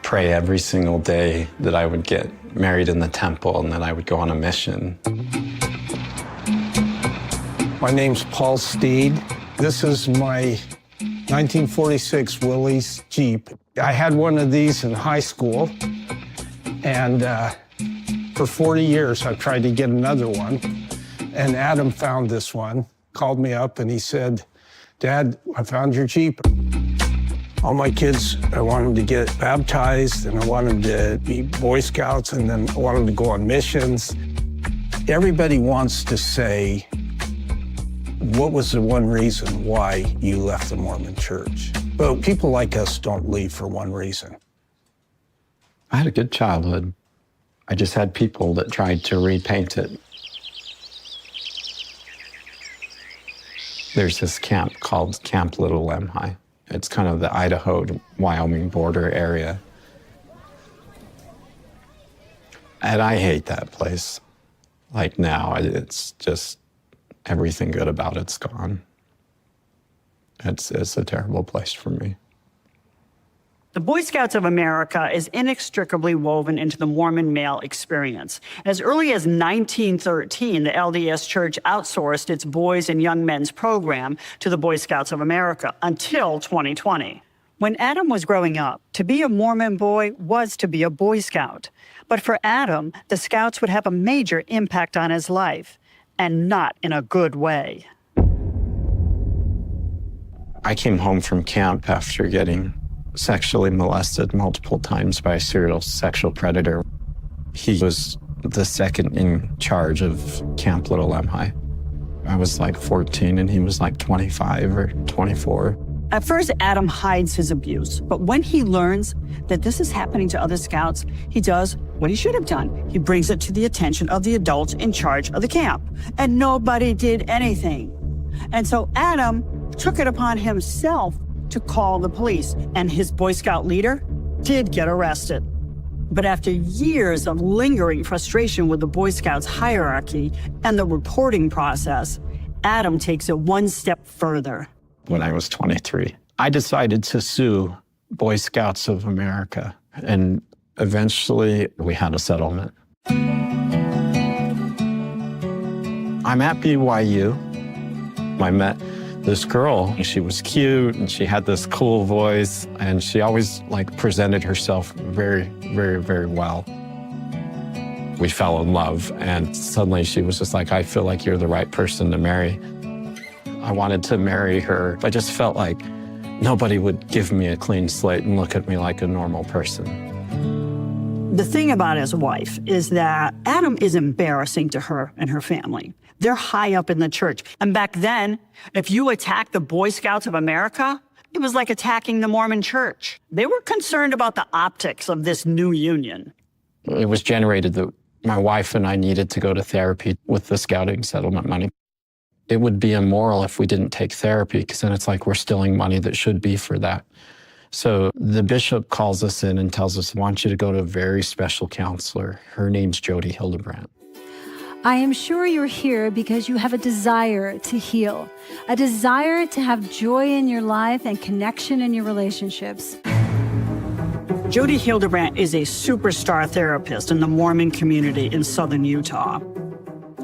pray every single day that I would get married in the temple and then I would go on a mission. My name's Paul Steed. This is my 1946 Willys Jeep. I had one of these in high school, and for 40 years I've tried to get another one. And Adam found this one, called me up, and he said, "Dad, I found your Jeep. All my kids, I want them to get baptized, and I want them to be Boy Scouts, and then I want them to go on missions." Everybody wants to say, what was the one reason why you left the Mormon Church? But people like us don't leave for one reason. I had a good childhood. I just had people that tried to repaint it. There's this camp called Camp Little Lemhi. It's kind of the Idaho-Wyoming border area. And I hate that place. Like now, it's just everything good about it's gone. It's a terrible place for me. The Boy Scouts of America is inextricably woven into the Mormon male experience. As early as 1913, the LDS Church outsourced its boys and young men's program to the Boy Scouts of America until 2020. When Adam was growing up, to be a Mormon boy was to be a Boy Scout. But for Adam, the Scouts would have a major impact on his life, and not in a good way. I came home from camp after getting sexually molested multiple times by a serial sexual predator. He was the second in charge of Camp Little Lemhi. I was like 14 and he was like 25 or 24. At first, Adam hides his abuse, but when he learns that this is happening to other Scouts, he does what he should have done. He brings it to the attention of the adults in charge of the camp, and nobody did anything. And so Adam took it upon himself to call the police, and his Boy Scout leader did get arrested. But after years of lingering frustration with the Boy Scouts hierarchy and the reporting process, Adam takes it one step further. When I was 23, I decided to sue Boy Scouts of America, and eventually we had a settlement. I'm at BYU. I met this girl. She was cute and she had this cool voice and she always like presented herself very, very, very well. We fell in love and suddenly she was just like, I feel like you're the right person to marry. I wanted to marry her. I just felt like nobody would give me a clean slate and look at me like a normal person. The thing about his wife is that Adam is embarrassing to her and her family. They're high up in the church. And back then, if you attacked the Boy Scouts of America, it was like attacking the Mormon church. They were concerned about the optics of this new union. It was generated that my wife and I needed to go to therapy with the scouting settlement money. It would be immoral if we didn't take therapy, because then it's like we're stealing money that should be for that. So the bishop calls us in and tells us, I want you to go to a very special counselor. Her name's Jody Hildebrandt. I am sure you're here because you have a desire to heal, a desire to have joy in your life and connection in your relationships. Jody Hildebrandt is a superstar therapist in the Mormon community in southern Utah.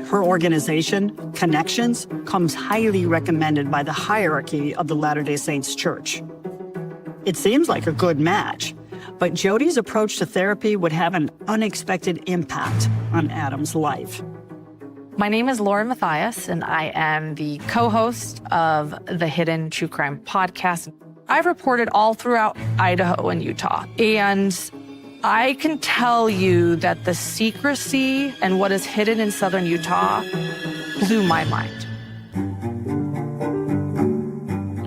Her organization, Connections, comes highly recommended by the hierarchy of the Latter-day Saints Church. It seems like a good match, but Jody's approach to therapy would have an unexpected impact on Adam's life. My name is Lauren Matthias, and I am the co-host of the Hidden True Crime podcast. I've reported all throughout Idaho and Utah, and I can tell you that the secrecy and what is hidden in southern Utah blew my mind.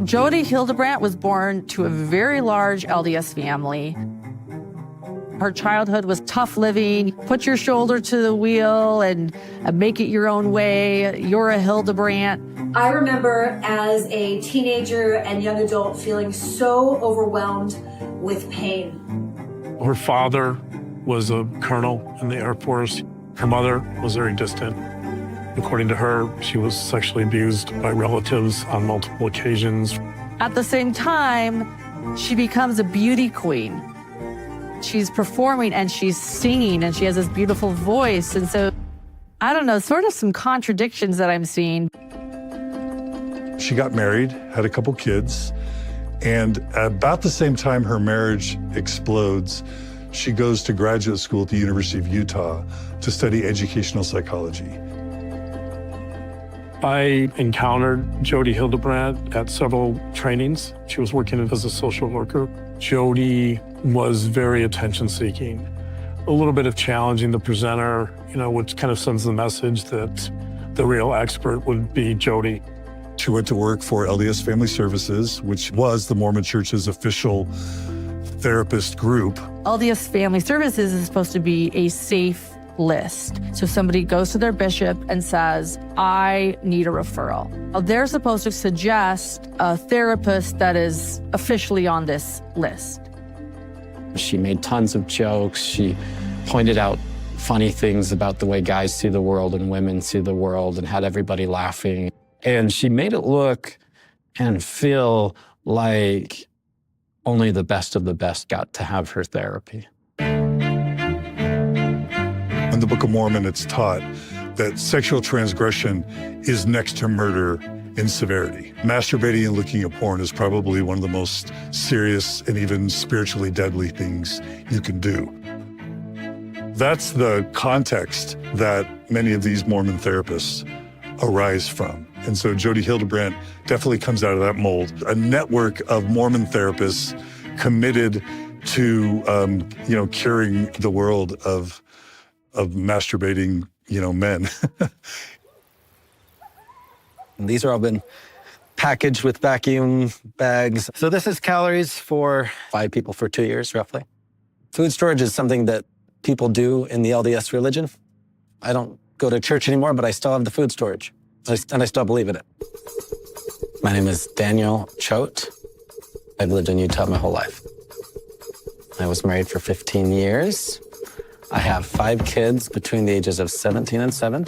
Jody Hildebrandt was born to a very large LDS family. Her childhood was tough living. Put your shoulder to the wheel and make it your own way. You're a Hildebrandt. I remember as a teenager and young adult feeling so overwhelmed with pain. Her father was a colonel in the Air Force. Her mother was very distant. According to her, she was sexually abused by relatives on multiple occasions. At the same time, she becomes a beauty queen. She's performing and she's singing and she has this beautiful voice. And so, I don't know, sort of some contradictions that I'm seeing. She got married, had a couple kids, and about the same time her marriage explodes, she goes to graduate school at the University of Utah to study educational psychology. I encountered Jody Hildebrandt at several trainings. She was working as a social worker. Jody was very attention-seeking, a little bit of challenging the presenter, which kind of sends the message that the real expert would be Jody. She went to work for LDS Family Services, which was the Mormon Church's official therapist group. LDS Family Services is supposed to be a safe list. So somebody goes to their bishop and says, I need a referral. They're supposed to suggest a therapist that is officially on this list. She made tons of jokes. She pointed out funny things about the way guys see the world and women see the world and had everybody laughing. And she made it look and feel like only the best of the best got to have her therapy. In the Book of Mormon, it's taught that sexual transgression is next to murder in severity. Masturbating and looking at porn is probably one of the most serious and even spiritually deadly things you can do. That's the context that many of these Mormon therapists arise from. And so Jody Hildebrandt definitely comes out of that mold. A network of Mormon therapists committed to, curing the world of masturbating, men. These are all been packaged with vacuum bags. So this is calories for 5 people for 2 years, roughly. Food storage is something that people do in the LDS religion. I don't go to church anymore, but I still have the food storage, and I still believe in it. My name is Daniel Choate. I've lived in Utah my whole life. I was married for 15 years. I have 5 kids between the ages of 17 and 7.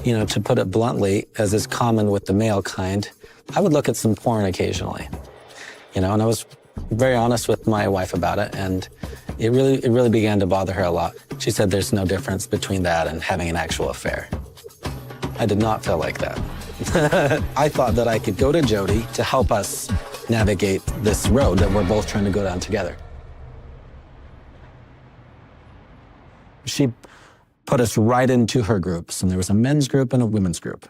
To put it bluntly, as is common with the male kind, I would look at some porn occasionally. And I was very honest with my wife about it, and it really began to bother her a lot. She said there's no difference between that and having an actual affair. I did not feel like that. I thought that I could go to Jody to help us navigate this road that we're both trying to go down together. She put us right into her groups, and there was a men's group and a women's group.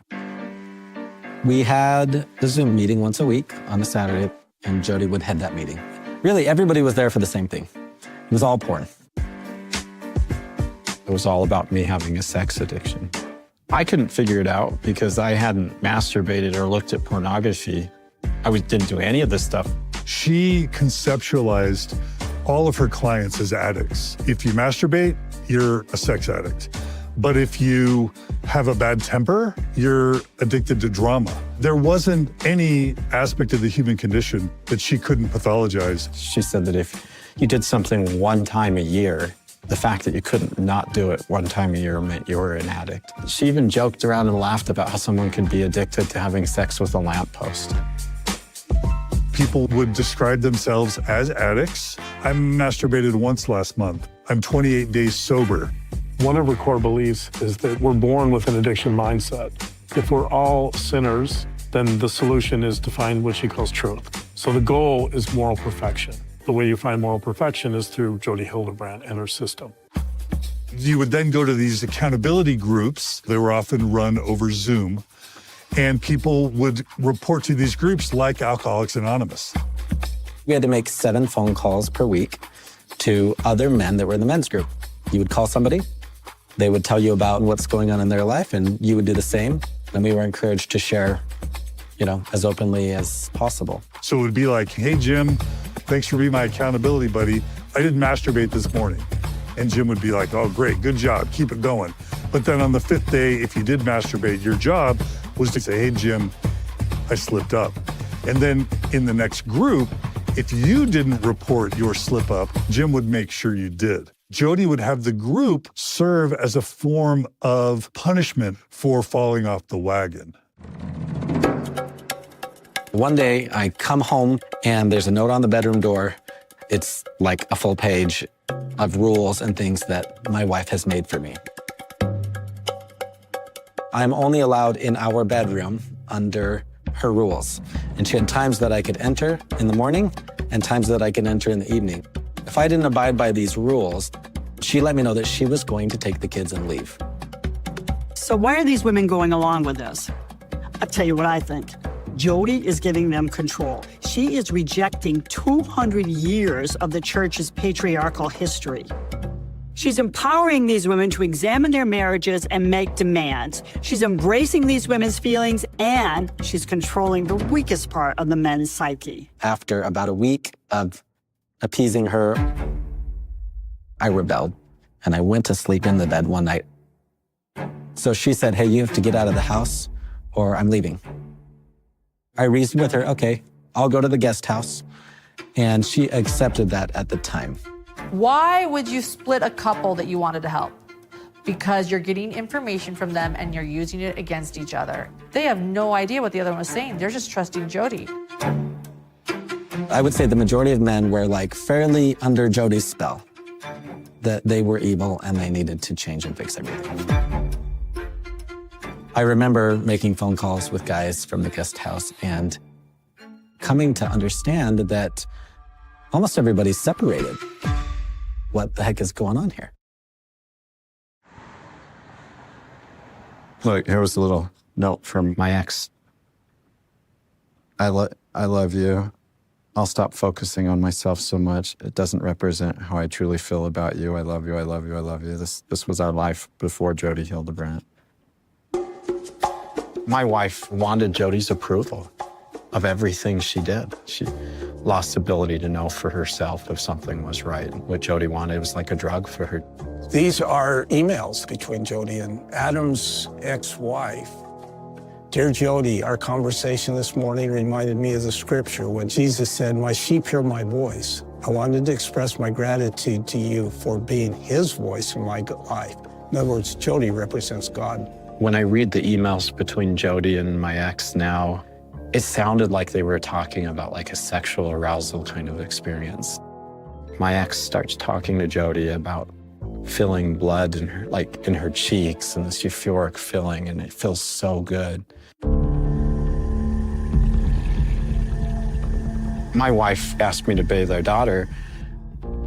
We had a Zoom meeting once a week on a Saturday, and Jody would head that meeting. Really, everybody was there for the same thing. It was all porn. It was all about me having a sex addiction. I couldn't figure it out because I hadn't masturbated or looked at pornography. Didn't do any of this stuff. She conceptualized all of her clients as addicts. If you masturbate, you're a sex addict. But if you have a bad temper, you're addicted to drama. There wasn't any aspect of the human condition that she couldn't pathologize. She said that if you did something one time a year, the fact that you couldn't not do it one time a year meant you were an addict. She even joked around and laughed about how someone could be addicted to having sex with a lamppost. People would describe themselves as addicts. I masturbated once last month. I'm 28 days sober. One of her core beliefs is that we're born with an addiction mindset. If we're all sinners, then the solution is to find what she calls truth. So the goal is moral perfection. The way you find moral perfection is through Jody Hildebrandt and her system. You would then go to these accountability groups. They were often run over Zoom, and people would report to these groups like Alcoholics Anonymous. We had to make 7 phone calls per week to other men that were in the men's group. You would call somebody, they would tell you about what's going on in their life, and you would do the same. And we were encouraged to share, as openly as possible. So it would be like, hey, Jim, thanks for being my accountability buddy. I didn't masturbate this morning. And Jim would be like, oh, great, good job, keep it going. But then on the 5th day, if you did masturbate, your job was to say, hey, Jim, I slipped up. And then in the next group, if you didn't report your slip up, Jim would make sure you did. Jody would have the group serve as a form of punishment for falling off the wagon. One day I come home and there's a note on the bedroom door. It's like a full page of rules and things that my wife has made for me. I'm only allowed in our bedroom under her rules. And she had times that I could enter in the morning and times that I could enter in the evening. If I didn't abide by these rules, she let me know that she was going to take the kids and leave. So why are these women going along with this? I'll tell you what I think. Jody is giving them control. She is rejecting 200 years of the church's patriarchal history. She's empowering these women to examine their marriages and make demands. She's embracing these women's feelings, and she's controlling the weakest part of the men's psyche. After about a week of appeasing her, I rebelled, and I went to sleep in the bed one night. So she said, hey, you have to get out of the house or I'm leaving. I reasoned with her, okay, I'll go to the guest house. And she accepted that at the time. Why would you split a couple that you wanted to help? Because you're getting information from them and you're using it against each other. They have no idea what the other one was saying. They're just trusting Jody. I would say the majority of men were like fairly under Jody's spell, that they were evil and they needed to change and fix everything. I remember making phone calls with guys from the guest house and coming to understand that almost everybody's separated. What the heck is going on here? Look, here was a little note from my ex. I love you. I'll stop focusing on myself so much. It doesn't represent how I truly feel about you. I love you, I love you, I love you. This was our life before Jody Hildebrandt. My wife wanted Jody's approval of everything she did. She lost ability to know for herself if something was right. What Jody wanted was like a drug for her. These are emails between Jody and Adam's ex-wife. Dear Jody, our conversation this morning reminded me of the scripture when Jesus said, my sheep hear my voice. I wanted to express my gratitude to you for being his voice in my life. In other words, Jody represents God. When I read the emails between Jody and my ex now, it sounded like they were talking about like a sexual arousal kind of experience. My ex starts talking to Jody about feeling blood in her cheeks and this euphoric feeling, and it feels so good. My wife asked me to bathe our daughter,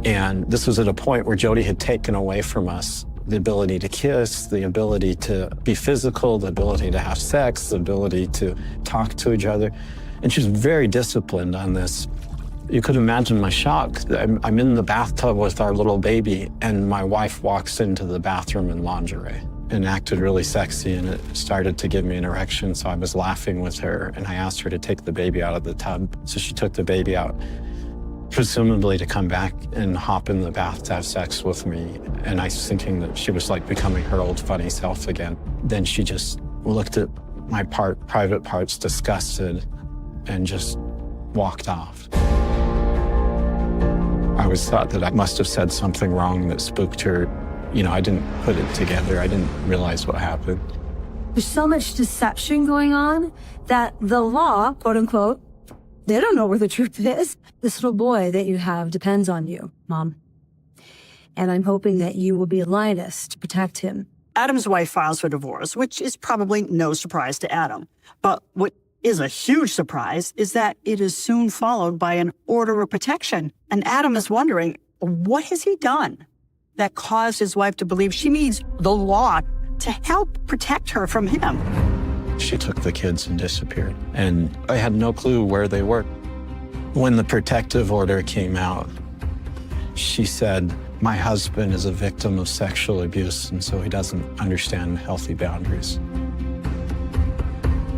and this was at a point where Jody had taken away from us the ability to kiss, the ability to be physical, the ability to have sex, the ability to talk to each other. And she was very disciplined on this. You could imagine my shock. I'm in the bathtub with our little baby, and my wife walks into the bathroom in lingerie and acted really sexy, and it started to give me an erection, so I was laughing with her, and I asked her to take the baby out of the tub. So she took the baby out, presumably to come back and hop in the bath to have sex with me. And I was thinking that she was like becoming her old funny self again. Then she just looked at my private parts, disgusted, and just walked off. I always thought that I must have said something wrong that spooked her. You know, I didn't put it together. I didn't realize what happened. There's so much deception going on that the law, quote unquote, they don't know where the truth is. This little boy that you have depends on you, Mom. And I'm hoping that you will be a lioness to protect him. Adam's wife files for divorce, which is probably no surprise to Adam. But what is a huge surprise is that it is soon followed by an order of protection. And Adam is wondering, what has he done that caused his wife to believe she needs the law to help protect her from him? She took the kids and disappeared, and I had no clue where they were. When the protective order came out, she said, my husband is a victim of sexual abuse, and so he doesn't understand healthy boundaries.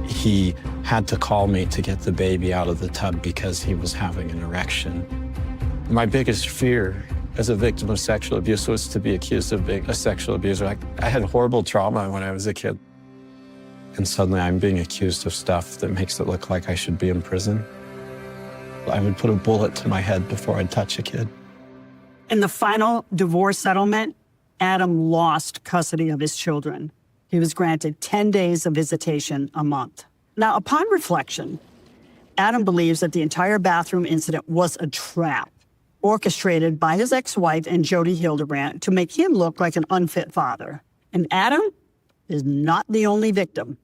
He had to call me to get the baby out of the tub because he was having an erection. My biggest fear as a victim of sexual abuse was to be accused of being a sexual abuser. I had horrible trauma when I was a kid. And suddenly I'm being accused of stuff that makes it look like I should be in prison. I would put a bullet to my head before I'd touch a kid. In the final divorce settlement, Adam lost custody of his children. He was granted 10 days of visitation a month. Now, upon reflection, Adam believes that the entire bathroom incident was a trap orchestrated by his ex-wife and Jody Hildebrandt to make him look like an unfit father. And Adam is not the only victim.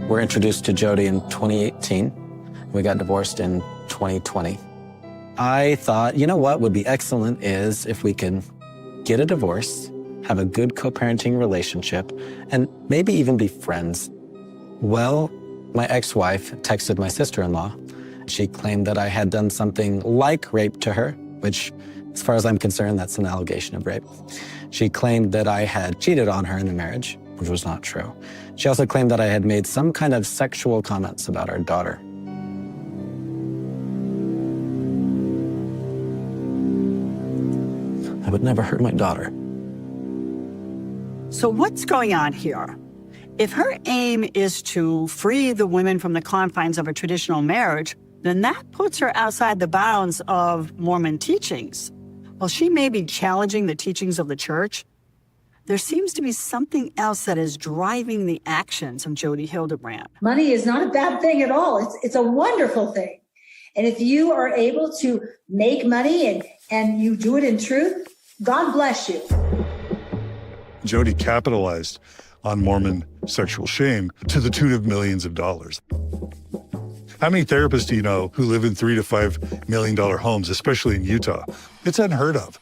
We're introduced to Jody in 2018. We got divorced in 2020. I thought, you know what would be excellent is if we can get a divorce, have a good co-parenting relationship, and maybe even be friends. Well, my ex-wife texted my sister-in-law. She claimed that I had done something like rape to her, which, as far as I'm concerned, that's an allegation of rape. She claimed that I had cheated on her in the marriage, which was not true. She also claimed that I had made some kind of sexual comments about our daughter. I would never hurt my daughter. So what's going on here? If her aim is to free the women from the confines of a traditional marriage, then that puts her outside the bounds of Mormon teachings. While she may be challenging the teachings of the church, there seems to be something else that is driving the actions of Jody Hildebrandt. Money is not a bad thing at all. It's a wonderful thing. And if you are able to make money and you do it in truth, God bless you. Jody capitalized on Mormon sexual shame to the tune of millions of dollars. How many therapists do you know who live in $3 to $5 million homes, especially in Utah? It's unheard of.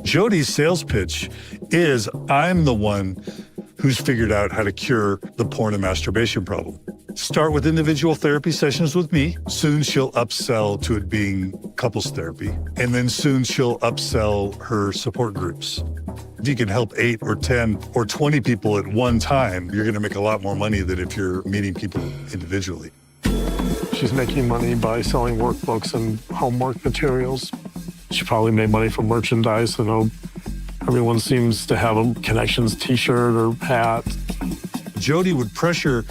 Jody's sales pitch is, I'm the one who's figured out how to cure the porn and masturbation problem. Start with individual therapy sessions with me. Soon she'll upsell to it being couples therapy. And then soon she'll upsell her support groups. If you can help 8 or 10 or 20 people at one time, you're gonna make a lot more money than if you're meeting people individually. She's making money by selling workbooks and homework materials. She probably made money from merchandise. I know everyone seems to have a Connections t-shirt or hat. Jody would pressure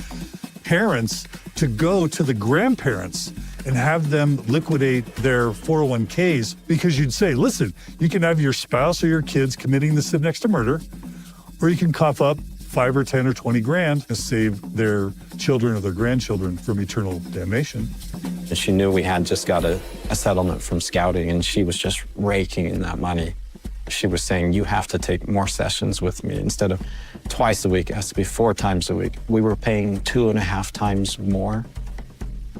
parents to go to the grandparents and have them liquidate their 401ks because you'd say, listen, you can have your spouse or your kids committing this next to murder, or you can cough up 5 or 10 or 20 grand to save their children or their grandchildren from eternal damnation. And she knew we had just got a settlement from scouting, and she was just raking in that money. She was saying, you have to take more sessions with me. Instead of twice a week, it has to be 4 times a week. We were paying 2.5 times more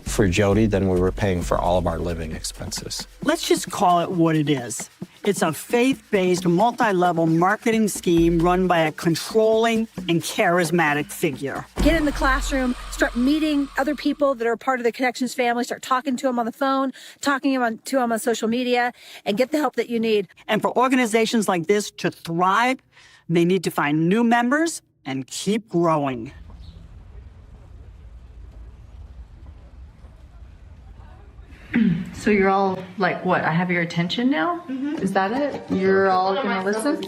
for Jody than we were paying for all of our living expenses. Let's just call it what it is. It's a faith-based, multi-level marketing scheme run by a controlling and charismatic figure. Get in the classroom, start meeting other people that are part of the Connections family, start talking to them on the phone, talking to them on social media, and get the help that you need. And for organizations like this to thrive, they need to find new members and keep growing. So you're all like, what? I have your attention now? Is that it? You're all gonna listen?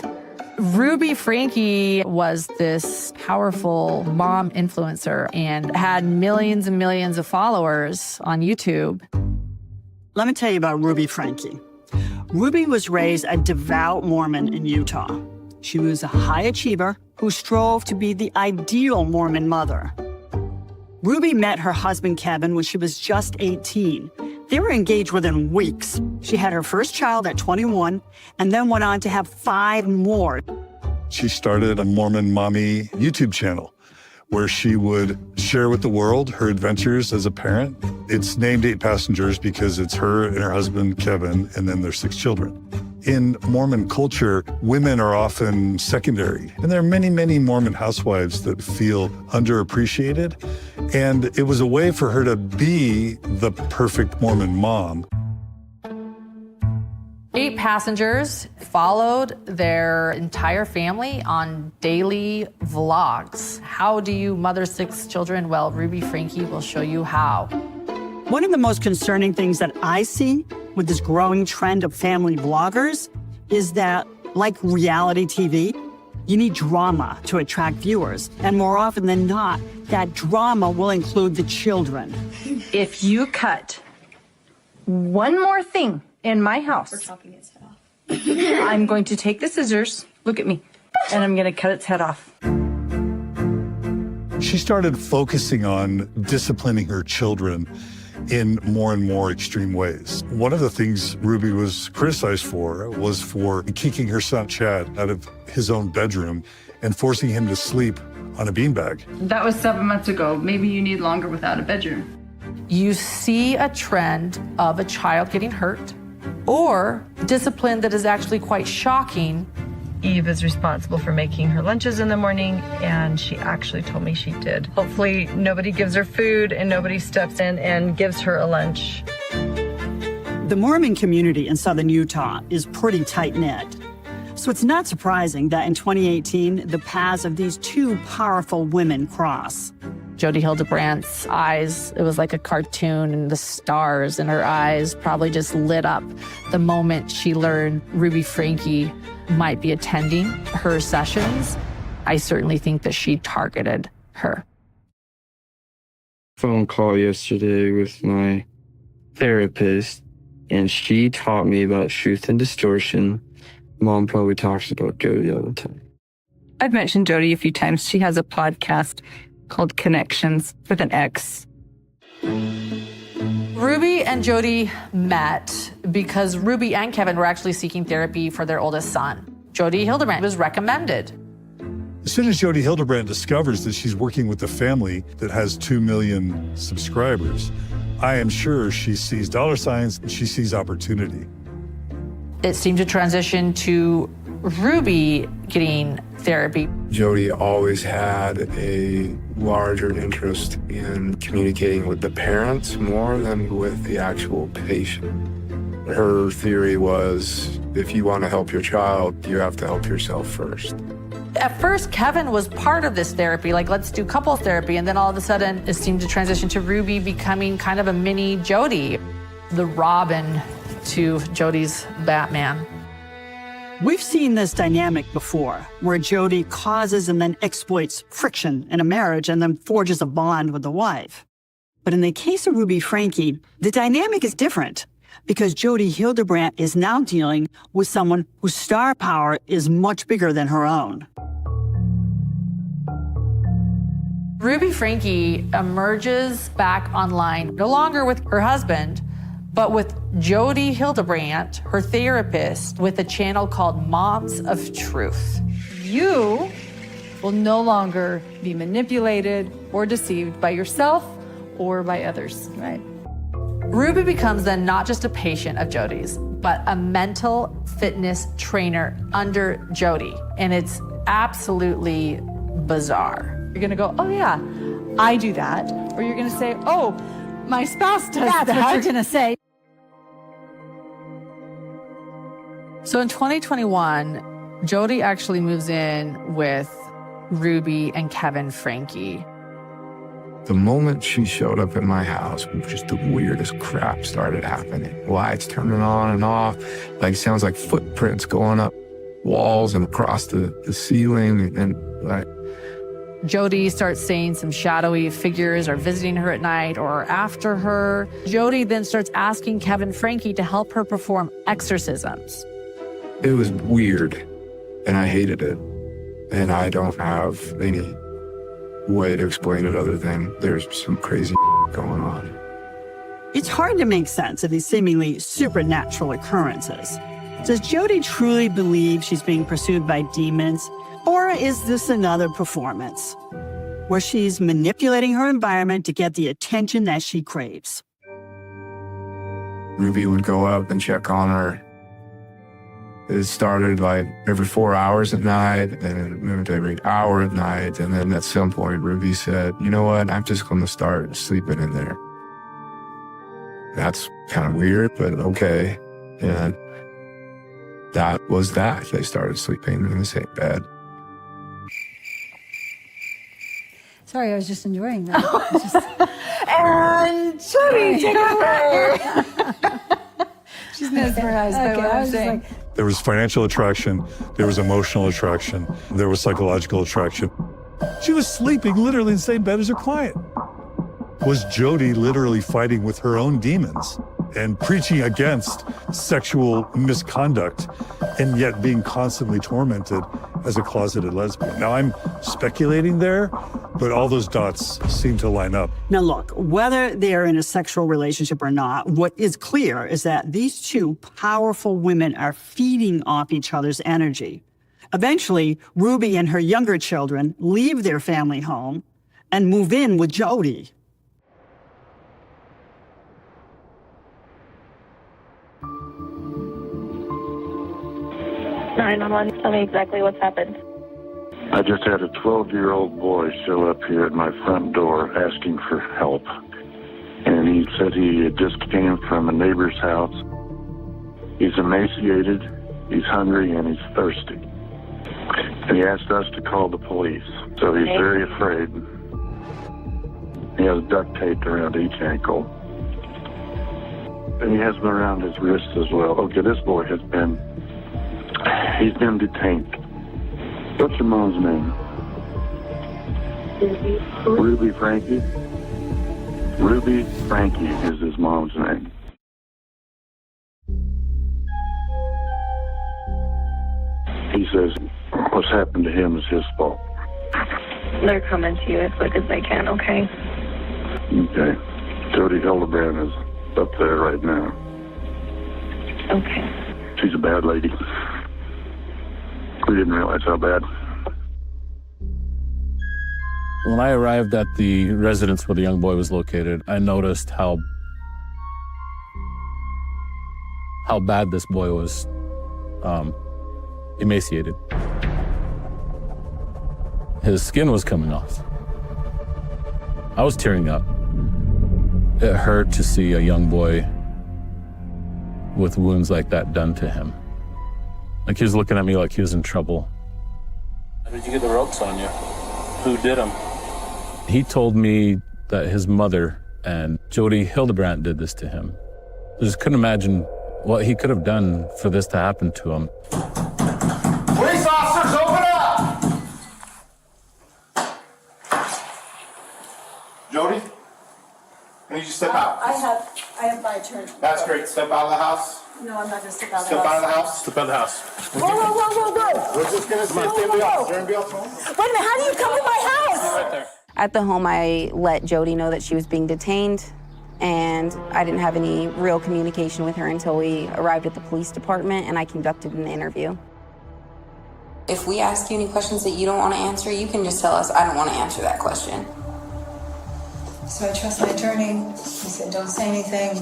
Ruby Franke was this powerful mom influencer and had millions and millions of followers on YouTube. Let me tell you about Ruby Franke. Ruby was raised a devout Mormon in Utah. She was a high achiever who strove to be the ideal Mormon mother. Ruby met her husband, Kevin, when she was just 18. They were engaged within weeks. She had her first child at 21 and then went on to have 5 more. She started a Mormon Mommy YouTube channel where she would share with the world her adventures as a parent. It's named 8 Passengers because it's her and her husband, Kevin, and then their 6 children. In Mormon culture, women are often secondary, and there are many, many Mormon housewives that feel underappreciated, and it was a way for her to be the perfect Mormon mom. 8 Passengers followed their entire family on daily vlogs. How do you mother 6 children? Well, Ruby Franke will show you how. One of the most concerning things that I see with this growing trend of family vloggers is that, like reality TV, you need drama to attract viewers. And more often than not, that drama will include the children. If you cut one more thing in my house, we're chopping its head off. I'm going to take the scissors, look at me, and I'm going to cut its head off. She started focusing on disciplining her children in more and more extreme ways. One of the things Ruby was criticized for was for kicking her son Chad out of his own bedroom and forcing him to sleep on a beanbag. That was 7 months ago. Maybe you need longer without a bedroom. You see a trend of a child getting hurt or discipline that is actually quite shocking. Eve is responsible for making her lunches in the morning, and she actually told me she did. Hopefully nobody gives her food and nobody steps in and gives her a lunch. The Mormon community in southern Utah is pretty tight-knit. So it's not surprising that in 2018, the paths of these 2 powerful women cross. Jody Hildebrandt's eyes, it was like a cartoon, and the stars in her eyes probably just lit up the moment she learned Ruby Franke might be attending her sessions. I certainly think that she targeted her. Phone call yesterday with my therapist, and she taught me about truth and distortion. Mom probably talks about Jody all the time. I've mentioned Jody a few times. She has a podcast called Connections with an X. Ruby and Jody met because Ruby and Kevin were actually seeking therapy for their oldest son. Jody Hildebrandt was recommended. As soon as Jody Hildebrandt discovers that she's working with a family that has 2 million subscribers, I am sure she sees dollar signs and she sees opportunity. It seemed to transition to Ruby getting therapy. Jody always had a larger interest in communicating with the parents more than with the actual patient. Her theory was, if you want to help your child, you have to help yourself first. At first, Kevin was part of this therapy, like, let's do couples therapy. And then all of a sudden, it seemed to transition to Ruby becoming kind of a mini Jody, the Robin to Jody's Batman. We've seen this dynamic before, where Jody causes and then exploits friction in a marriage and then forges a bond with the wife. But in the case of Ruby Franke, the dynamic is different because Jody Hildebrandt is now dealing with someone whose star power is much bigger than her own. Ruby Franke emerges back online, no longer with her husband, but with Jody Hildebrandt, her therapist, with a channel called Moms of Truth. You will no longer be manipulated or deceived by yourself or by others. Right. Ruby becomes then not just a patient of Jody's, but a mental fitness trainer under Jody. And it's absolutely bizarre. You're gonna go, oh yeah, I do that. Or you're gonna say, oh, my spouse does that. That's what you're gonna say. So in 2021, Jody actually moves in with Ruby and Kevin Franke. The moment she showed up at my house, just the weirdest crap started happening. Lights turning on and off, like sounds like footprints going up walls and across the ceiling, and like Jody starts saying some shadowy figures are visiting her at night or after her. Jody then starts asking Kevin Franke to help her perform exorcisms. it was weird, and I hated it, and I don't have any way to explain it other than there's some crazy going on. It's hard to make sense of these seemingly supernatural occurrences. Does Jody truly believe she's being pursued by demons, or is this another performance where she's manipulating her environment to get the attention that she craves? Ruby would go up and check on her. It started like every 4 hours at night, and it moved every hour at night. And then at some point, Ruby said, you know what, I'm just going to start sleeping in there. That's kind of weird, but okay. And that was that. They started sleeping in the same bed. Sorry, I was just enjoying that. And Jody, take it away. She's mesmerized by what I'm saying. There was financial attraction, there was emotional attraction, there was psychological attraction. She was sleeping literally in the same bed as her client. Was Jody literally fighting with her own demons and preaching against sexual misconduct and yet being constantly tormented as a closeted lesbian? Now, I'm speculating there, but all those dots seem to line up. Now look, whether they're in a sexual relationship or not, what is clear is that these two powerful women are feeding off each other's energy. Eventually, Ruby and her younger children leave their family home and move in with Jody. Tell me exactly what's happened. I just had a 12-year-old boy show up here at my front door asking for help. And he said he had just came from a neighbor's house. He's emaciated, he's hungry, and he's thirsty. And he asked us to call the police. So he's very afraid. He has duct tape around each ankle. And he has them around his wrists as well. Okay, this boy has been... He's been detained. What's your mom's name? Ruby Franke. Ruby Franke is his mom's name. He says what's happened to him is his fault. They're coming to you as quick as they can, okay? Okay. Jody Hildebrand is up there right now. Okay. She's a bad lady. We didn't realize how bad. When I arrived at the residence where the young boy was located, I noticed how bad this boy was emaciated. His skin was coming off. I was tearing up. It hurt to see a young boy with wounds like that done to him. Like he was looking at me like he was in trouble. How did you get the ropes on you? Who did them? He told me that his mother and Jody Hildebrand did this to him. I just couldn't imagine what he could have done for this to happen to him. Police officers, open up! Jody, I need you to step out. I have my turn. That's great. Step out of the house. No, I'm not going to step out of the Step house. out of the house. Step out of the house. Whoa. We're just going to see if anybody else. Is there anybody else home? Wait a minute, how do you come to my house? Right there. At the home, I let Jody know that she was being detained, and I didn't have any real communication with her until we arrived at the police department and I conducted an interview. If we ask you any questions that you don't want to answer, you can just tell us, I don't want to answer that question. So I trust my attorney. He said, don't say anything.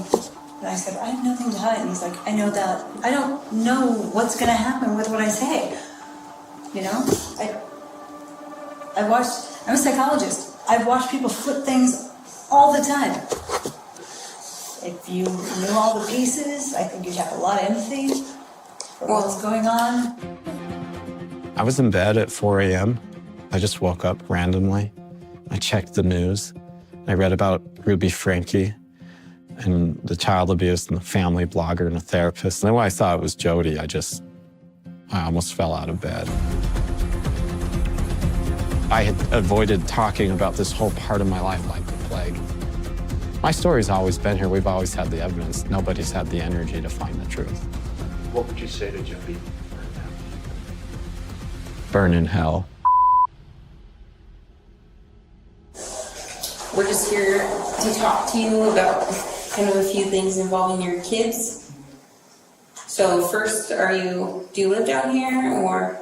And I said, I have nothing to hide. And he's like, I know that. I don't know what's going to happen with what I say. You know? I'm a psychologist. I've watched people flip things all the time. If you knew all the pieces, I think you'd have a lot of empathy for what's going on. I was in bed at 4 a.m. I just woke up randomly. I checked the news. I read about Ruby Franke and the child abuse and the family blogger and a therapist. And then when I saw it was Jodi, I almost fell out of bed. I had avoided talking about this whole part of my life like the plague. My story's always been here. We've always had the evidence. Nobody's had the energy to find the truth. What would you say to Jodi? Burn in hell. We're just here to talk to you about kind of a few things involving your kids. So first, do you live down here or?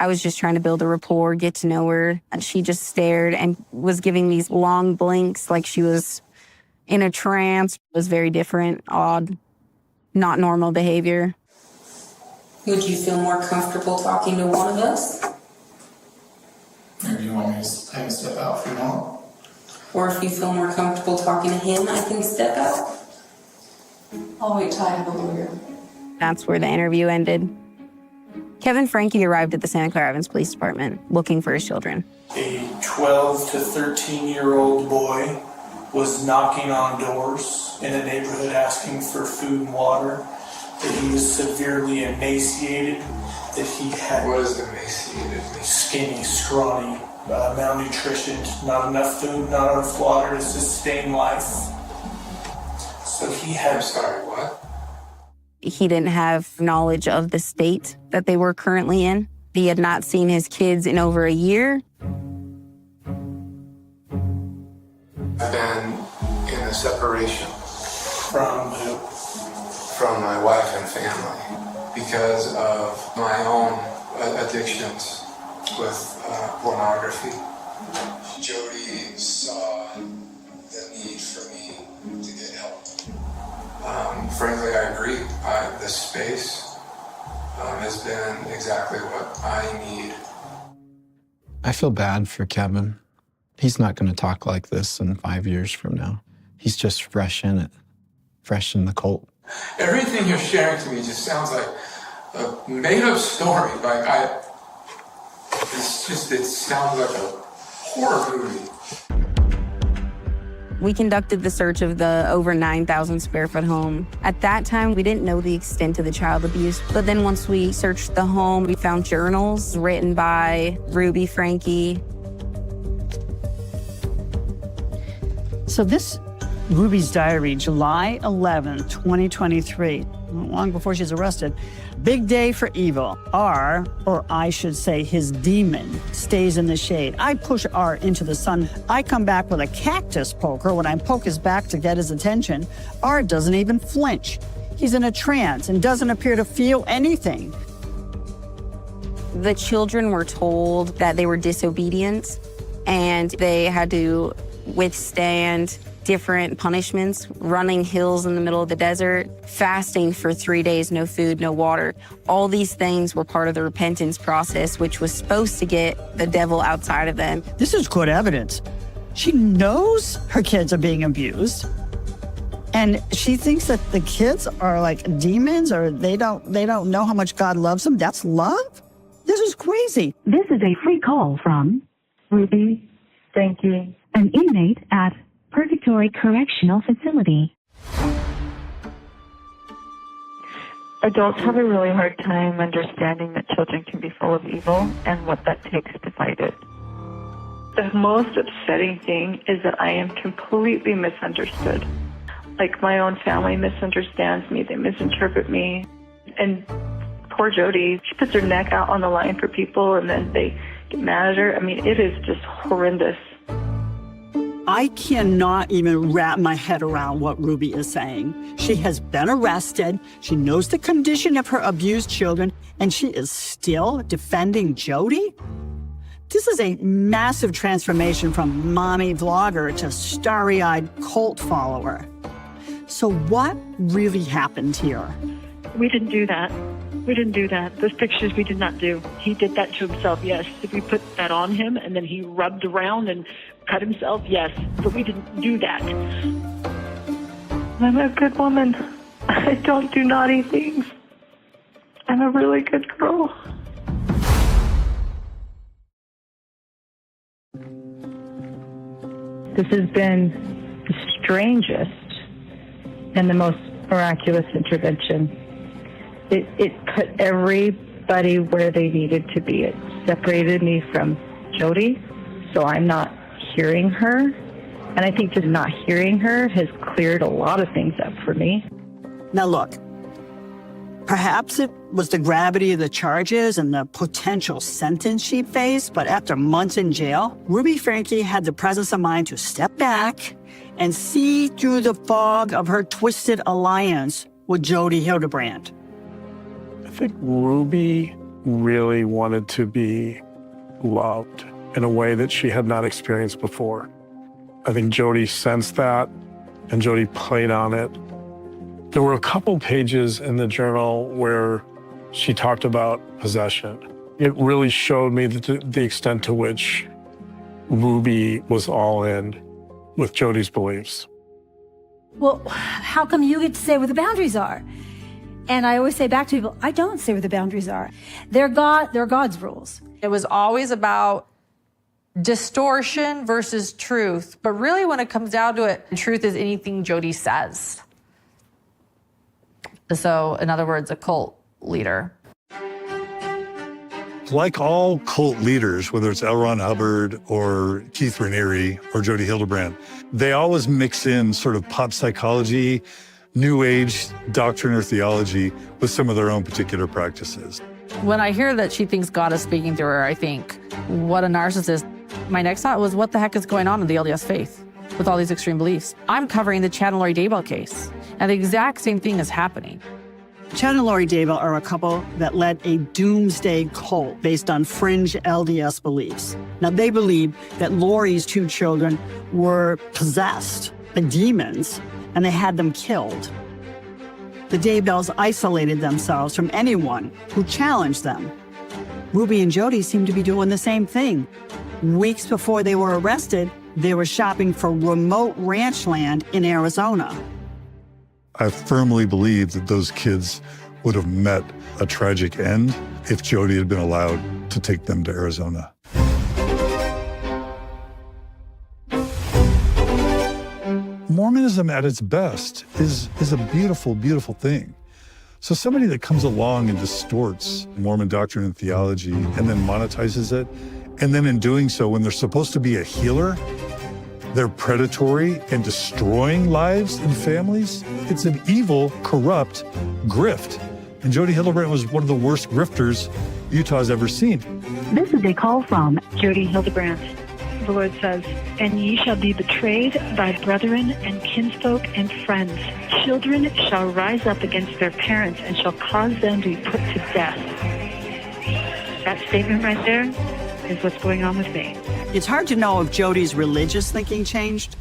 I was just trying to build a rapport, get to know her. And she just stared and was giving these long blinks like she was in a trance. It was very different, odd, not normal behavior. Would you feel more comfortable talking to one of us? Maybe you want me to take a step out if you want. Or if you feel more comfortable talking to him, I can step out. I'll wait till I have a lawyer. That's where the interview ended. Kevin Franke arrived at the Santa Clara Evans Police Department looking for his children. A 12 to 13-year-old boy was knocking on doors in a neighborhood asking for food and water, that he was severely emaciated, that he had... What is emaciated? Skinny, scrawny, malnutritioned, not enough food, not enough water to sustain life. So he had... I'm sorry, what? He didn't have knowledge of the state that they were currently in. He had not seen his kids in over a year. I've been in a separation. From who? From my wife and family because of my own addictions with pornography. Jodi saw the need for me to get help. Frankly, I agree. This space has been exactly what I need. I feel bad for Kevin. He's not going to talk like this in 5 years from now. He's just fresh in it, fresh in the cult. Everything you're sharing to me just sounds like a made-up story. It sounds like a horror movie. We conducted the search of the over 9,000 square foot home. At that time, we didn't know the extent of the child abuse, but then once we searched the home, we found journals written by Ruby Franke. So this Ruby's diary, July 11, 2023, long before she's arrested. Big day for evil. R, or I should say his demon, stays in the shade. I push R into the sun. I come back with a cactus poker. When I poke his back to get his attention, R doesn't even flinch. He's in a trance and doesn't appear to feel anything. The children were told that they were disobedient and they had to withstand different punishments, running hills in the middle of the desert, fasting for 3 days, no food, no water. All these things were part of the repentance process, which was supposed to get the devil outside of them. This is good evidence. She knows her kids are being abused, and she thinks that the kids are like demons, or they don't know how much God loves them. That's love? This is crazy. This is a free call from Ruby Franke, an inmate at Purgatory Correctional Facility. Adults have a really hard time understanding that children can be full of evil and what that takes to fight it. The most upsetting thing is that I am completely misunderstood. Like, my own family misunderstands me, they misinterpret me. And poor Jodi, she puts her neck out on the line for people and then they get mad at her. I mean, it is just horrendous. I cannot even wrap my head around what Ruby is saying. She has been arrested. She knows the condition of her abused children, and she is still defending Jodi? This is a massive transformation from mommy vlogger to starry-eyed cult follower. So what really happened here? We didn't do that. We didn't do that. Those pictures we did not do. He did that to himself, yes. If we put that on him and then he rubbed around and cut himself, yes. But we didn't do that. I'm a good woman. I don't do naughty things. I'm a really good girl. This has been the strangest and the most miraculous intervention. It put everybody where they needed to be. It separated me from Jody, so I'm not hearing her. And I think just not hearing her has cleared a lot of things up for me. Now look, perhaps it was the gravity of the charges and the potential sentence she faced, but after months in jail, Ruby Franke had the presence of mind to step back and see through the fog of her twisted alliance with Jody Hildebrand. I think Ruby really wanted to be loved in a way that she had not experienced before. I think Jody sensed that, and Jody played on it. There were a couple pages in the journal where she talked about possession. It really showed me the extent to which Ruby was all in with Jody's beliefs. Well, how come you get to say where the boundaries are? And I always say back to people, I don't say where the boundaries are. They're God's rules. It was always about distortion versus truth. But really, when it comes down to it, truth is anything Jody says. So, in other words, a cult leader. Like all cult leaders, whether it's L. Ron Hubbard or Keith Raniere or Jody Hildebrand, they always mix in sort of pop psychology, New Age doctrine or theology with some of their own particular practices. When I hear that she thinks God is speaking through her, I think, what a narcissist. My next thought was, what the heck is going on in the LDS faith with all these extreme beliefs? I'm covering the Chad and Lori Daybell case, and the exact same thing is happening. Chad and Lori Daybell are a couple that led a doomsday cult based on fringe LDS beliefs. Now, they believe that Lori's two children were possessed by demons, and they had them killed. The Daybells isolated themselves from anyone who challenged them. Ruby and Jody seem to be doing the same thing. Weeks before they were arrested, they were shopping for remote ranch land in Arizona. I firmly believe that those kids would have met a tragic end if Jody had been allowed to take them to Arizona. Mormonism at its best is a beautiful, beautiful thing. So somebody that comes along and distorts Mormon doctrine and theology and then monetizes it, and then in doing so, when they're supposed to be a healer, they're predatory and destroying lives and families. It's an evil, corrupt grift. And Jody Hildebrand was one of the worst grifters Utah's ever seen. This is a call from Jody Hildebrand. The Lord says, "And ye shall be betrayed by brethren and kinsfolk and friends. Children shall rise up against their parents and shall cause them to be put to death." That statement right there is what's going on with me. It's hard to know if Jody's religious thinking changed,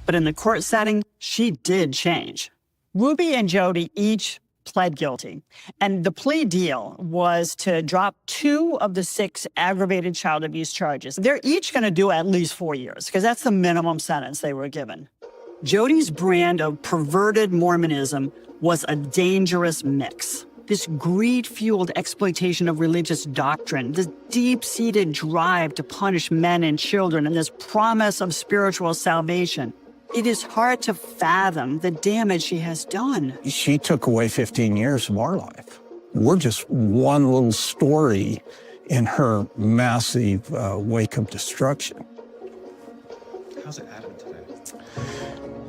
but in the court setting, she did change. Ruby and Jody each pled guilty, and the plea deal was to drop 2 of the 6 aggravated child abuse charges. They're each going to do at least 4 years, because that's the minimum sentence they were given. Jody's brand of perverted Mormonism was a dangerous mix. This greed-fueled exploitation of religious doctrine, this deep-seated drive to punish men and children, and this promise of spiritual salvation. It is hard to fathom the damage she has done. She took away 15 years of our life. We're just one little story in her massive wake of destruction. How's Adam today?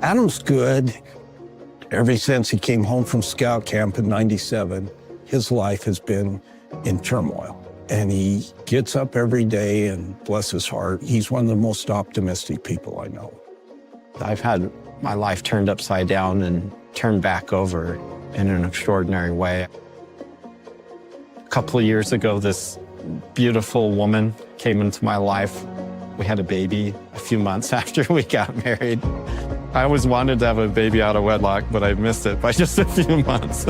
Adam's good. Ever since he came home from scout camp in '97, his life has been in turmoil. And he gets up every day, and bless his heart, he's one of the most optimistic people I know. I've had my life turned upside down and turned back over in an extraordinary way. A couple of years ago, this beautiful woman came into my life. We had a baby a few months after we got married. I always wanted to have a baby out of wedlock, but I missed it by just a few months.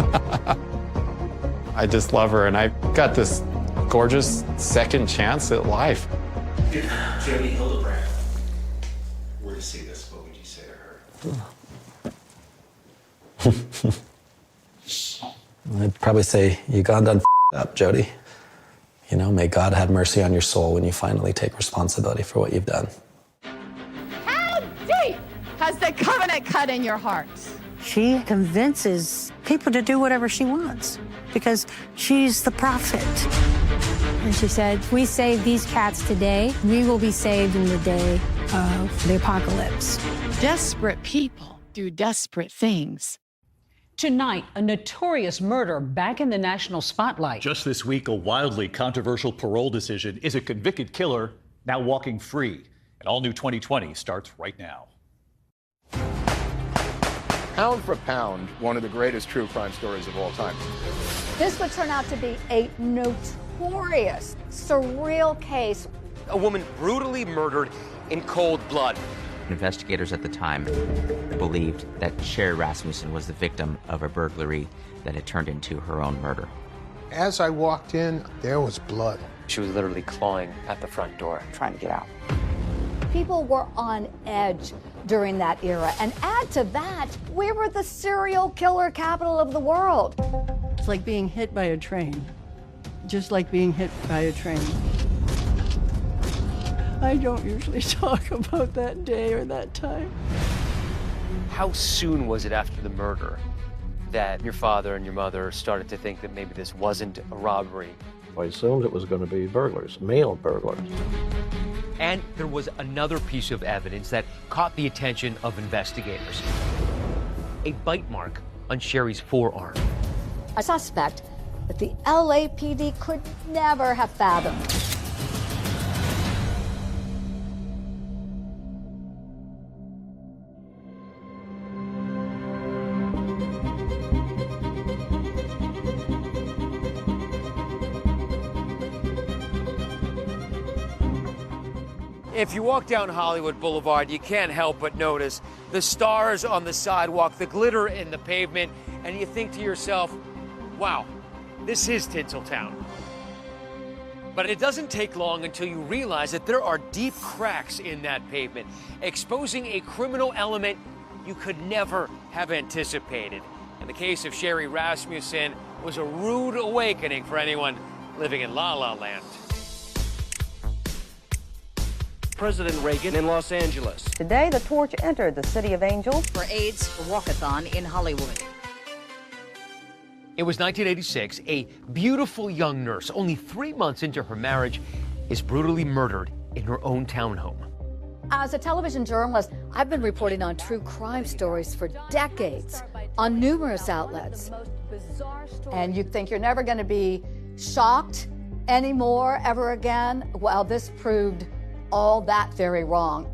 I just love her, and I got this gorgeous second chance at life. If Jody Hildebrand were to see this, what would you say to her? I'd probably say, you gone done up, Jody. You know, may God have mercy on your soul when you finally take responsibility for what you've done. How deep has the covenant cut in your hearts? She convinces people to do whatever she wants because she's the prophet. And she said, if we save these cats today, we will be saved in the day of the apocalypse. Desperate people do desperate things. Tonight, a notorious murder back in the national spotlight. Just this week, a wildly controversial parole decision. Is a convicted killer now walking free? An all-new 2020 starts right now. Pound for pound, one of the greatest true crime stories of all time. This would turn out to be a notorious, surreal case. A woman brutally murdered in cold blood. Investigators at the time believed that Sherry Rasmussen was the victim of a burglary that had turned into her own murder. As I walked in, there was blood. She was literally clawing at the front door, trying to get out. People were on edge during that era. And add to that, we were the serial killer capital of the world. It's like being hit by a train, just like being hit by a train. I don't usually talk about that day or that time. How soon was it after the murder that your father and your mother started to think that maybe this wasn't a robbery? I assumed it was going to be burglars, male burglars. And there was another piece of evidence that caught the attention of investigators. A bite mark on Sherry's forearm. A suspect that the LAPD could never have fathomed. If you walk down Hollywood Boulevard, you can't help but notice the stars on the sidewalk, the glitter in the pavement, and you think to yourself, wow, this is Tinseltown. But it doesn't take long until you realize that there are deep cracks in that pavement, exposing a criminal element you could never have anticipated. And the case of Sherry Rasmussen was a rude awakening for anyone living in La La Land. President Reagan in Los Angeles. Today, the torch entered the City of Angels for AIDS Walkathon in Hollywood. It was 1986. A beautiful young nurse, only 3 months into her marriage, is brutally murdered in her own townhome. As a television journalist, I've been reporting on true crime stories for decades on numerous outlets. And you think you're never going to be shocked anymore ever again? Well, this proved all that very wrong.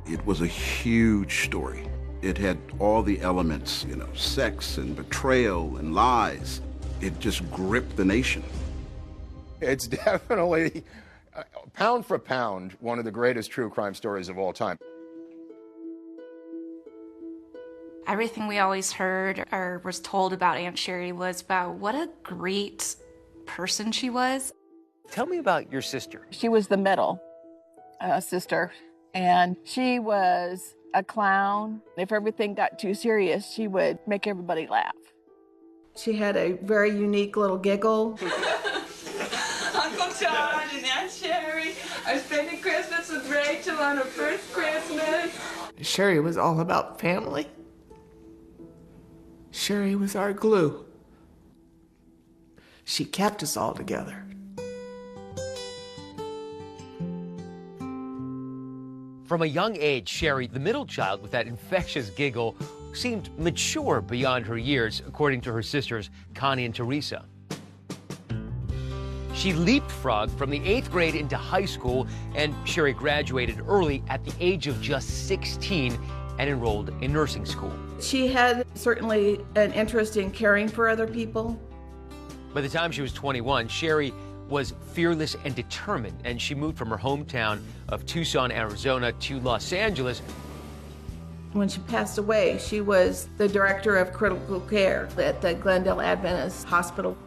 It was a huge story. It had all the elements, you know, sex and betrayal and lies. It just gripped the nation. It's definitely, pound for pound, one of the greatest true crime stories of all time. Everything we always heard or was told about Aunt Sherry was about what a great person she was. Tell me about your sister. She was the middle sister, and she was a clown. If everything got too serious, she would make everybody laugh. She had a very unique little giggle. Uncle John and Aunt Sherry are spending Christmas with Rachel on her first Christmas. Sherry was all about family. Sherry was our glue. She kept us all together. From a young age, Sherry, the middle child with that infectious giggle, seemed mature beyond her years, according to her sisters, Connie and Teresa. She leapfrogged from the 8th grade into high school, and Sherry graduated early at the age of just 16 and enrolled in nursing school. She had certainly an interest in caring for other people. By the time she was 21, Sherry was fearless and determined, and she moved from her hometown of Tucson, Arizona to Los Angeles. When she passed away, she was the director of critical care at the Glendale Adventist Hospital.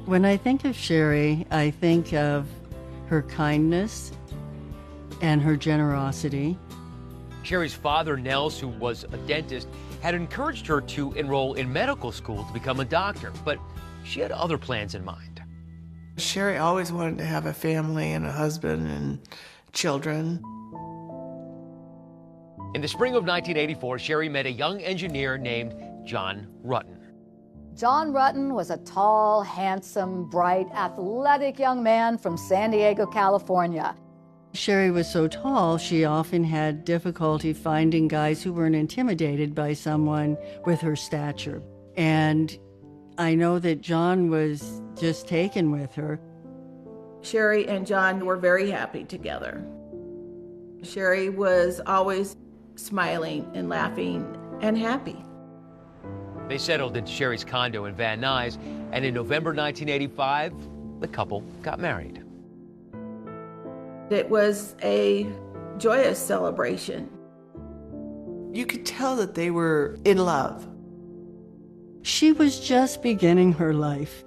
When I think of Sherry, I think of her kindness and her generosity. Sherry's father, Nels, who was a dentist, had encouraged her to enroll in medical school to become a doctor, but she had other plans in mind. Sherry always wanted to have a family and a husband and children. In the spring of 1984, Sherry met a young engineer named John Rutten. John Rutten was a tall, handsome, bright, athletic young man from San Diego, California. Sherry was so tall, she often had difficulty finding guys who weren't intimidated by someone with her stature. And I know that John was just taken with her. Sherry and John were very happy together. Sherry was always smiling and laughing and happy. They settled into Sherry's condo in Van Nuys, and in November 1985, the couple got married. It was a joyous celebration. You could tell that they were in love. She was just beginning her life.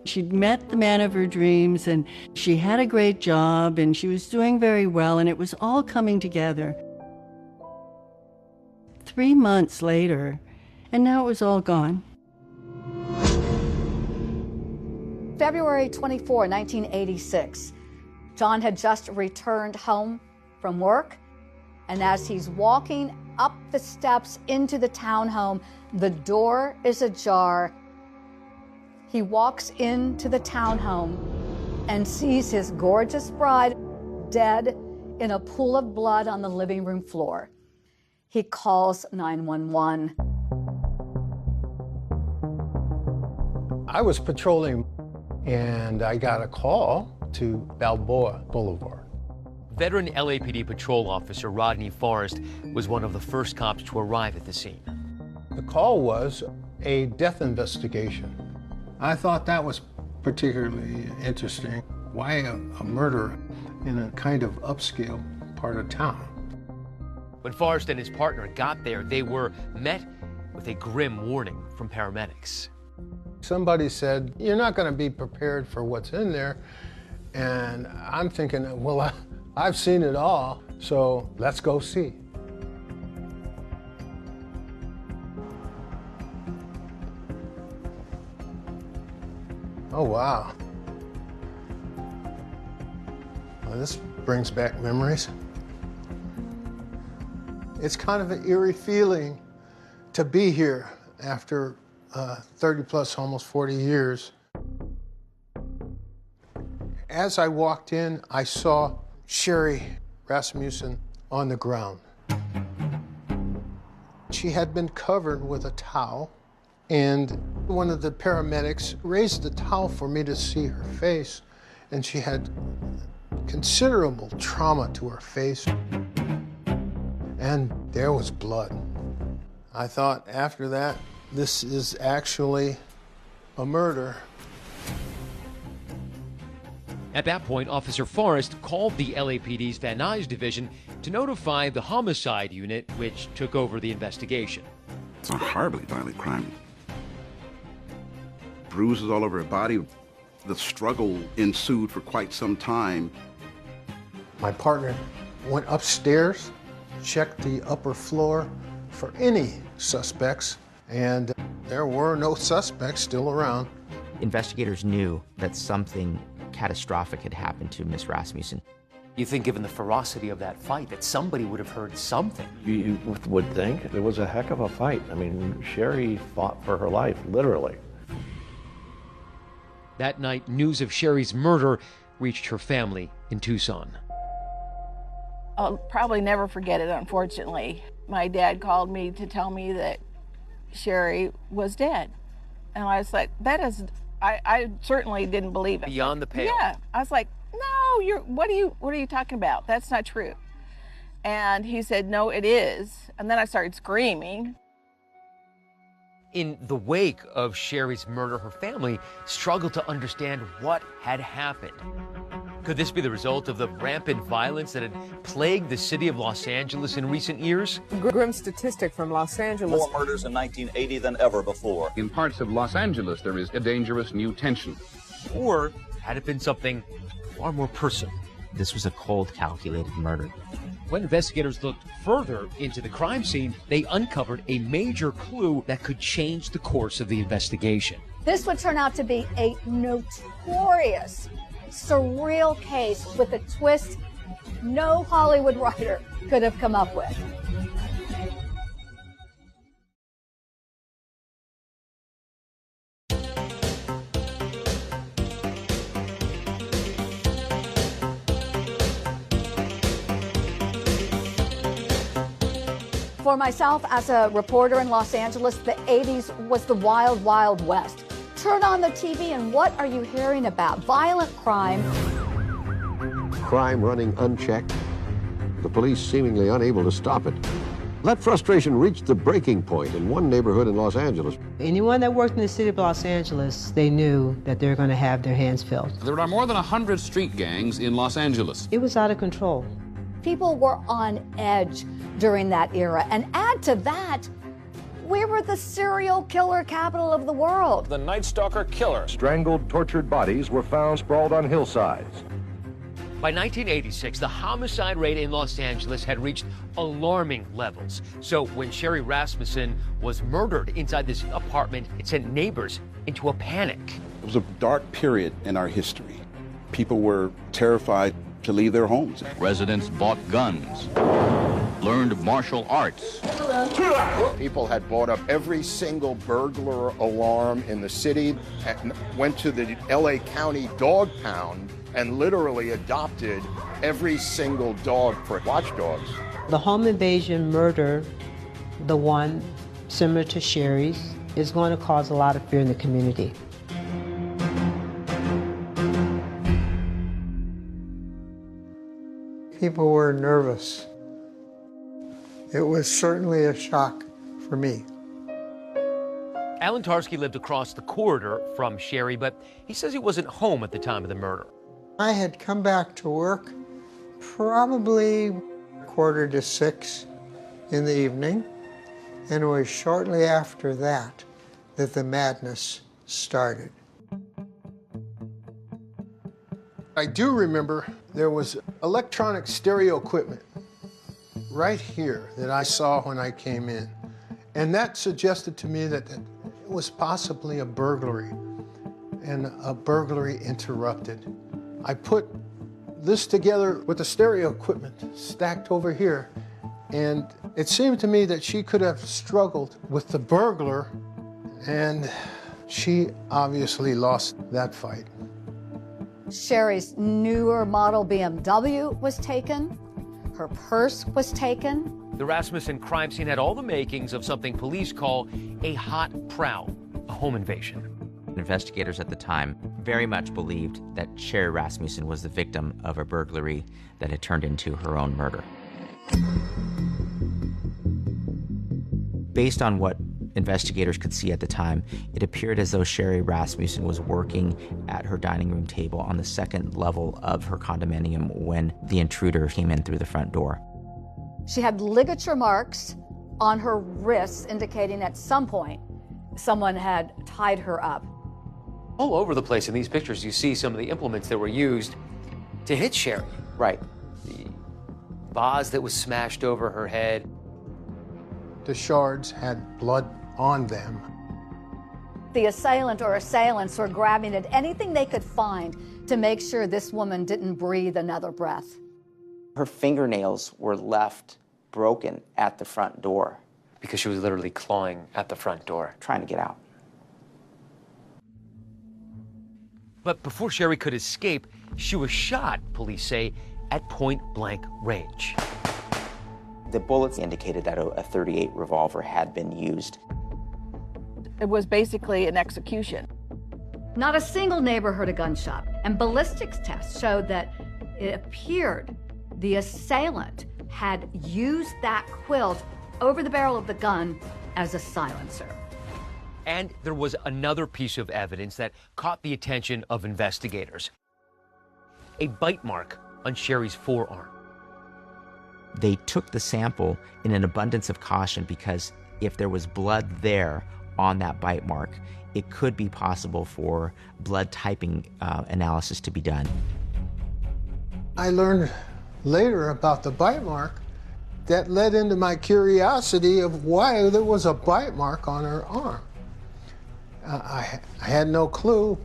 She'd met the man of her dreams, and she had a great job, and she was doing very well, and it was all coming together. 3 months later, and now it was all gone. February 24, 1986. John had just returned home from work, and as he's walking up the steps into the townhome, the door is ajar. He walks into the townhome and sees his gorgeous bride dead in a pool of blood on the living room floor. He calls 911. I was patrolling and I got a call to Balboa Boulevard. Veteran LAPD patrol officer Rodney Forrest was one of the first cops to arrive at the scene. The call was a death investigation. I thought that was particularly interesting. Why a murder in a kind of upscale part of town? When Forrest and his partner got there, they were met with a grim warning from paramedics. Somebody said, "You're not going to be prepared for what's in there." And I'm thinking, well, I've seen it all, so let's go see. Oh, wow. Well, this brings back memories. It's kind of an eerie feeling to be here after 30 plus, almost 40 years. As I walked in, I saw Sherry Rasmussen on the ground. She had been covered with a towel, and one of the paramedics raised the towel for me to see her face, and she had considerable trauma to her face, and there was blood. I thought after that, this is actually a murder. At that point, Officer Forrest called the LAPD's Van Nuys division to notify the homicide unit, which took over the investigation. It's a horribly violent crime. Bruises all over her body. The struggle ensued for quite some time. My partner went upstairs, checked the upper floor for any suspects, and there were no suspects still around. Investigators knew that something catastrophic had happened to Miss Rasmussen. You think, given the ferocity of that fight, that somebody would have heard something. You would think it was a heck of a fight. I mean, Sherry fought for her life, literally. That night, news of Sherry's murder reached her family in Tucson. I'll probably never forget it, unfortunately. My dad called me to tell me that Sherry was dead. And I was like, I certainly didn't believe it. Beyond the pale. Yeah. I was like, no, what are you talking about? That's not true. And he said, no, it is. And then I started screaming. In the wake of Sherry's murder, her family struggled to understand what had happened. Could this be the result of the rampant violence that had plagued the city of Los Angeles in recent years? Grim statistic from Los Angeles. More murders in 1980 than ever before. In parts of Los Angeles, there is a dangerous new tension. Or had it been something far more personal? This was a cold, calculated murder. When investigators looked further into the crime scene, they uncovered a major clue that could change the course of the investigation. This would turn out to be a notorious, surreal case with a twist no Hollywood writer could have come up with. For myself, as a reporter in Los Angeles, the 80s was the wild, wild west. Turn on the TV and what are you hearing about? Violent crime. Crime running unchecked, the police seemingly unable to stop it. That frustration reached the breaking point in one neighborhood in Los Angeles. Anyone that worked in the city of Los Angeles, they knew that they were going to have their hands filled. There are more than 100 street gangs in Los Angeles. It was out of control. People were on edge during that era. And add to that, we were the serial killer capital of the world. The Night Stalker killer. Strangled, tortured bodies were found sprawled on hillsides. By 1986, the homicide rate in Los Angeles had reached alarming levels. So when Sherry Rasmussen was murdered inside this apartment, it sent neighbors into a panic. It was a dark period in our history. People were terrified to leave their homes. Residents bought guns, learned martial arts. People had bought up every single burglar alarm in the city, and went to the LA County dog pound and literally adopted every single dog for watchdogs. The home invasion murder, the one similar to Sherry's, is going to cause a lot of fear in the community. People were nervous. It was certainly a shock for me. Alan Tarsky lived across the corridor from Sherry, but he says he wasn't home at the time of the murder. I had come back to work probably 5:45 in the evening, and it was shortly after that that the madness started. I do remember there was electronic stereo equipment right here that I saw when I came in. And that suggested to me that it was possibly a burglary, and a burglary interrupted. I put this together with the stereo equipment stacked over here, and it seemed to me that she could have struggled with the burglar, and she obviously lost that fight. Sherry's newer model BMW was taken. Her purse was taken. The Rasmussen crime scene had all the makings of something police call a hot prowl, a home invasion. Investigators at the time very much believed that Sherry Rasmussen was the victim of a burglary that had turned into her own murder. Based on what investigators could see at the time, it appeared as though Sherry Rasmussen was working at her dining room table on the second level of her condominium when the intruder came in through the front door. She had ligature marks on her wrists, indicating at some point someone had tied her up. All over the place in these pictures, you see some of the implements that were used to hit Sherry. Right. The vase that was smashed over her head. The shards had blood on them. The assailant or assailants were grabbing at anything they could find to make sure this woman didn't breathe another breath. Her fingernails were left broken at the front door. Because she was literally clawing at the front door. Trying to get out. But before Sherry could escape, she was shot, police say, at point-blank range. The bullets indicated that a .38 revolver had been used. It was basically an execution. Not a single neighbor heard a gunshot, and ballistics tests showed that it appeared the assailant had used that quilt over the barrel of the gun as a silencer. And there was another piece of evidence that caught the attention of investigators. A bite mark on Sherry's forearm. They took the sample in an abundance of caution because if there was blood there on that bite mark, it could be possible for blood typing analysis to be done. I learned later about the bite mark that led into my curiosity of why there was a bite mark on her arm. I had no clue.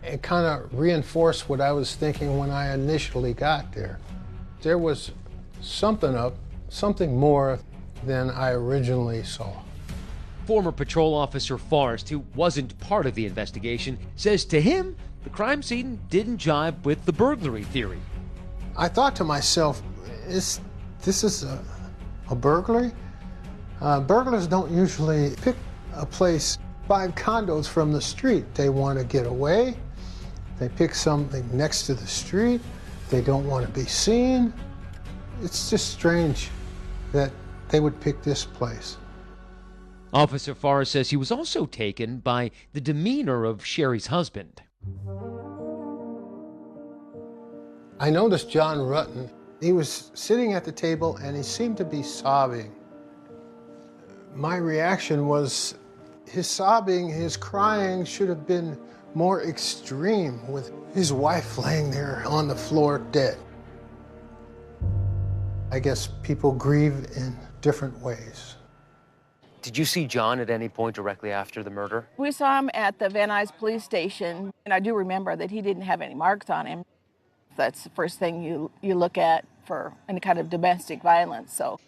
It kind of reinforced what I was thinking when I initially got there. There was something more than I originally saw. Former patrol officer Forrest, who wasn't part of the investigation, says to him, the crime scene didn't jibe with the burglary theory. I thought to myself, this is a burglary? Burglars don't usually pick a place 5 condos from the street. They want to get away. They pick something next to the street. They don't want to be seen. It's just strange that they would pick this place. Officer Forrest says he was also taken by the demeanor of Sherry's husband. I noticed John Rutten. He was sitting at the table and he seemed to be sobbing. My reaction was his sobbing, his crying should have been more extreme with his wife laying there on the floor dead. I guess people grieve in different ways. Did you see John at any point directly after the murder? We saw him at the Van Nuys police station, and I do remember that he didn't have any marks on him. That's the first thing you look at for any kind of domestic violence. So,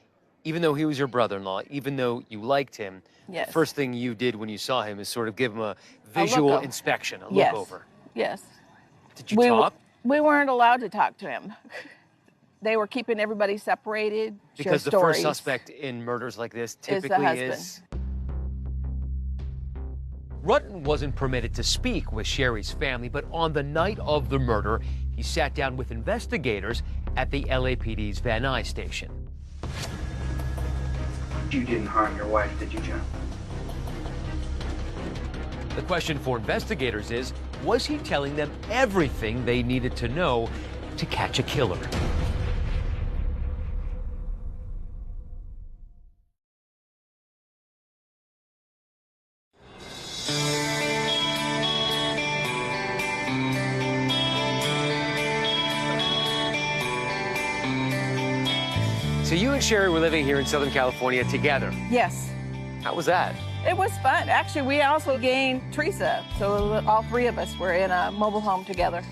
even though he was your brother-in-law, even though you liked him, yes. The first thing you did when you saw him is sort of give him a visual inspection, a look over. Yes. Did you talk? We weren't allowed to talk to him. They were keeping everybody separated. Because the first suspect in murders like this typically is. Rutten wasn't permitted to speak with Sherry's family, but on the night of the murder, he sat down with investigators at the LAPD's Van Nuys station. You didn't harm your wife, did you, John? The question for investigators is, was he telling them everything they needed to know to catch a killer? So you and Sherry were living here in Southern California together. Yes. How was that? It was fun. Actually, we also gained Teresa, so all 3 of us were in a mobile home together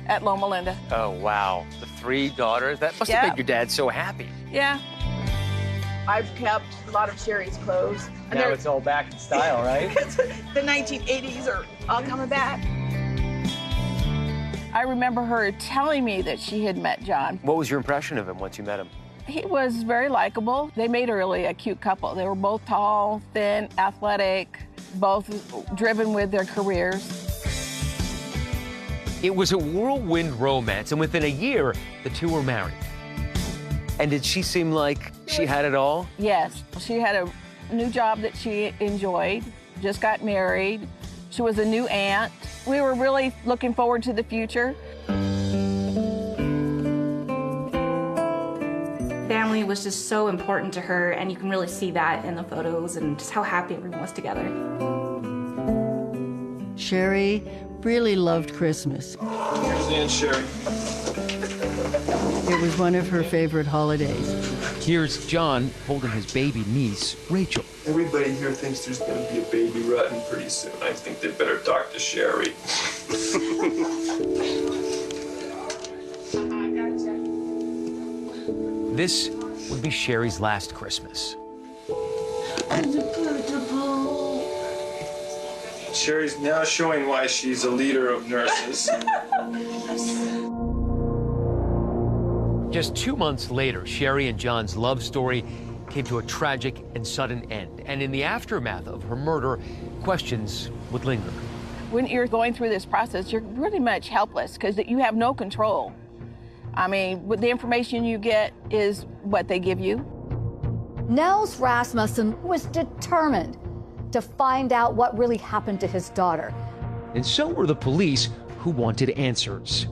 at Loma Linda. Oh, wow. The 3 daughters? That must have made your dad so happy. Yeah. I've kept a lot of Sherry's clothes. Now it's all back in style, right? The 1980s are all coming back. I remember her telling me that she had met John. What was your impression of him once you met him? He was very likable. They made really a cute couple. They were both tall, thin, athletic, both driven with their careers. It was a whirlwind romance, and within a year, the 2 were married. And did she seem like she had it all? Yes. She had a new job that she enjoyed, just got married. She was a new aunt. We were really looking forward to the future. Family was just so important to her, and you can really see that in the photos and just how happy everyone was together. Sherry really loved Christmas. Here's Aunt Sherry. It was one of her favorite holidays. Here's John holding his baby niece, Rachel. Everybody here thinks there's going to be a baby Rutten pretty soon. I think they better talk to Sherry. This would be Sherry's last Christmas. Sherry's now showing why she's a leader of nurses. Just 2 months later, Sherry and John's love story came to a tragic and sudden end. And in the aftermath of her murder, questions would linger. When you're going through this process, you're pretty much helpless because you have no control. I mean, the information you get is what they give you. Nels Rasmussen was determined to find out what really happened to his daughter. And so were the police, who wanted answers.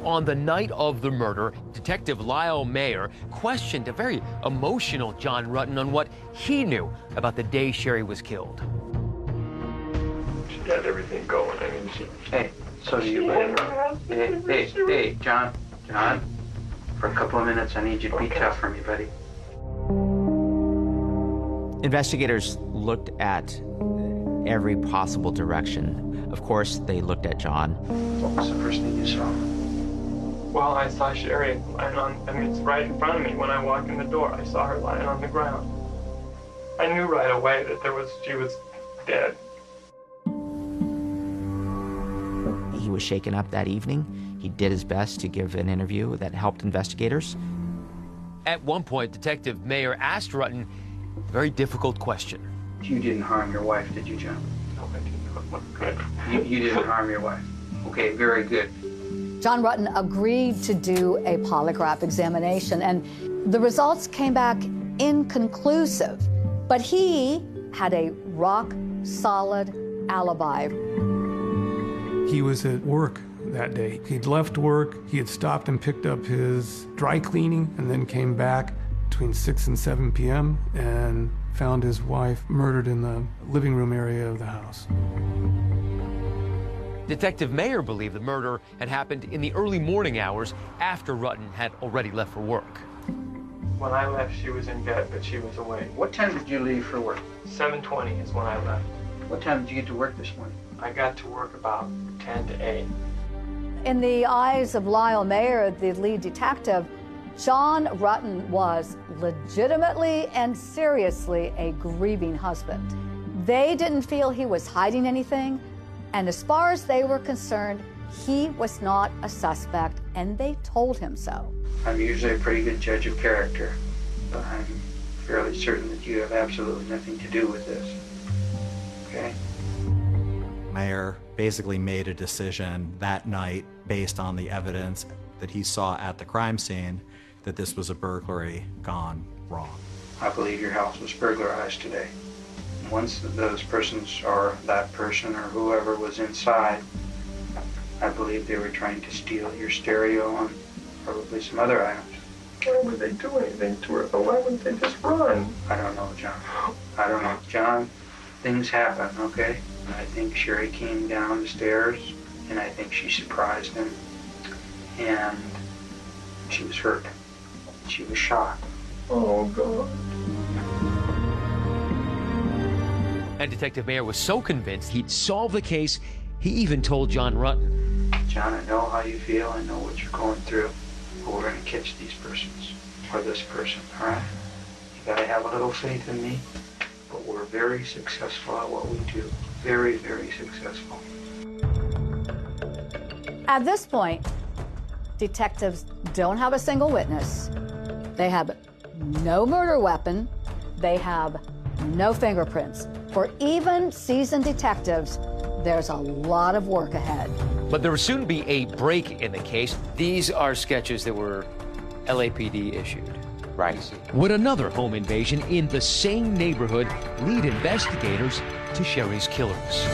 On the night of the murder, Detective Lyle Mayer questioned a very emotional John Rutten on what he knew about the day Sherry was killed. She had everything going. I mean, Hey, so do you blame her? Hey, John, for a couple of minutes, I need you to be tough for me, buddy. Investigators looked at every possible direction. Of course, they looked at John. What was the first thing you saw? well, I saw Sherry lying on, I mean, it's right in front of me when I walked in the door. I saw her lying on the ground. I knew right away that she was dead. He was shaken up that evening. He did his best to give an interview that helped investigators. At one point, Detective Mayer asked Rutten a very difficult question. You didn't harm your wife, did you, John? No, I didn't. Good. You didn't harm your wife. Okay, very good. John Rutten agreed to do a polygraph examination, and the results came back inconclusive. But he had a rock-solid alibi. He was at work that day. He'd left work, he had stopped and picked up his dry cleaning, and then came back between 6 and 7 p.m. and found his wife murdered in the living room area of the house. Detective Mayer believed the murder had happened in the early morning hours after Rutten had already left for work. When I left, she was in bed, but she was awake. What time did you leave for work? 7:20 is when I left. What time did you get to work this morning? I got to work about 10 to 8. In the eyes of Lyle Mayer, the lead detective, John Rutten was legitimately and seriously a grieving husband. They didn't feel he was hiding anything, and as far as they were concerned, he was not a suspect, and they told him so. I'm usually a pretty good judge of character, but I'm fairly certain that you have absolutely nothing to do with this. Okay? Mayer basically made a decision that night based on the evidence that he saw at the crime scene that this was a burglary gone wrong. I believe your house was burglarized today. Once those persons, or that person, or whoever was inside, I believe they were trying to steal your stereo and probably some other items. Why would they do anything to her? Why wouldn't they just run? I don't know, John. I don't know. John, things happen, okay? I think Sherry came down the stairs, and I think she surprised him, and she was hurt. She was shot. Oh, God. And Detective Mayer was so convinced he'd solve the case, he even told John Rutten. John, I know how you feel. I know what you're going through. But we're going to catch these persons, or this person, all right? You got to have a little faith in me. But we're very successful at what we do. Very, very successful. At this point, detectives don't have a single witness. They have no murder weapon. They have no fingerprints. For even seasoned detectives, there's a lot of work ahead. But there will soon be a break in the case. These are sketches that were LAPD issued. Right. Would another home invasion in the same neighborhood lead investigators to Sherry's killers?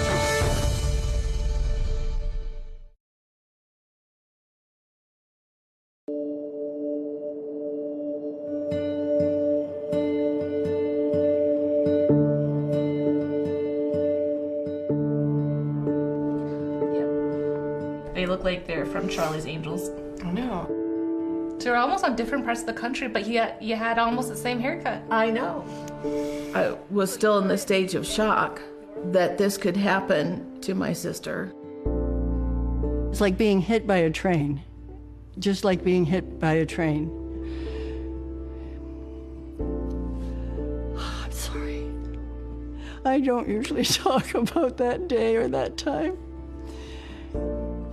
They look like they're from Charlie's Angels. I know. So you're almost on different parts of the country, but you had almost the same haircut. I know. I was still in the stage of shock that this could happen to my sister. It's like being hit by a train, just like being hit by a train. I'm sorry. I don't usually talk about that day or that time.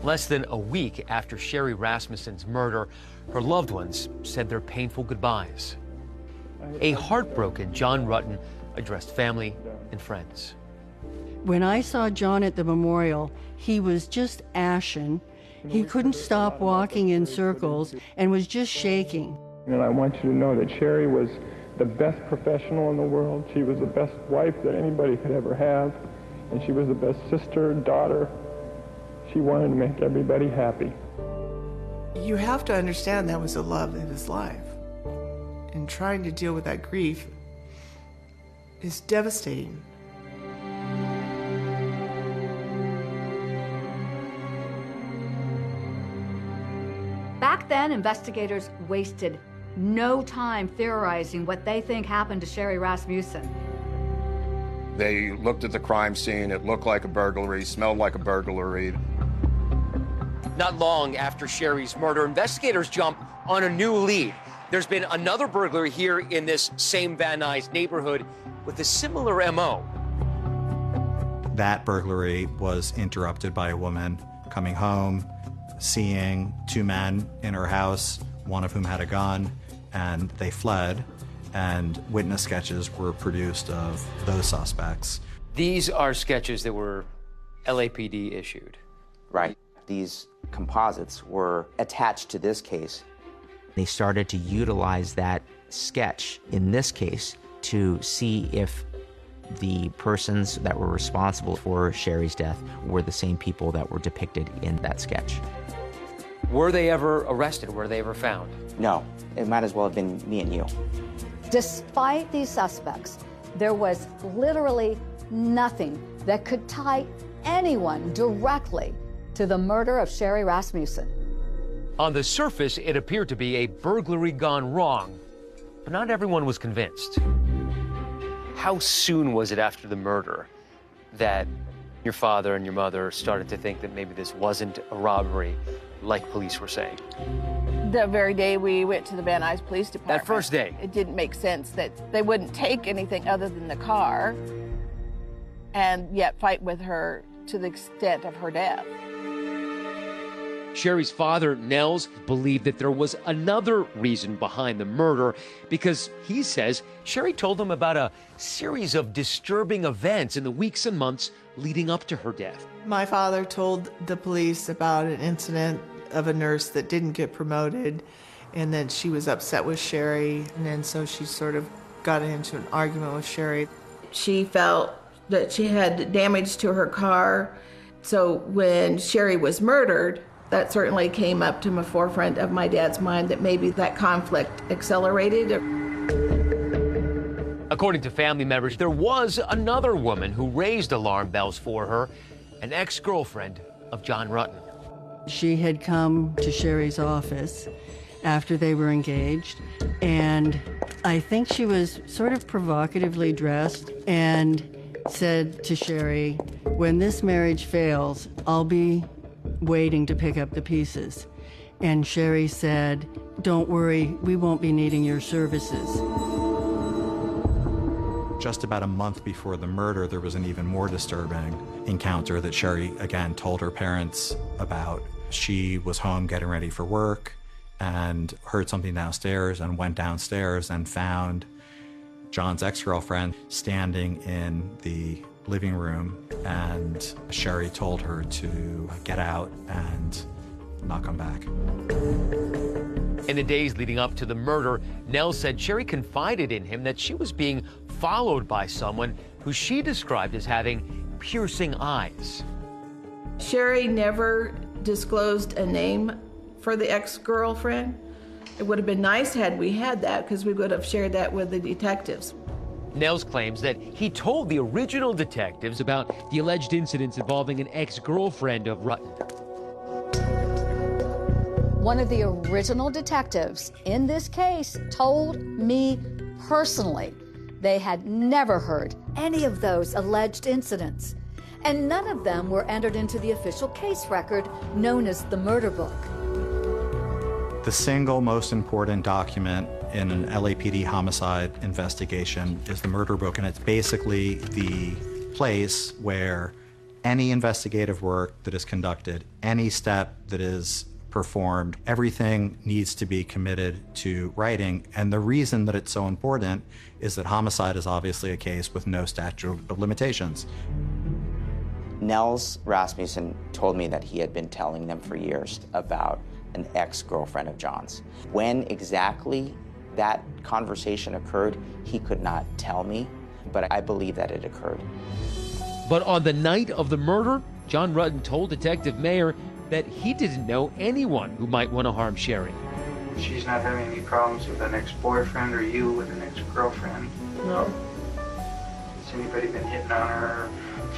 Less than a week after Sherry Rasmussen's murder, her loved ones said their painful goodbyes. A heartbroken John Rutten addressed family and friends. When I saw John at the memorial, he was just ashen. He couldn't stop walking in circles and was just shaking. And I want you to know that Sherry was the best professional in the world. She was the best wife that anybody could ever have. And she was the best sister, daughter. She wanted to make everybody happy. You have to understand that was the love of his life. And trying to deal with that grief is devastating. Back then, investigators wasted no time theorizing what they think happened to Sherry Rasmussen. They looked at the crime scene. It looked like a burglary, smelled like a burglary. Not long after Sherry's murder, investigators jump on a new lead. There's been another burglary here in this same Van Nuys neighborhood with a similar MO. That burglary was interrupted by a woman coming home, seeing two men in her house, one of whom had a gun, and they fled, and witness sketches were produced of those suspects. These are sketches that were LAPD issued. Right. These composites were attached to this case. They started to utilize that sketch in this case to see if the persons that were responsible for Sherry's death were the same people that were depicted in that sketch. Were they ever arrested? Were they ever found? No, it might as well have been me and you. Despite these suspects, there was literally nothing that could tie anyone directly to the murder of Sherry Rasmussen. On the surface, it appeared to be a burglary gone wrong, but not everyone was convinced. How soon was it after the murder that your father and your mother started to think that maybe this wasn't a robbery like police were saying? The very day we went to the Van Nuys Police Department. That first day? It didn't make sense that they wouldn't take anything other than the car and yet fight with her to the extent of her death. Sherry's father, Nels, believed that there was another reason behind the murder because he says Sherry told him about a series of disturbing events in the weeks and months leading up to her death. My father told the police about an incident of a nurse that didn't get promoted, and then she was upset with Sherry, and then so she sort of got into an argument with Sherry. She felt that she had damage to her car, so when Sherry was murdered, that certainly came up to the forefront of my dad's mind that maybe that conflict accelerated. According to family members, there was another woman who raised alarm bells for her, an ex-girlfriend of John Rutten. She had come to Sherry's office after they were engaged, and I think she was sort of provocatively dressed and said to Sherry, "When this marriage fails, I'll be waiting to pick up the pieces." And Sherry said, "Don't worry, we won't be needing your services." Just about a month before the murder, there was an even more disturbing encounter that Sherry, again, told her parents about. She was home getting ready for work and heard something downstairs and went downstairs and found John's ex-girlfriend standing in the living room, and Sherry told her to get out and not come back. In the days leading up to the murder, Nell said Sherry confided in him that she was being followed by someone who she described as having piercing eyes. Sherry never disclosed a name for the ex-girlfriend. It would have been nice had we had that, because we would have shared that with the detectives. Nels claims that he told the original detectives about the alleged incidents involving an ex-girlfriend of Rutten. One of the original detectives in this case told me personally they had never heard any of those alleged incidents, and none of them were entered into the official case record known as the murder book. The single most important document in an LAPD homicide investigation is the murder book, and it's basically the place where any investigative work that is conducted, any step that is performed, everything needs to be committed to writing. And the reason that it's so important is that homicide is obviously a case with no statute of limitations. Nels Rasmussen told me that he had been telling them for years about an ex-girlfriend of John's. When exactly that conversation occurred, he could not tell me, but I believe that it occurred. But on the night of the murder, John Rutten told Detective Mayer that he didn't know anyone who might want to harm Sherry. She's not having any problems with an ex-boyfriend or you with an ex-girlfriend? No. Has anybody been hitting on her,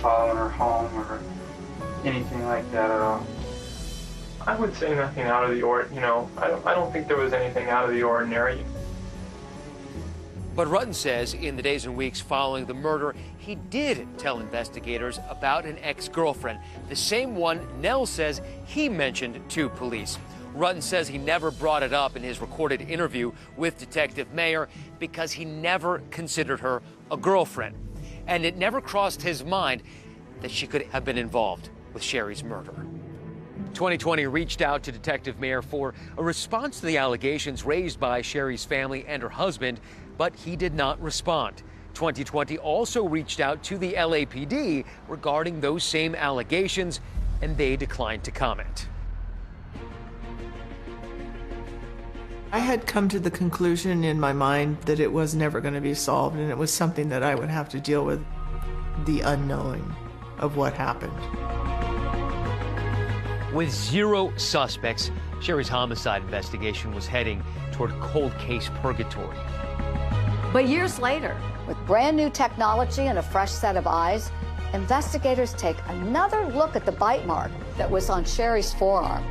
following her home, or anything like that at all? I would say nothing out of the ordinary. I don't think there was anything out of the ordinary. But Rutten says in the days and weeks following the murder, he did tell investigators about an ex-girlfriend, the same one Nell says he mentioned to police. Rutten says he never brought it up in his recorded interview with Detective Mayer because he never considered her a girlfriend. And it never crossed his mind that she could have been involved with Sherry's murder. 2020 reached out to Detective Mayer for a response to the allegations raised by Sherry's family and her husband, but he did not respond. 2020 also reached out to the LAPD regarding those same allegations, and they declined to comment. I had come to the conclusion in my mind that it was never going to be solved, and it was something that I would have to deal with, the unknowing of what happened. With 0 suspects, Sherry's homicide investigation was heading toward cold case purgatory. But years later, with brand new technology and a fresh set of eyes, investigators take another look at the bite mark that was on Sherry's forearm.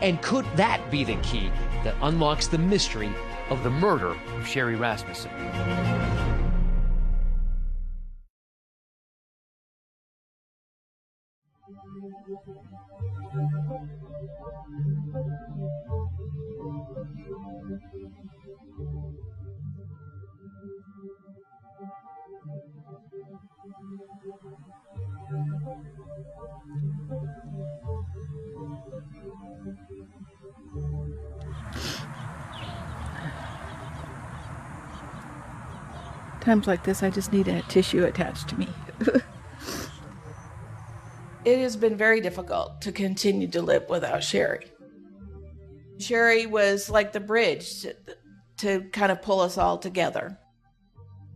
And could that be the key that unlocks the mystery of the murder of Sherry Rasmussen? Times like this, I just need a tissue attached to me. It has been very difficult to continue to live without Sherry. Sherry was like the bridge to kind of pull us all together.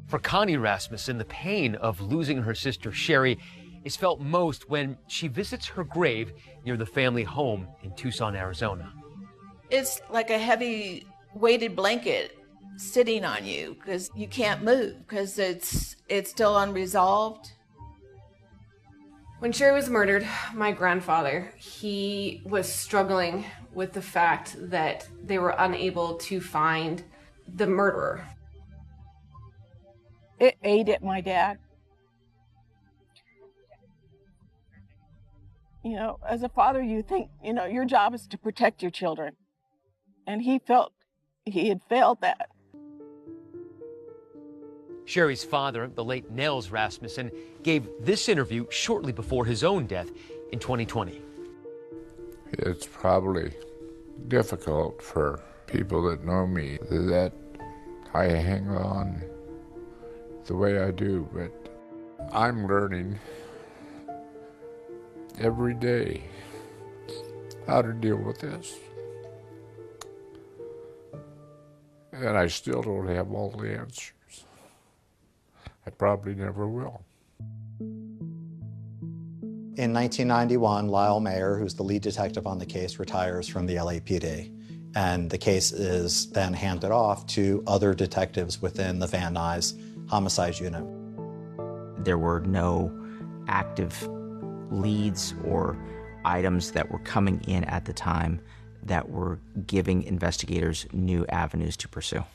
For Connie Rasmussen, the pain of losing her sister Sherry is felt most when she visits her grave near the family home in Tucson, Arizona. It's like a heavy weighted blanket sitting on you because you can't move because it's still unresolved. When Sherry was murdered, my grandfather, he was struggling with the fact that they were unable to find the murderer. It ate at my dad. You know, as a father, you think, you know, your job is to protect your children. And he felt he had failed that. Sherry's father, the late Nels Rasmussen, gave this interview shortly before his own death in 2020. It's probably difficult for people that know me that I hang on the way I do, but I'm learning every day how to deal with this. And I still don't have all the answers. I probably never will. In 1991, Lyle Mayer, who's the lead detective on the case, retires from the LAPD. And the case is then handed off to other detectives within the Van Nuys homicide unit. There were no active leads or items that were coming in at the time that were giving investigators new avenues to pursue.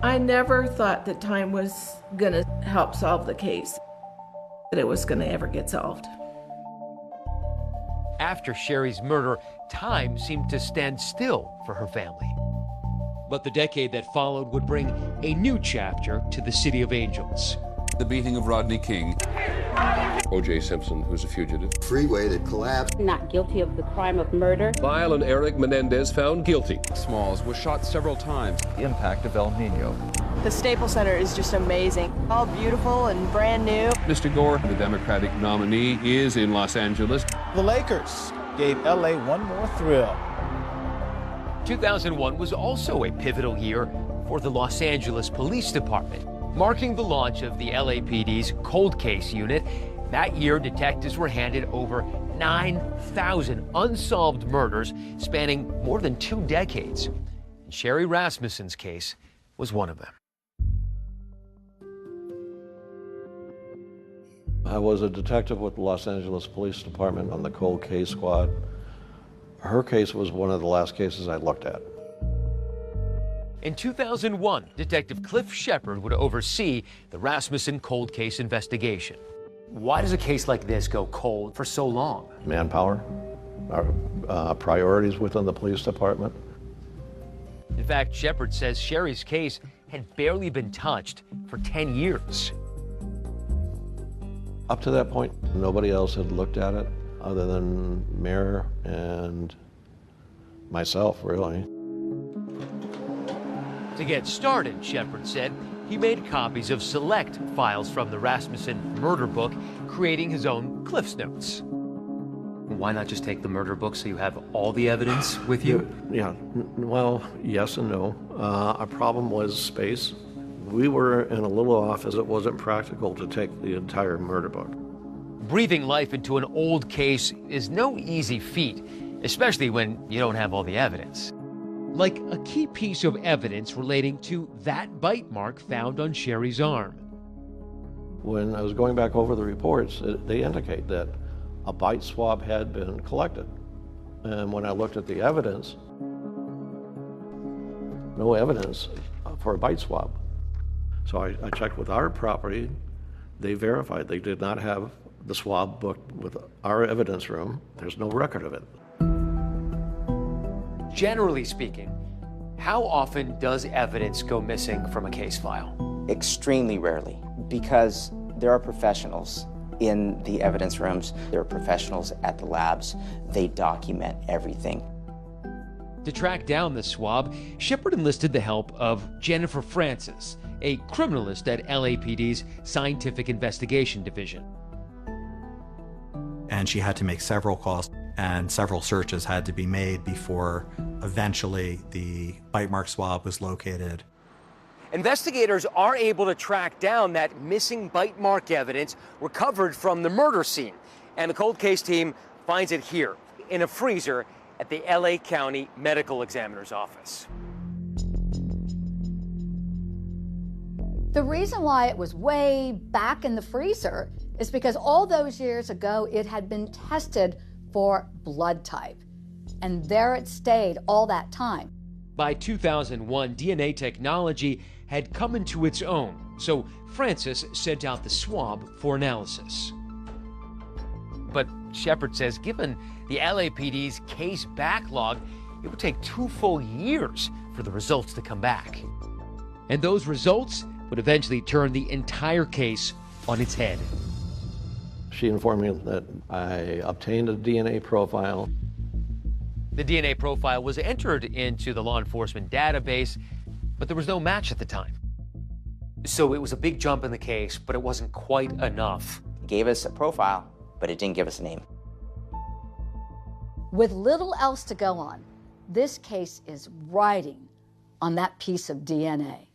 I never thought that time was going to help solve the case, that it was going to ever get solved. After Sherry's murder, time seemed to stand still for her family. But the decade that followed would bring a new chapter to the City of Angels. The beating of Rodney King. O.J. Simpson, who's a fugitive. Freeway that collapsed. Not guilty of the crime of murder. Lyle and Eric Menendez found guilty. Smalls was shot several times. The impact of El Nino. The Staples Center is just amazing. All beautiful and brand new. Mr. Gore, the Democratic nominee, is in Los Angeles. The Lakers gave LA one more thrill. 2001 was also a pivotal year for the Los Angeles Police Department, marking the launch of the LAPD's Cold Case Unit. That year, detectives were handed over 9,000 unsolved murders spanning more than 2 decades. Sherry Rasmussen's case was one of them. I was a detective with the Los Angeles Police Department on the Cold Case Squad. Her case was one of the last cases I looked at. In 2001, Detective Cliff Shepard would oversee the Rasmussen cold case investigation. Why does a case like this go cold for so long? Manpower, our priorities within the police department. In fact, Shepard says Sherry's case had barely been touched for 10 years. Up to that point, nobody else had looked at it other than Mayor and myself, really. To get started, Shepard said, he made copies of select files from the Rasmussen murder book, creating his own Cliff's Notes. Why not just take the murder book so you have all the evidence with you? Yeah, well, yes and no. Our problem was space. We were in a little office. It wasn't practical to take the entire murder book. Breathing life into an old case is no easy feat, especially when you don't have all the evidence. Like a key piece of evidence relating to that bite mark found on Sherry's arm. When I was going back over the reports, they indicate that a bite swab had been collected. And when I looked at the evidence, no evidence for a bite swab. So I checked with our property. They verified they did not have the swab booked with our evidence room. There's no record of it. Generally speaking, how often does evidence go missing from a case file? Extremely rarely, because there are professionals in the evidence rooms. There are professionals at the labs. They document everything. To track down the swab, Shepard enlisted the help of Jennifer Francis, a criminalist at LAPD's Scientific Investigation Division. And she had to make several calls, and several searches had to be made before eventually the bite mark swab was located. Investigators are able to track down that missing bite mark evidence recovered from the murder scene. And the cold case team finds it here in a freezer at the LA County Medical Examiner's office. The reason why it was way back in the freezer is because all those years ago it had been tested for blood type. And there it stayed all that time. By 2001, DNA technology had come into its own, so Francis sent out the swab for analysis. But Shepard says given the LAPD's case backlog, it would take 2 full years for the results to come back. And those results would eventually turn the entire case on its head. She informed me that I obtained a DNA profile. The DNA profile was entered into the law enforcement database, but there was no match at the time. So it was a big jump in the case, but it wasn't quite enough. It gave us a profile, but it didn't give us a name. With little else to go on, this case is riding on that piece of DNA.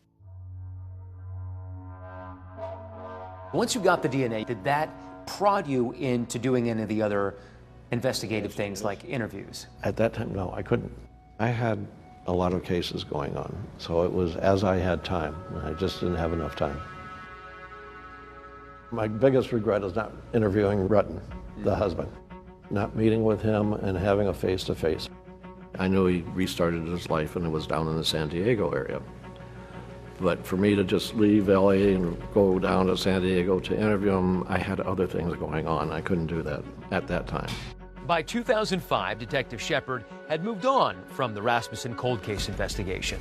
Once you got the DNA, did that prod you into doing any of the other investigative things like interviews? At that time, no, I couldn't. I had a lot of cases going on, so it was as I had time. I just didn't have enough time. My biggest regret is not interviewing Rutten, the husband, not meeting with him and having a face-to-face. I knew he restarted his life and it was down in the San Diego area. But for me to just leave LA and go down to San Diego to interview him, I had other things going on. I couldn't do that at that time. By 2005, Detective Shepard had moved on from the Rasmussen cold case investigation.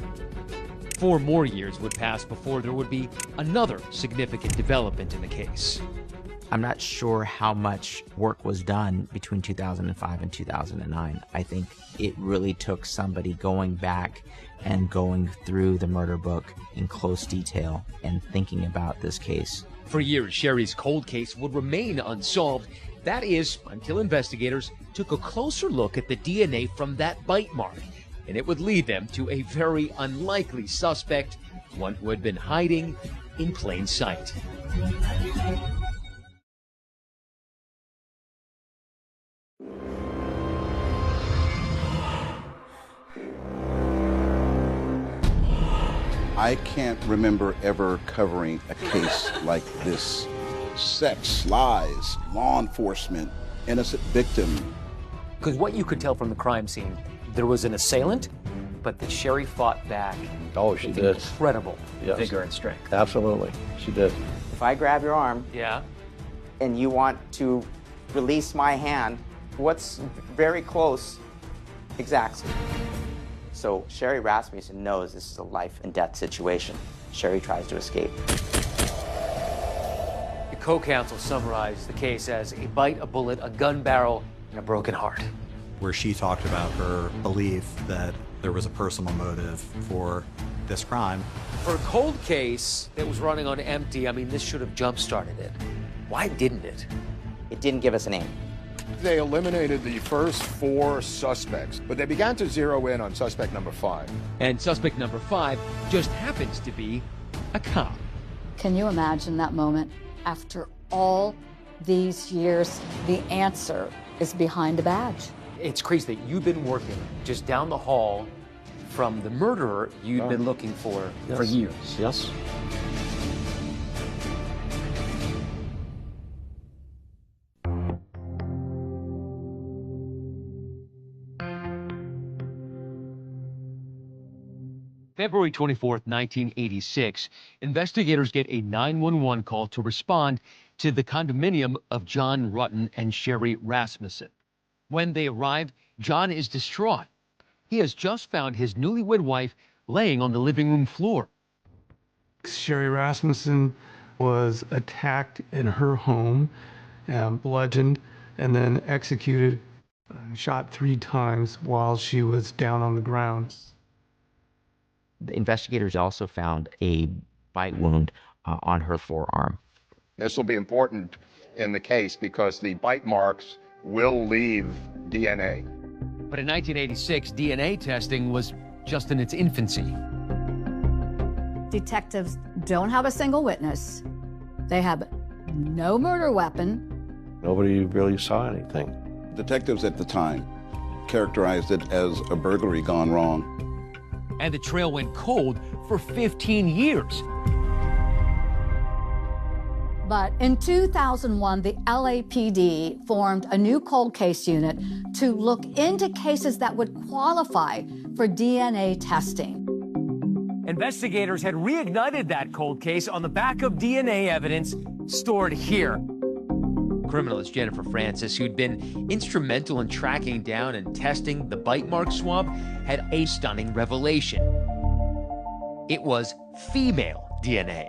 4 more years would pass before there would be another significant development in the case. I'm not sure how much work was done between 2005 and 2009. I think it really took somebody going back and going through the murder book in close detail and thinking about this case. For years, Sherry's cold case would remain unsolved. That is, until investigators took a closer look at the DNA from that bite mark, and it would lead them to a very unlikely suspect, one who had been hiding in plain sight. I can't remember ever covering a case like this. Sex, lies, law enforcement, innocent victim. Because what you could tell from the crime scene, there was an assailant, but that Sherry fought back. Oh, she did. Incredible vigor and strength. Absolutely, she did. If I grab your arm, yeah, and you want to release my hand, what's very close exacts. So Sherry Rasmussen knows this is a life and death situation. Sherry tries to escape. The co-counsel summarized the case as a bite, a bullet, a gun barrel, and a broken heart. Where she talked about her belief that there was a personal motive for this crime. For a cold case that was running on empty, I mean, this should have jump-started it. Why didn't it? It didn't give us a name. They eliminated the first 4 suspects, but they began to zero in on suspect number 5. And suspect number 5 just happens to be a cop. Can you imagine that moment? After all these years, the answer is behind a badge. It's crazy that you've been working just down the hall from the murderer you'd been looking for years. Yes. February 24th, 1986, investigators get a 911 call to respond to the condominium of John Rutten and Sherry Rasmussen. When they arrive, John is distraught. He has just found his newlywed wife laying on the living room floor. Sherry Rasmussen was attacked in her home, bludgeoned, and then executed, shot 3 times while she was down on the ground. The investigators also found a bite wound on her forearm. This will be important in the case because the bite marks will leave DNA. But in 1986, DNA testing was just in its infancy. Detectives don't have a single witness. They have no murder weapon. Nobody really saw anything. Detectives at the time characterized it as a burglary gone wrong. And the trail went cold for 15 years. But in 2001, the LAPD formed a new cold case unit to look into cases that would qualify for DNA testing. Investigators had reignited that cold case on the back of DNA evidence stored here. Criminalist Jennifer Francis, who'd been instrumental in tracking down and testing the bite mark swab, had a stunning revelation. It was female DNA.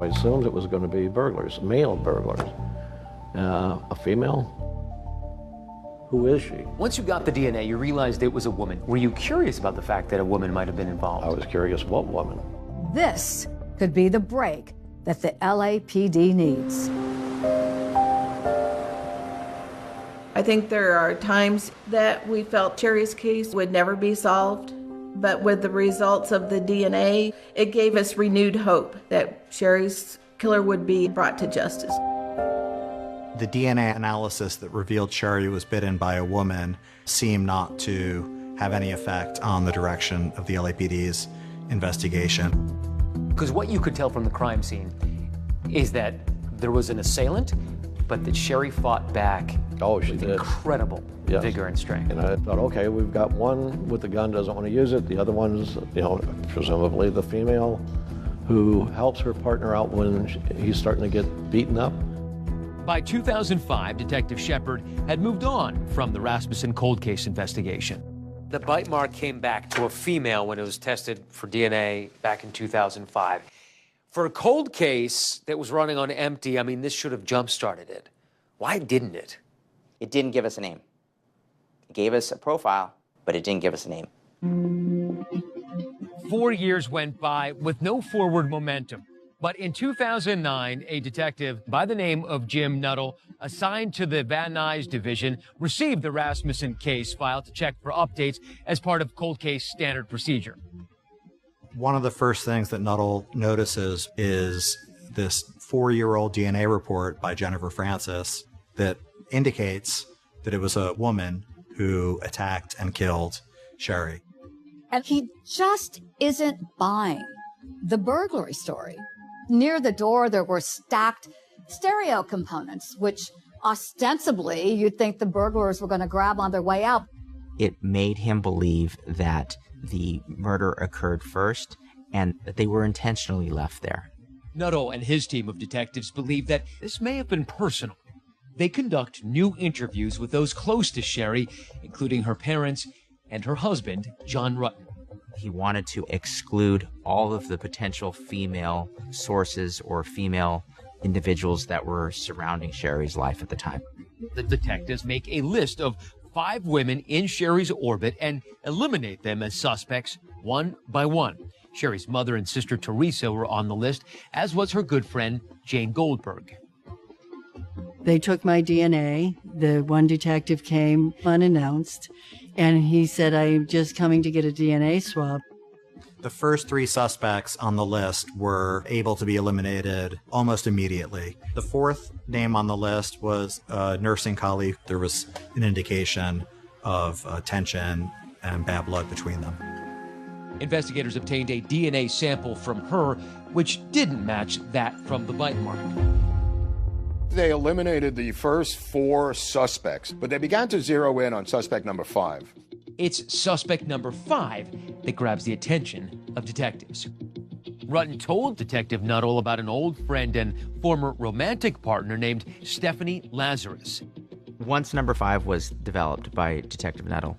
I assumed it was going to be burglars, male burglars. A female? Who is she? Once you got the DNA, you realized it was a woman. Were you curious about the fact that a woman might have been involved? I was curious what woman. This could be the break that the LAPD needs. I think there are times that we felt Sherry's case would never be solved, but with the results of the DNA, it gave us renewed hope that Sherry's killer would be brought to justice. The DNA analysis that revealed Sherry was bitten by a woman seemed not to have any effect on the direction of the LAPD's investigation. Because what you could tell from the crime scene is that there was an assailant, but that Sherry fought back with incredible vigor and strength. And I thought, okay, we've got one with the gun, doesn't want to use it. The other one's, presumably the female who helps her partner out when he's starting to get beaten up. By 2005, Detective Shepard had moved on from the Rasmussen cold case investigation. The bite mark came back to a female when it was tested for DNA back in 2005. For a cold case that was running on empty, I mean, this should have jump-started it. Why didn't it? It didn't give us a name. It gave us a profile, but it didn't give us a name. 4 years went by with no forward momentum. But in 2009, a detective by the name of Jim Nuttall, assigned to the Van Nuys division, received the Rasmussen case file to check for updates as part of cold case standard procedure. One of the first things that Nuttall notices is this 4-year-old DNA report by Jennifer Francis that indicates that it was a woman who attacked and killed Sherry. And he just isn't buying the burglary story. Near the door, there were stacked stereo components, which ostensibly you'd think the burglars were going to grab on their way out. It made him believe that the murder occurred first and that they were intentionally left there. Nuttall and his team of detectives believe that this may have been personal. They conduct new interviews with those close to Sherry, including her parents and her husband, John Rutten. He wanted to exclude all of the potential female sources or female individuals that were surrounding Sherry's life at the time. The detectives make a list of 5 women in Sherry's orbit and eliminate them as suspects one by one. Sherry's mother and sister Teresa were on the list, as was her good friend Jane Goldberg. They took my DNA. The one detective came unannounced, and he said, I'm just coming to get a DNA swab. The first 3 suspects on the list were able to be eliminated almost immediately. The 4th name on the list was a nursing colleague. There was an indication of tension and bad blood between them. Investigators obtained a DNA sample from her, which didn't match that from the bite mark. They eliminated the first 4 suspects, but they began to zero in on suspect number 5. It's suspect number 5 that grabs the attention of detectives. Rutten told Detective Nuttall about an old friend and former romantic partner named Stephanie Lazarus. Once number 5 was developed by Detective Nuttall,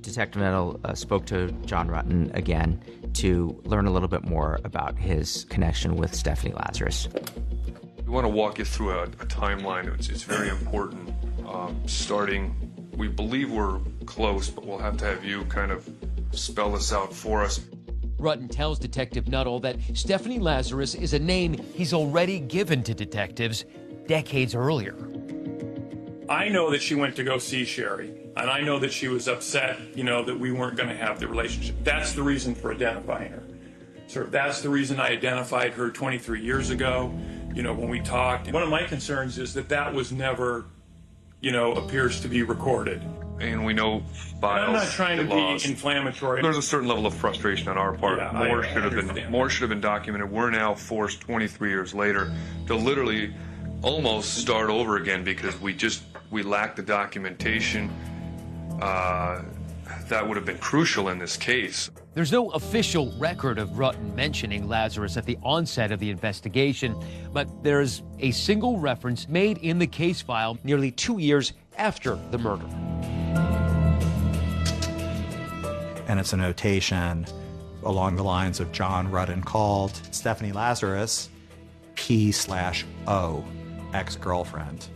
Detective Nuttall spoke to John Rutten again to learn a little bit more about his connection with Stephanie Lazarus. We want to walk you through a timeline. It's very important. Starting, we believe we're close, but we'll have to have you kind of spell this out for us. Rutten tells Detective Nuttall that Stephanie Lazarus is a name he's already given to detectives decades earlier. I know that she went to go see Sherry, and I know that she was upset, that we weren't going to have the relationship. That's the reason for identifying her. So that's the reason I identified her 23 years ago, when we talked. One of my concerns is that was never, appears to be recorded. And we know files. I'm not trying to be inflammatory. There's a certain level of frustration on our part. Yeah, More should have been documented. We're now forced 23 years later to literally almost start over again because we lack the documentation that would have been crucial in this case. There's no official record of Rutten mentioning Lazarus at the onset of the investigation, but there's a single reference made in the case file nearly 2 years after the murder. And it's a notation along the lines of John Rutten called Stephanie Lazarus P/O, ex-girlfriend.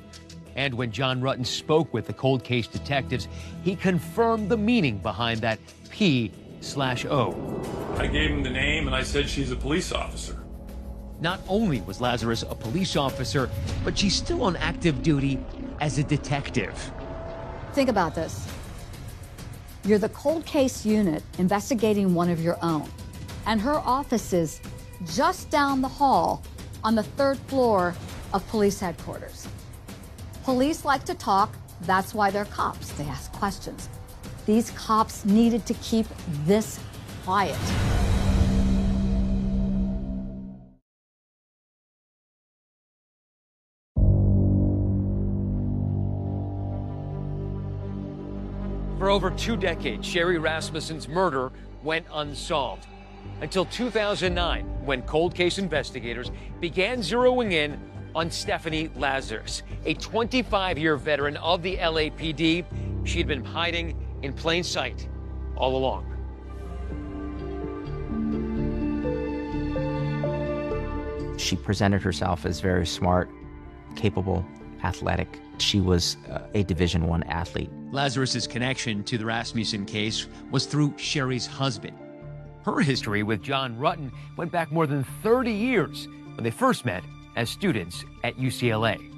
And when John Rutten spoke with the cold case detectives, he confirmed the meaning behind that P/O. I gave him the name and I said she's a police officer. Not only was Lazarus a police officer, but she's still on active duty as a detective. Think about this. You're the cold case unit investigating one of your own, and her office is just down the hall on the 3rd floor of police headquarters. Police like to talk, that's why they're cops. They ask questions. These cops needed to keep this quiet. For over 2 decades, Sherry Rasmussen's murder went unsolved. Until 2009, when cold case investigators began zeroing in on Stephanie Lazarus, a 25-year veteran of the LAPD. She had been hiding in plain sight all along. She presented herself as very smart, capable, athletic. She was a Division I athlete. Lazarus's connection to the Rasmussen case was through Sherry's husband. Her history with John Rutten went back more than 30 years, when they first met as students at UCLA.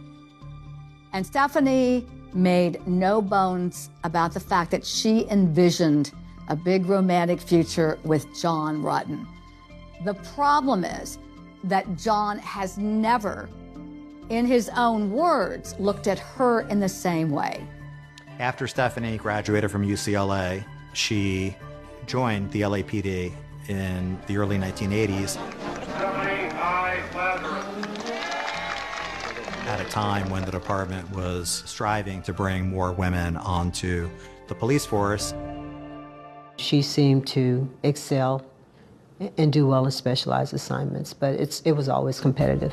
And Stephanie made no bones about the fact that she envisioned a big romantic future with John Rutten. The problem is that John has never, in his own words, looked at her in the same way. After Stephanie graduated from UCLA, she joined the LAPD in the early 1980s. At a time when the department was striving to bring more women onto the police force. She seemed to excel and do well in specialized assignments, but it was always competitive.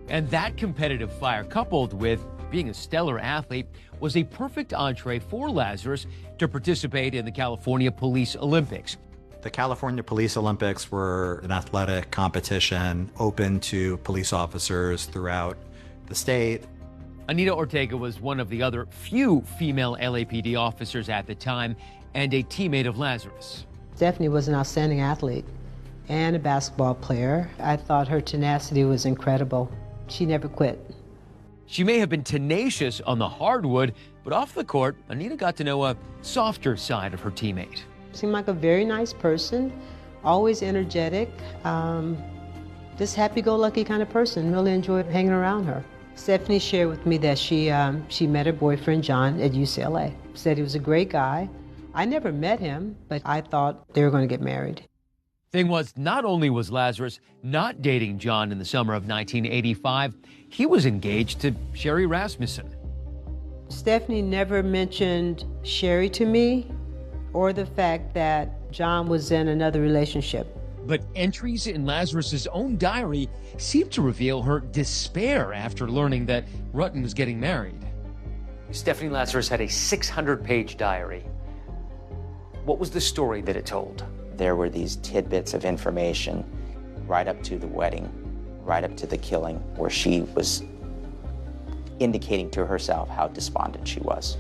And that competitive fire, coupled with being a stellar athlete, was a perfect entree for Lazarus to participate in the California Police Olympics. The California Police Olympics were an athletic competition open to police officers throughout the state. Anita Ortega was one of the other few female LAPD officers at the time and a teammate of Lazarus. Stephanie was an outstanding athlete and a basketball player. I thought her tenacity was incredible. She never quit. She may have been tenacious on the hardwood, but off the court, Anita got to know a softer side of her teammate. Seemed like a very nice person, always energetic, this happy-go-lucky kind of person. Really enjoyed hanging around her. Stephanie shared with me that she met her boyfriend, John, at UCLA. Said he was a great guy. I never met him, but I thought they were going to get married. Thing was, not only was Lazarus not dating John in the summer of 1985, he was engaged to Sherry Rasmussen. Stephanie never mentioned Sherry to me or the fact that John was in another relationship. But entries in Lazarus's own diary seemed to reveal her despair after learning that Rutten was getting married. Stephanie Lazarus had a 600-page diary. What was the story that it told? There were these tidbits of information right up to the wedding, right up to the killing, where she was indicating to herself how despondent she was.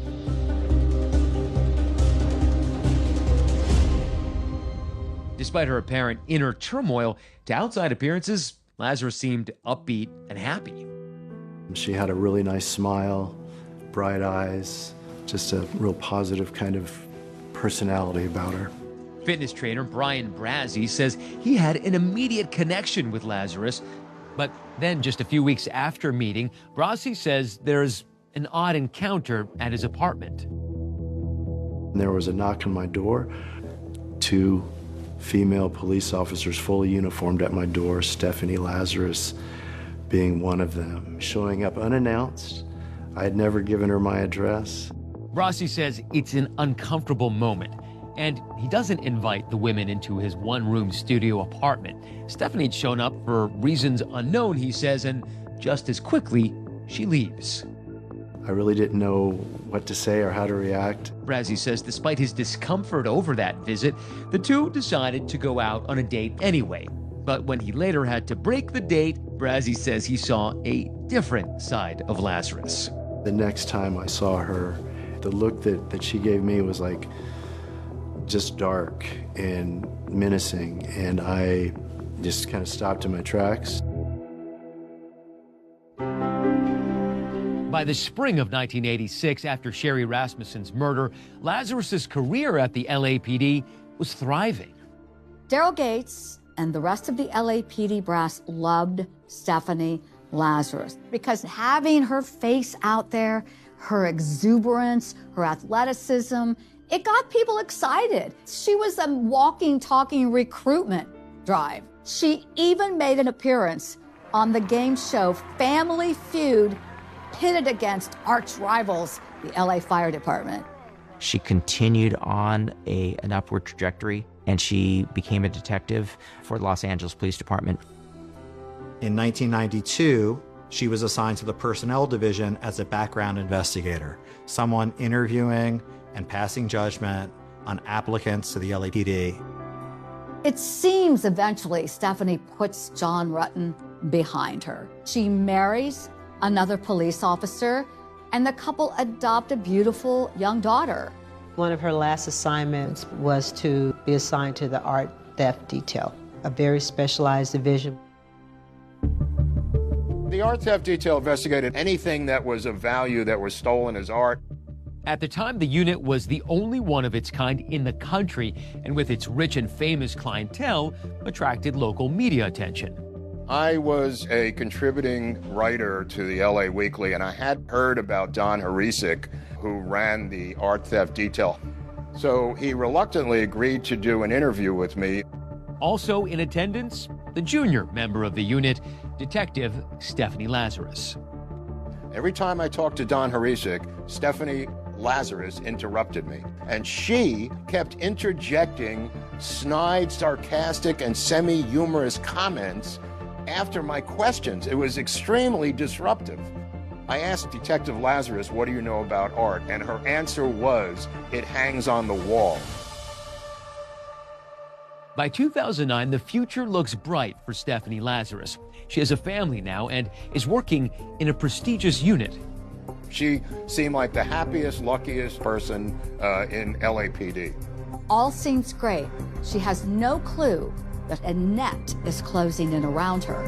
Despite her apparent inner turmoil, to outside appearances, Lazarus seemed upbeat and happy. She had a really nice smile, bright eyes, just a real positive kind of personality about her. Fitness trainer Brian Brazzi says he had an immediate connection with Lazarus, but then just a few weeks after meeting, Brazzi says there's an odd encounter at his apartment. There was a knock on my door. 2 female police officers fully uniformed at my door, Stephanie Lazarus being one of them, showing up unannounced. I had never given her my address. Brazzi says it's an uncomfortable moment, and he doesn't invite the women into his one-room studio apartment. Stephanie had shown up for reasons unknown, he says, and just as quickly, she leaves. I really didn't know what to say or how to react. Brazzi says despite his discomfort over that visit, the two decided to go out on a date anyway. But when he later had to break the date, Brazzi says he saw a different side of Lazarus. The next time I saw her, the look that she gave me was like just dark and menacing, and I just kind of stopped in my tracks. By the spring of 1986, after Sherry Rasmussen's murder, Lazarus's career at the LAPD was thriving. Daryl Gates and the rest of the LAPD brass loved Stephanie Lazarus because having her face out there, her exuberance, her athleticism, it got people excited. She was a walking, talking recruitment drive. She even made an appearance on the game show Family Feud, pitted against arch rivals, the LA Fire Department. She continued on an upward trajectory, and she became a detective for the Los Angeles Police Department. In 1992, she was assigned to the Personnel Division as a background investigator, someone interviewing and passing judgment on applicants to the LAPD. It seems eventually Stephanie puts John Rutten behind her. She marries another police officer, and the couple adopt a beautiful young daughter. One of her last assignments was to be assigned to the art theft detail, a very specialized division. The art theft detail investigated anything that was of value that was stolen as art. At the time, the unit was the only one of its kind in the country, and with its rich and famous clientele, attracted local media attention. I was a contributing writer to the LA Weekly, and I had heard about Don Harisik, who ran the art theft detail. So he reluctantly agreed to do an interview with me. Also in attendance, the junior member of the unit, Detective Stephanie Lazarus. Every time I talked to Don Harisik, Stephanie Lazarus interrupted me, and she kept interjecting snide, sarcastic, and semi-humorous comments after my questions. It was extremely disruptive. I asked Detective Lazarus, what do you know about art? And her answer was, it hangs on the wall. By 2009, the future looks bright for Stephanie Lazarus. She has a family now and is working in a prestigious unit. She seemed like the happiest, luckiest person in LAPD. All seems great. She has no clue that a net is closing in around her.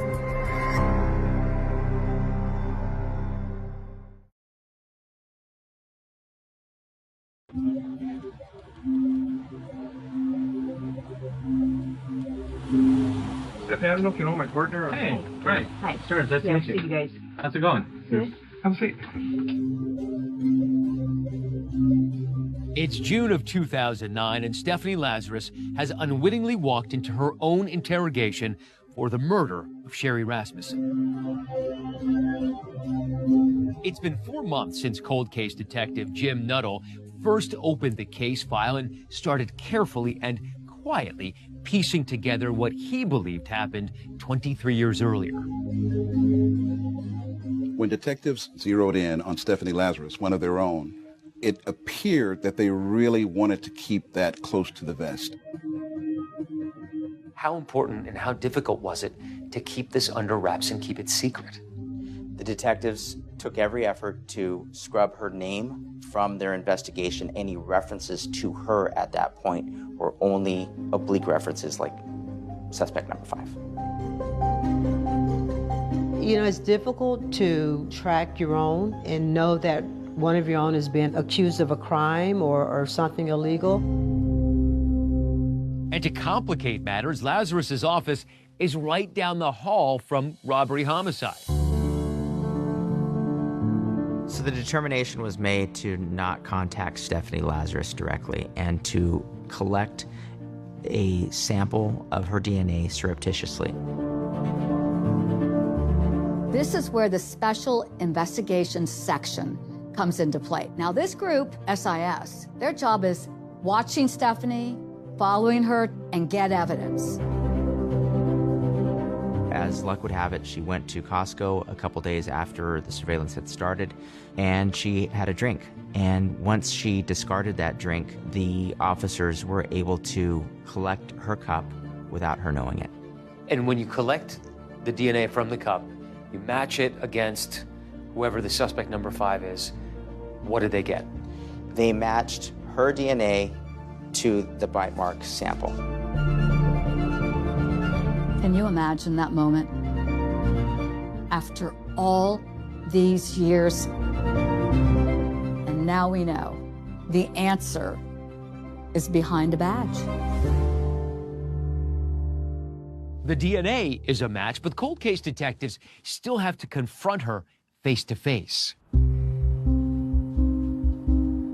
Stephanie, I don't know if you know my partner. Hey, right. Hi. Sure, nice to meet you. See you guys. How's it going? Good. Have a seat. It's June of 2009, and Stephanie Lazarus has unwittingly walked into her own interrogation for the murder of Sherry Rasmussen. It's been 4 months since cold case detective Jim Nuttall first opened the case file and started carefully and quietly piecing together what he believed happened 23 years earlier. When detectives zeroed in on Stephanie Lazarus, one of their own, it appeared that they really wanted to keep that close to the vest. How important and how difficult was it to keep this under wraps and keep it secret? The detectives took every effort to scrub her name from their investigation. Any references to her at that point were only oblique references like suspect number 5. You know, it's difficult to track your own and know that one of your own has been accused of a crime or something illegal. And to complicate matters, Lazarus's office is right down the hall from robbery homicide. So the determination was made to not contact Stephanie Lazarus directly and to collect a sample of her DNA surreptitiously. This is where the Special Investigations Section comes into play. Now, this group, SIS, their job is watching Stephanie, following her, and get evidence. As luck would have it, she went to Costco a couple days after the surveillance had started, and she had a drink. And once she discarded that drink, the officers were able to collect her cup without her knowing it. And when you collect the DNA from the cup, you match it against whoever the suspect number 5 is. What did they get? They matched her DNA to the bite mark sample. Can you imagine that moment? After all these years, and now we know the answer is behind a badge. The DNA is a match, but cold case detectives still have to confront her face to face.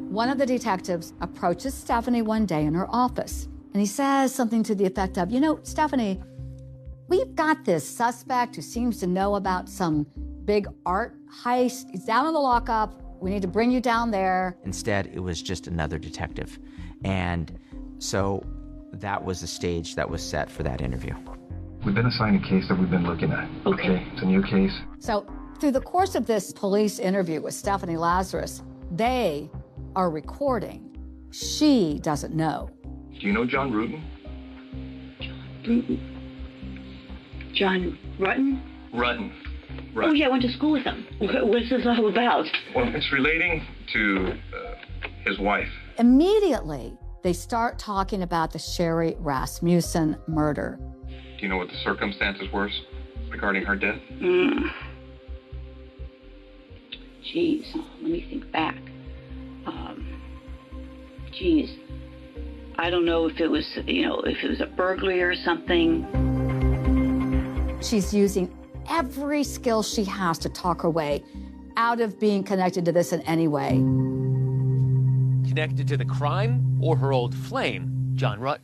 One of the detectives approaches Stephanie one day in her office, and he says something to the effect of, you know, Stephanie, we've got this suspect who seems to know about some big art heist. He's down in the lockup. We need to bring you down there. Instead, it was just another detective. And so that was the stage that was set for that interview. We've been assigned a case that we've been looking at. Okay. It's a new case. So through the course of this police interview with Stephanie Lazarus, they are recording. She doesn't know. Do you know John Rutten? John Rutten? Rutten. Oh, yeah, I went to school with him. What's this all about? Well, it's relating to his wife. Immediately, they start talking about the Sherry Rasmussen murder. Do you know what the circumstances were regarding her death? geez, let me think back. Geez, I don't know if it was, if it was a burglary or something. She's using every skill she has to talk her way out of being connected to this in any way. Connected to the crime or her old flame, John Rutt?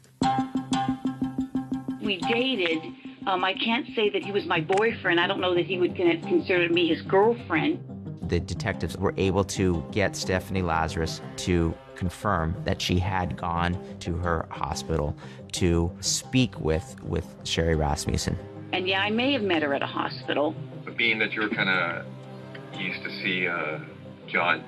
We dated. I can't say that he was my boyfriend. I don't know that he would consider me his girlfriend. The detectives were able to get Stephanie Lazarus to confirm that she had gone to her hospital to speak with Sherry Rasmussen. And yeah, I may have met her at a hospital. But being that you're kind of used to see John,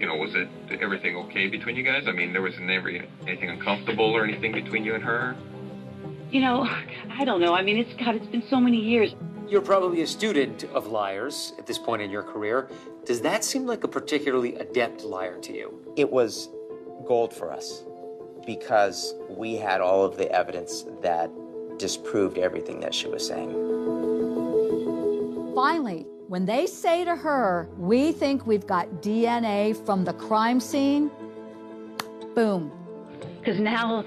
was it everything okay between you guys? I mean, there wasn't anything uncomfortable or anything between you and her? I don't know. I mean, it's been so many years. You're probably a student of liars at this point in your career. Does that seem like a particularly adept liar to you? It was gold for us because we had all of the evidence that disproved everything that she was saying. Finally, when they say to her, we think we've got DNA from the crime scene, boom. Because now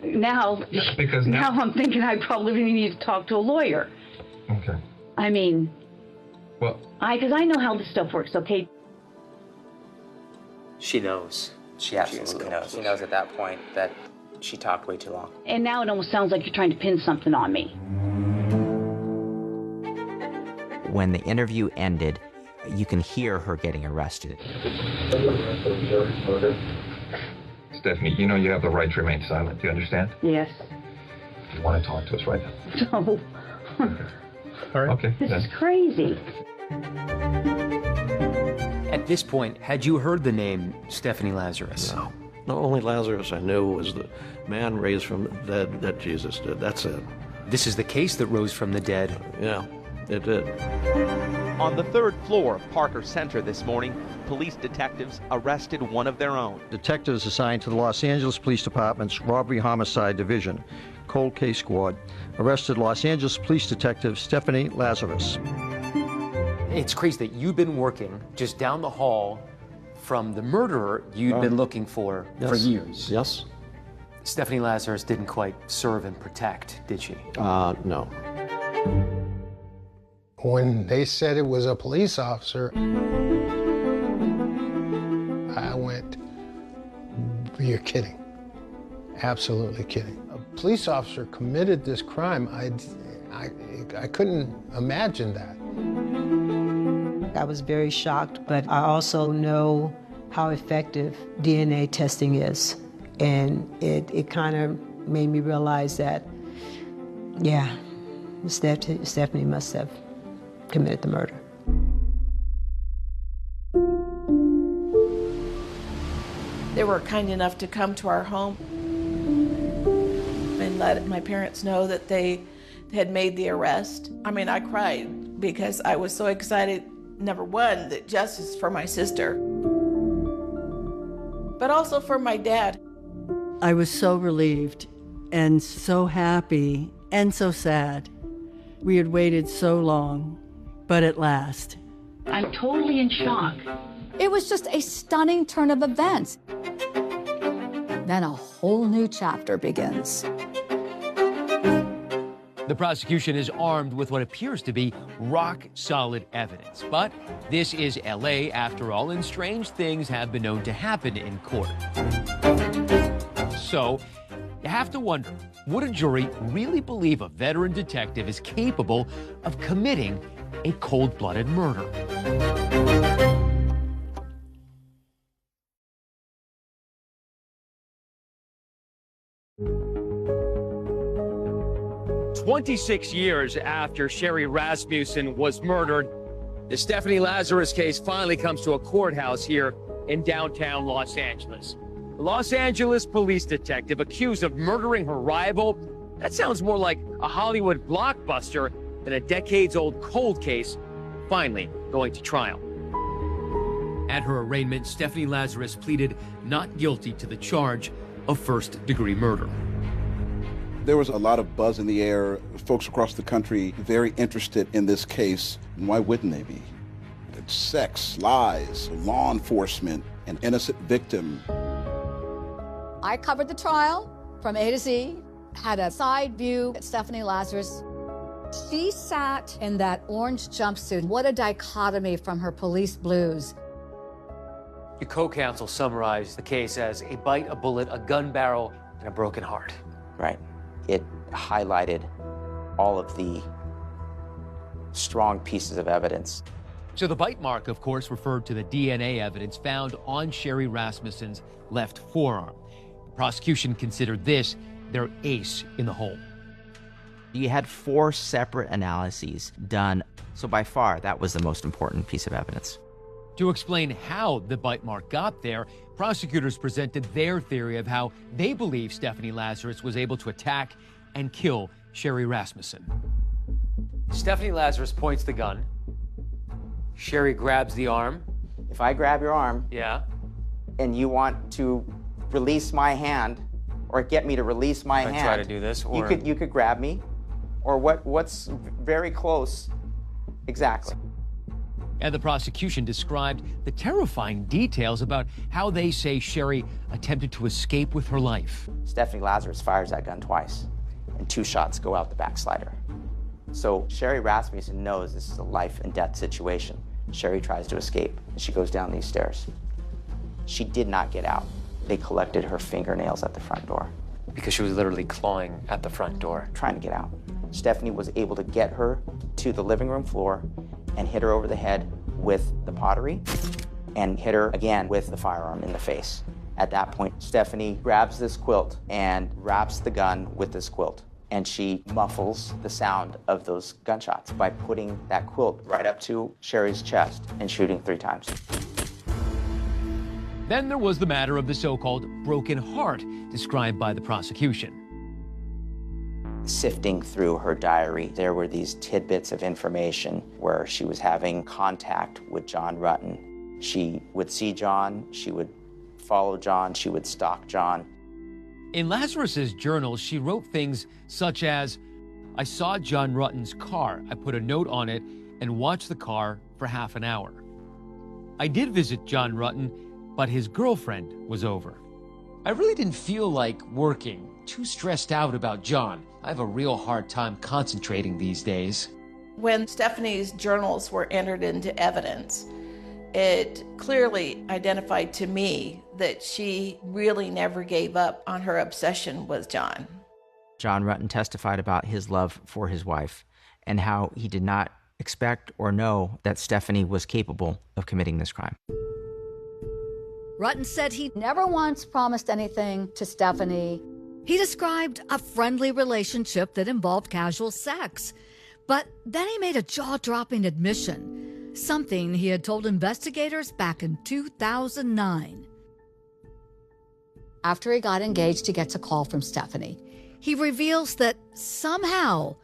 I'm thinking I probably need to talk to a lawyer. Okay. I mean, well, because I know how this stuff works, okay? She knows. She absolutely knows. She knows at that point that she talked way too long. And now it almost sounds like you're trying to pin something on me. When the interview ended, you can hear her getting arrested. Stephanie, you have the right to remain silent. Do you understand? Yes. You want to talk to us right now? No. All right. Okay. This is crazy. At this point, had you heard the name Stephanie Lazarus? No. The only Lazarus I knew was the man raised from the dead that Jesus did. That's it. This is the case that rose from the dead? Yeah, it did. On the third floor of Parker Center this morning, police detectives arrested one of their own. Detectives assigned to the Los Angeles Police Department's Robbery Homicide Division, Cold Case Squad, arrested Los Angeles Police Detective Stephanie Lazarus. It's crazy that you've been working just down the hall from the murderer you'd been looking for years. Yes. Stephanie Lazarus didn't quite serve and protect, did she? No. When they said it was a police officer, I went, you're kidding. Absolutely kidding. A police officer committed this crime. I couldn't imagine that. I was very shocked, but I also know how effective DNA testing is. And it kind of made me realize that, yeah, Stephanie must have committed the murder. They were kind enough to come to our home and let my parents know that they had made the arrest. I mean, I cried because I was so excited, number one, that justice for my sister, but also for my dad. I was so relieved and so happy and so sad. We had waited so long, but at last. I'm totally in shock. It was just a stunning turn of events. Then a whole new chapter begins. The prosecution is armed with what appears to be rock-solid evidence. But this is L.A. after all, and strange things have been known to happen in court. So, you have to wonder, would a jury really believe a veteran detective is capable of committing a cold-blooded murder? 26 years after Sherry Rasmussen was murdered, the Stephanie Lazarus case finally comes to a courthouse here in downtown Los Angeles. The Los Angeles police detective accused of murdering her rival. That sounds more like a Hollywood blockbuster than a decades-old cold case, finally going to trial. At her arraignment, Stephanie Lazarus pleaded not guilty to the charge of first-degree murder. There was a lot of buzz in the air, folks across the country very interested in this case, and why wouldn't they be? sex, lies, law enforcement, an innocent victim. I covered the trial from A to Z, had a side view at Stephanie Lazarus. She sat in that orange jumpsuit. What a dichotomy from her police blues. Your co-counsel summarized the case as a bite, a bullet, a gun barrel, and a broken heart. Right. It highlighted all of the strong pieces of evidence. So the bite mark, of course, referred to the DNA evidence found on Sherry Rasmussen's left forearm. The prosecution considered this their ace in the hole. You had 4 separate analyses done, so by far that was the most important piece of evidence. To explain how the bite mark got there, prosecutors presented their theory of how they believe Stephanie Lazarus was able to attack and kill Sherry Rasmussen. Stephanie Lazarus points the gun. Sherry grabs the arm. If I grab your arm, yeah, and you want to release my hand, or get me to release my hand, try to do this, or you could grab me, or what's very close, exactly. And the prosecution described the terrifying details about how they say Sherry attempted to escape with her life. Stephanie Lazarus fires that gun twice, and 2 shots go out the backslider. So Sherry Rasmussen knows this is a life and death situation. Sherry tries to escape, and she goes down these stairs. She did not get out. They collected her fingernails at the front door. Because she was literally clawing at the front door. Trying to get out. Stephanie was able to get her to the living room floor and hit her over the head with the pottery and hit her again with the firearm in the face. At that point, Stephanie grabs this quilt and wraps the gun with this quilt. And she muffles the sound of those gunshots by putting that quilt right up to Sherry's chest and shooting 3 times. Then there was the matter of the so-called broken heart described by the prosecution. Sifting through her diary, there were these tidbits of information where she was having contact with John Rutten. She would see John, she would follow John, she would stalk John. In Lazarus's journal, she wrote things such as, I saw John Rutten's car. I put a note on it and watched the car for half an hour. I did visit John Rutten, but his girlfriend was over. I really didn't feel like working. Too stressed out about John. I have a real hard time concentrating these days. When Stephanie's journals were entered into evidence, it clearly identified to me that she really never gave up on her obsession with John. John Rutten testified about his love for his wife and how he did not expect or know that Stephanie was capable of committing this crime. Rutten said he never once promised anything to Stephanie. He described a friendly relationship that involved casual sex. But then he made a jaw-dropping admission, something he had told investigators back in 2009. After he got engaged, he gets a call from Stephanie. He reveals that somehow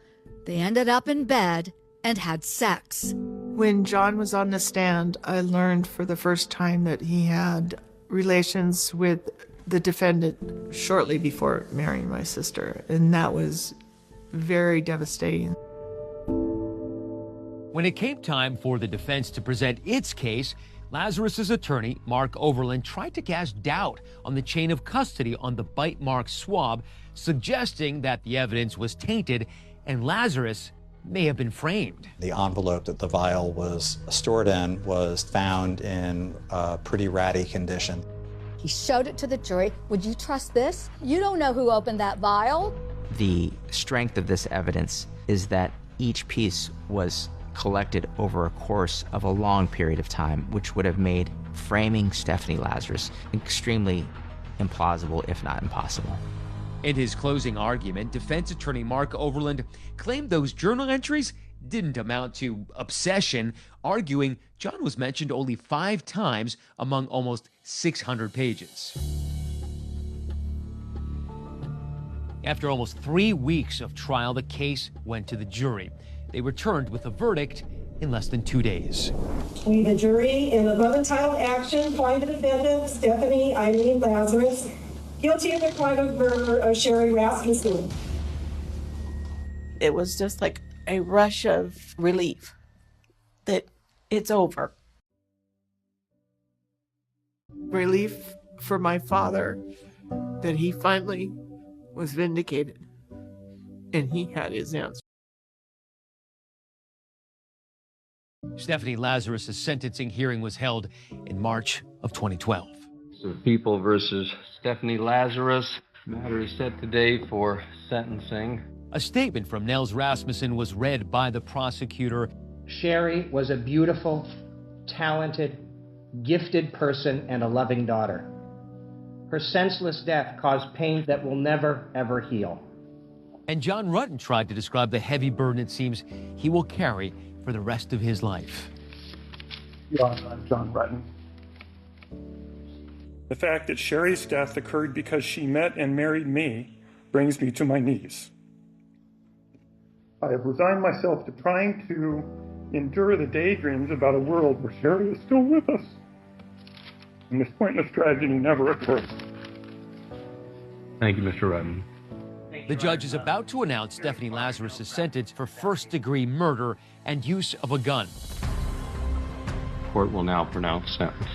they ended up in bed and had sex. When John was on the stand, I learned for the first time that he had relations with the defendant shortly before marrying my sister, and that was very devastating. When it came time for the defense to present its case, Lazarus's attorney, Mark Overland, tried to cast doubt on the chain of custody on the bite mark swab, suggesting that the evidence was tainted and Lazarus may have been framed. The envelope that the vial was stored in was found in a pretty ratty condition. He showed it to the jury. Would you trust this? You don't know who opened that vial. The strength of this evidence is that each piece was collected over a course of a long period of time, which would have made framing Stephanie Lazarus extremely implausible, if not impossible. In his closing argument, defense attorney Mark Overland claimed those journal entries didn't amount to obsession, arguing John was mentioned only 5 times among almost 600 pages. After almost 3 weeks of trial, the case went to the jury. They returned with a verdict in less than 2 days. We, the jury, in the above entitled action, find the defendant, Stephanie Eileen Lazarus, guilty of the crime of murder of Sherry Rasmussen. It was just like a rush of relief that it's over. relief for my father that he finally was vindicated and he had his answer. Stephanie Lazarus' sentencing hearing was held in March of 2012. So People versus Stephanie Lazarus. Matter is set today for sentencing. A statement from Nels Rasmussen was read by the prosecutor. Sherry was a beautiful, talented, gifted person and a loving daughter. Her senseless death caused pain that will never, ever heal. And John Rutten tried to describe the heavy burden it seems he will carry for the rest of his life. I'm John Rutten. The fact that Sherry's death occurred because she met and married me brings me to my knees. I have resigned myself to trying to endure the daydreams about a world where Sherry is still with us, and this pointless tragedy never occurred. Thank you, Mr. Rutten. The judge is about to announce Stephanie Lazarus' sentence for first-degree murder and use of a gun. Court will now pronounce sentence.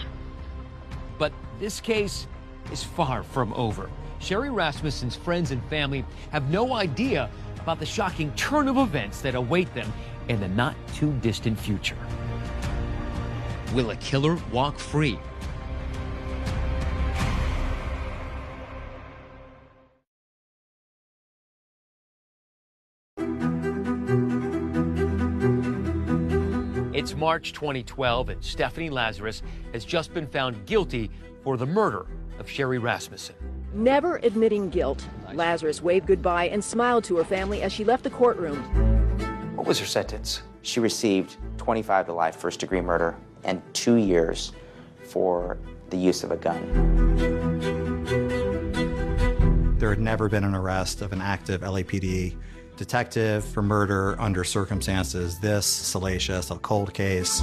But this case is far from over. Sherry Rasmussen's friends and family have no idea about the shocking turn of events that await them in the not-too-distant future. Will a killer walk free? It's March 2012, and Stephanie Lazarus has just been found guilty for the murder of Sherry Rasmussen. Never admitting guilt, Lazarus waved goodbye and smiled to her family as she left the courtroom. What was her sentence? She received 25 to life first-degree murder and 2 years for the use of a gun. There had never been an arrest of an active LAPD detective for murder under circumstances this salacious, a cold case.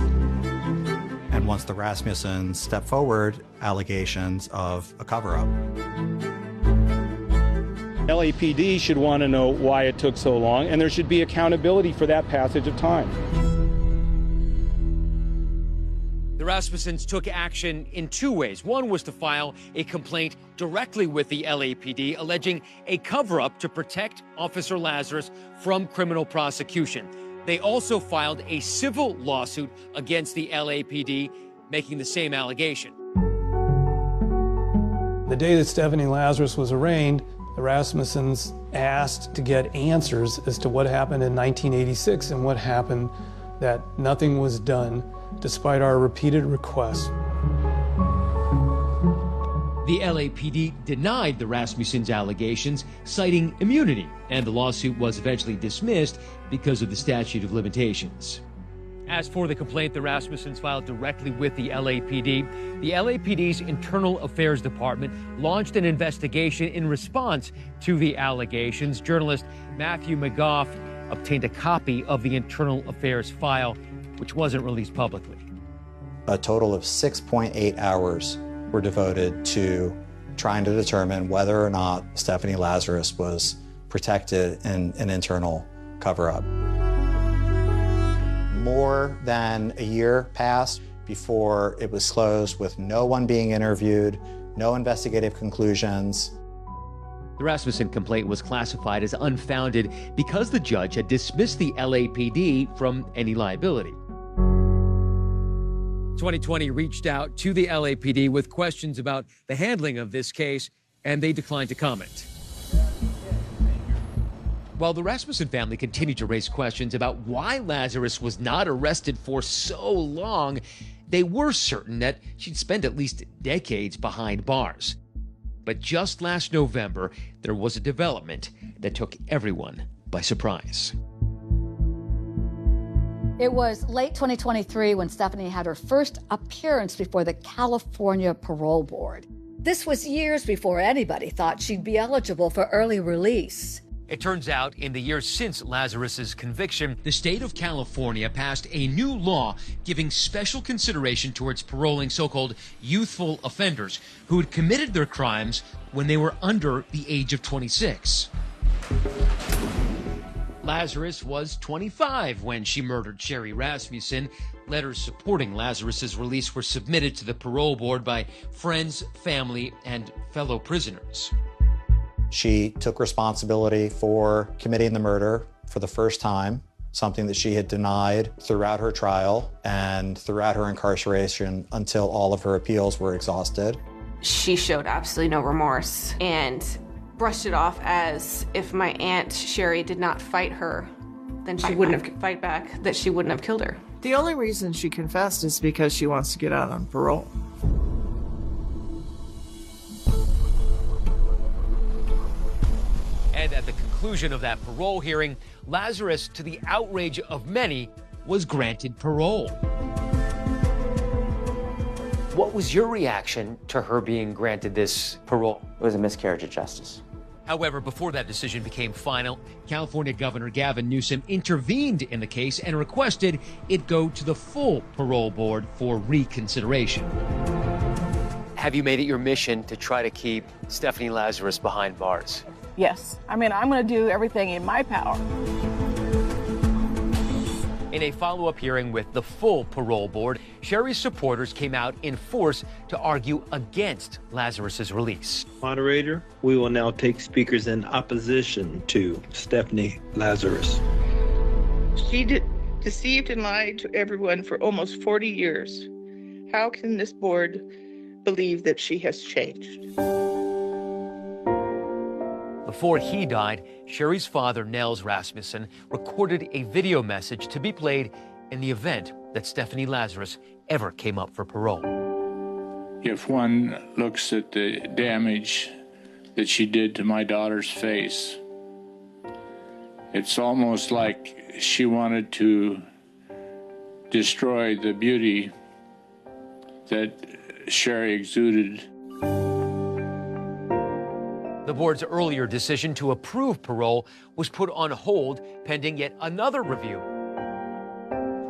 And once the Rasmussens stepped forward, allegations of a cover-up. LAPD should want to know why it took so long, and there should be accountability for that passage of time. The Rasmussens took action in 2 ways. One was to file a complaint directly with the LAPD alleging a cover-up to protect Officer Lazarus from criminal prosecution. They also filed a civil lawsuit against the LAPD, making the same allegation. The day that Stephanie Lazarus was arraigned, the Rasmussens asked to get answers as to what happened in 1986 and what happened that nothing was done despite our repeated requests. The LAPD denied the Rasmussens' allegations, citing immunity, and the lawsuit was eventually dismissed because of the statute of limitations. As for the complaint the Rasmussens filed directly with the LAPD's Internal Affairs Department launched an investigation in response to the allegations. Journalist Matthew McGough obtained a copy of the Internal Affairs file, which wasn't released publicly. A total of 6.8 hours were devoted to trying to determine whether or not Stephanie Lazarus was protected in an internal cover-up. More than a year passed before it was closed with no one being interviewed, no investigative conclusions. The Rasmussen complaint was classified as unfounded because the judge had dismissed the LAPD from any liability. 2020 reached out to the LAPD with questions about the handling of this case, and they declined to comment. While the Rasmussen family continued to raise questions about why Lazarus was not arrested for so long, they were certain that she'd spent at least decades behind bars. But just last November, there was a development that took everyone by surprise. It was late 2023 when Stephanie had her first appearance before the California Parole Board. This was years before anybody thought she'd be eligible for early release. It turns out, in the years since Lazarus's conviction, the state of California passed a new law giving special consideration towards paroling so-called youthful offenders who had committed their crimes when they were under the age of 26. Lazarus was 25 when she murdered Sherry Rasmussen. Letters supporting Lazarus's release were submitted to the parole board by friends, family, and fellow prisoners. She took responsibility for committing the murder for the first time, something that she had denied throughout her trial and throughout her incarceration until all of her appeals were exhausted. She showed absolutely no remorse and brushed it off as if my Aunt Sherry did not fight her, then she wouldn't have fight back, that she wouldn't have killed her. The only reason she confessed is because she wants to get out on parole. And at the conclusion of that parole hearing, Lazarus, to the outrage of many, was granted parole. What was your reaction to her being granted this parole? It was a miscarriage of justice. However, before that decision became final, California Governor Gavin Newsom intervened in the case and requested it go to the full parole board for reconsideration. Have you made it your mission to try to keep Stephanie Lazarus behind bars? Yes. I mean, I'm going to do everything in my power. In a follow-up hearing with the full parole board, Sherry's supporters came out in force to argue against Lazarus's release. Moderator, we will now take speakers in opposition to Stephanie Lazarus. She deceived and lied to everyone for almost 40 years. How can this board believe that she has changed? Before he died, Sherry's father, Nels Rasmussen, recorded a video message to be played in the event that Stephanie Lazarus ever came up for parole. If one looks at the damage that she did to my daughter's face, it's almost like she wanted to destroy the beauty that Sherry exuded. The board's earlier decision to approve parole was put on hold pending yet another review.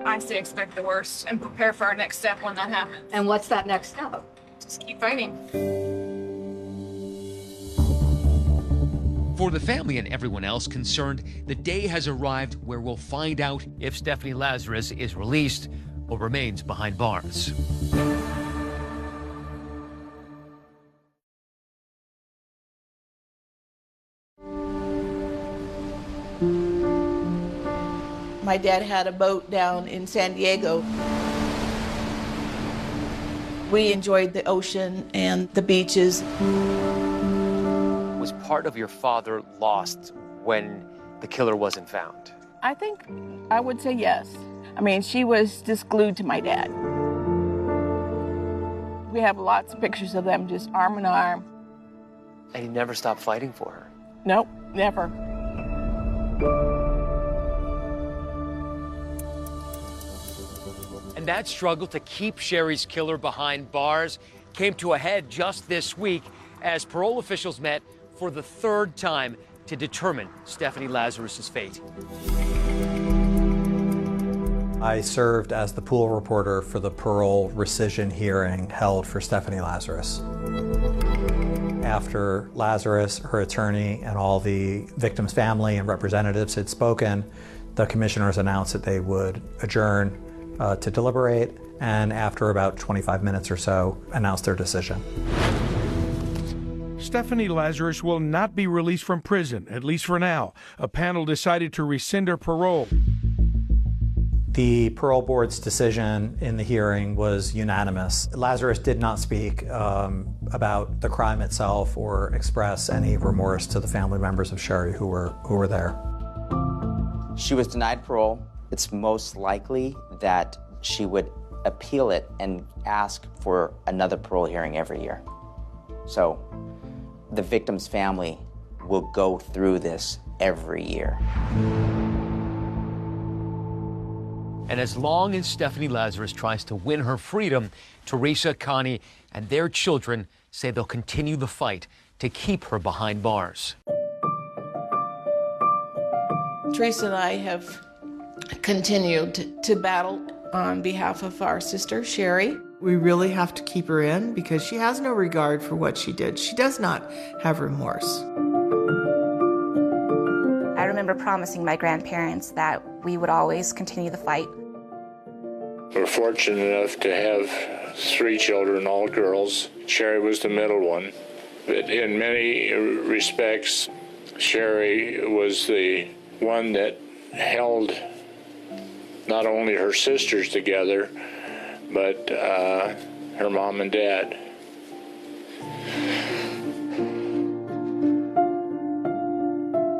I say expect the worst and prepare for our next step when that happens. And what's that next step? Just keep fighting. For the family and everyone else concerned, the day has arrived where we'll find out if Stephanie Lazarus is released or remains behind bars. My dad had a boat down in San Diego. We enjoyed the ocean and the beaches. Was part of your father lost when the killer wasn't found? I think I would say yes. I mean, she was just glued to my dad. We have lots of pictures of them just arm in arm. And he never stopped fighting for her? Nope, never. And that struggle to keep Sherry's killer behind bars came to a head just this week as parole officials met for the third time to determine Stephanie Lazarus's fate. I served as the pool reporter for the parole rescission hearing held for Stephanie Lazarus. After Lazarus, her attorney, and all the victim's family and representatives had spoken, the commissioners announced that they would adjourn to deliberate, and after about 25 minutes or so, announced their decision. Stephanie Lazarus will not be released from prison, at least for now. A panel decided to rescind her parole. The parole board's decision in the hearing was unanimous. Lazarus did not speak about the crime itself or express any remorse to the family members of Sherry who were there. She was denied parole. It's most likely that she would appeal it and ask for another parole hearing every year. So the victim's family will go through this every year. And as long as Stephanie Lazarus tries to win her freedom, Teresa, Connie, and their children say they'll continue the fight to keep her behind bars. Teresa and I have continued to battle on behalf of our sister, Sherry. We really have to keep her in because she has no regard for what she did. She does not have remorse. I remember promising my grandparents that we would always continue the fight. We're fortunate enough to have 3 children, all girls. Sherry was the middle one. But in many respects, Sherry was the one that held not only her sisters together, but her mom and dad.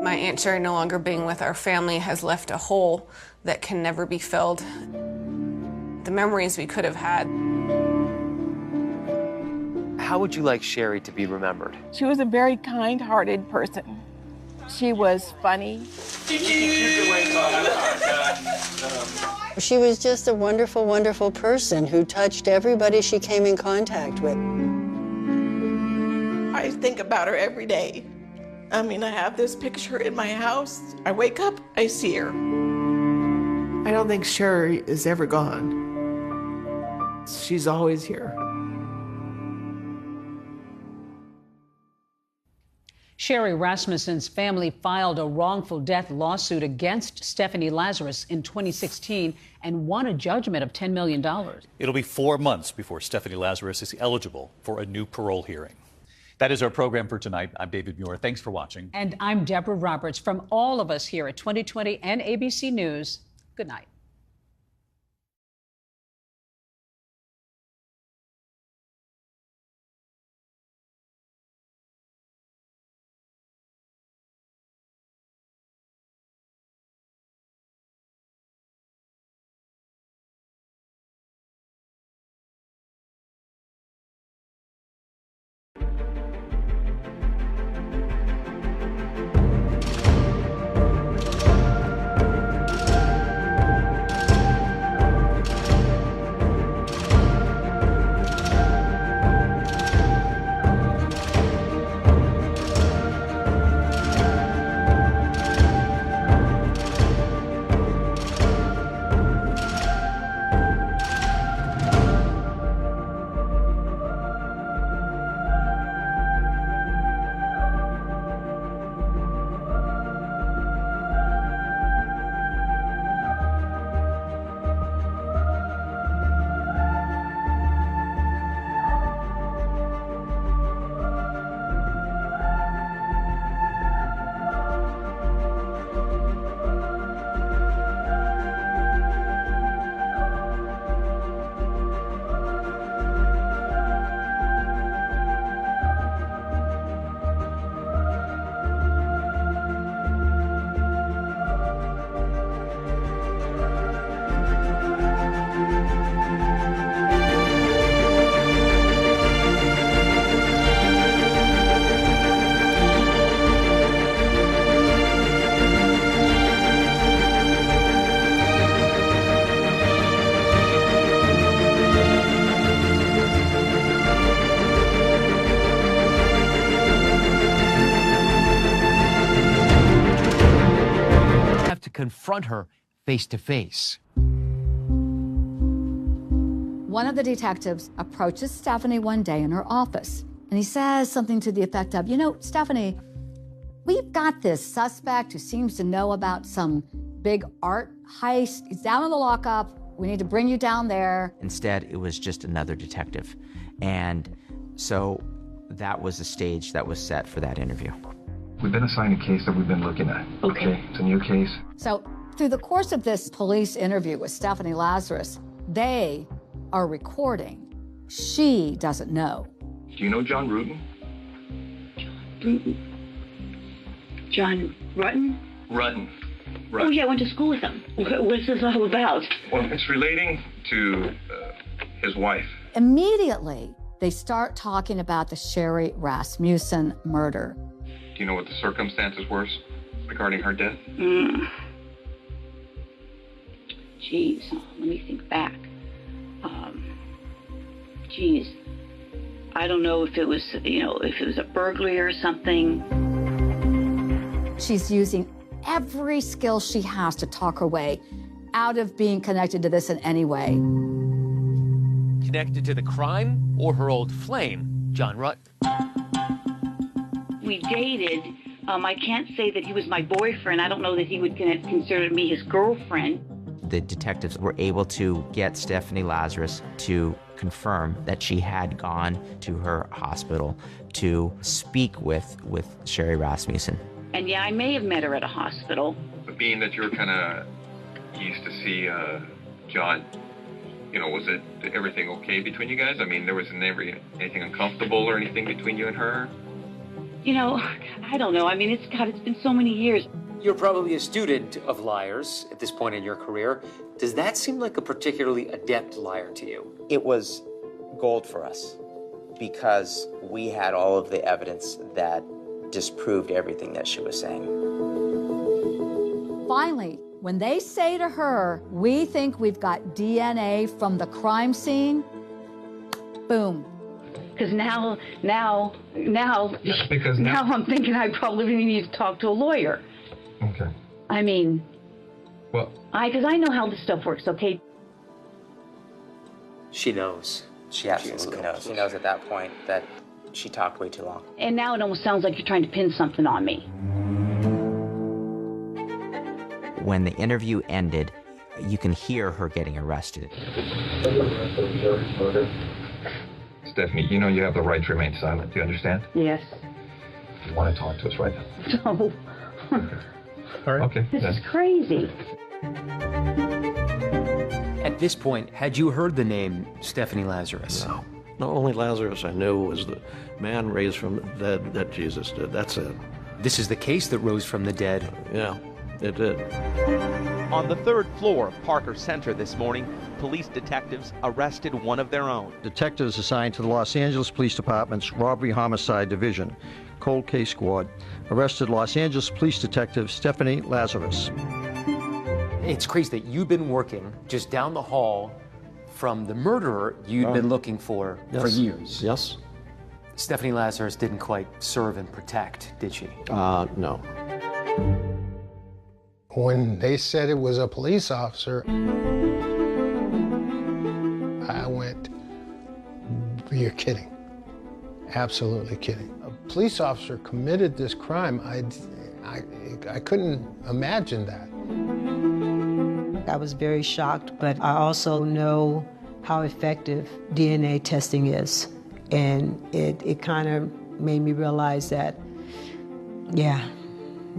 My Aunt Sherry no longer being with our family has left a hole that can never be filled. The memories we could have had. How would you like Sherry to be remembered? She was a very kind-hearted person. She was funny. She was just a wonderful, wonderful person who touched everybody she came in contact with. I think about her every day. I mean, I have this picture in my house. I wake up, I see her. I don't think Sherry is ever gone. She's always here. Sherry Rasmussen's family filed a wrongful death lawsuit against Stephanie Lazarus in 2016 and won a judgment of $10 million. It'll be 4 months before Stephanie Lazarus is eligible for a new parole hearing. That is our program for tonight. I'm David Muir. Thanks for watching. And I'm Deborah Roberts. From all of us here at 2020 and ABC News, good night. Confront her face to face. One of the detectives approaches Stephanie one day in her office, and he says something to the effect of, you know, Stephanie, we've got this suspect who seems to know about some big art heist. He's down in the lockup. We need to bring you down there. Instead, it was just another detective. And so that was the stage that was set for that interview. We've been assigned a case that we've been looking at. Okay. It's a new case. So through the course of this police interview with Stephanie Lazarus, they are recording. She doesn't know. Do you know John Rutten? John Rutten? Rutten. Oh, yeah, I went to school with him. What's this all about? Well, it's relating to his wife. Immediately, they start talking about the Sherry Rasmussen murder. Do you know what the circumstances were regarding her death? Geez, let me think back. I don't know if it was, if it was a burglary or something. She's using every skill she has to talk her way out of being connected to this in any way. Connected to the crime or her old flame, John Rutten? We dated I can't say that he was my boyfriend. I don't know that he would consider me his girlfriend. The detectives were able to get Stephanie Lazarus to confirm that she had gone to her hospital to speak with Sherry Rasmussen. And yeah, I may have met her at a hospital. But being that you were kind of used to see John, you know, was everything okay between you guys? I mean, there wasn't anything uncomfortable or anything between you and her? You know, I don't know. I mean, it's been so many years. You're probably a student of liars at this point in your career. Does that seem like a particularly adept liar to you? It was gold for us because we had all of the evidence that disproved everything that she was saying. Finally, when they say to her, we think we've got DNA from the crime scene, boom. Because now I'm thinking I probably need to talk to a lawyer. Okay. I mean, well, because I know how this stuff works, okay? She knows. She absolutely knows. She knows at that point that she talked way too long. And now it almost sounds like you're trying to pin something on me. When the interview ended, you can hear her getting arrested. Stephanie, you know you have the right to remain silent. Do you understand? Yes. You want to talk to us right now? No. All right. Okay. This is crazy. At this point, had you heard the name Stephanie Lazarus? No. The only Lazarus I knew was the man raised from the dead that Jesus did. That's it. This is the case that rose from the dead. Yeah, it did. On the third floor of Parker Center this morning, police detectives arrested one of their own. Detectives assigned to the Los Angeles Police Department's Robbery Homicide Division, Cold Case Squad, arrested Los Angeles Police Detective Stephanie Lazarus. It's crazy that you've been working just down the hall from the murderer you'd been looking for years. Yes. Stephanie Lazarus didn't quite serve and protect, did she? No. When they said it was a police officer, I went, you're kidding. Absolutely kidding. A police officer committed this crime. I couldn't imagine that. I was very shocked, but I also know how effective DNA testing is. And it kind of made me realize that, yeah,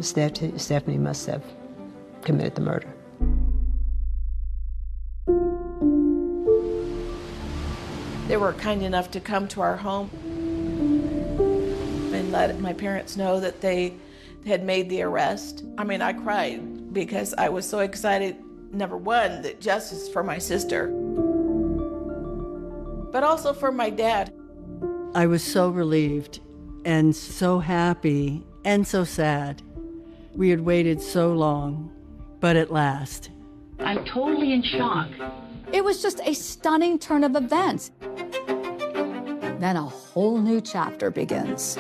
Stephanie must have committed the murder. They were kind enough to come to our home and let my parents know that they had made the arrest. I mean, I cried because I was so excited, number one, that justice for my sister, but also for my dad. I was so relieved and so happy and so sad. We had waited so long, but at last. I'm totally in shock. It was just a stunning turn of events. Then a whole new chapter begins.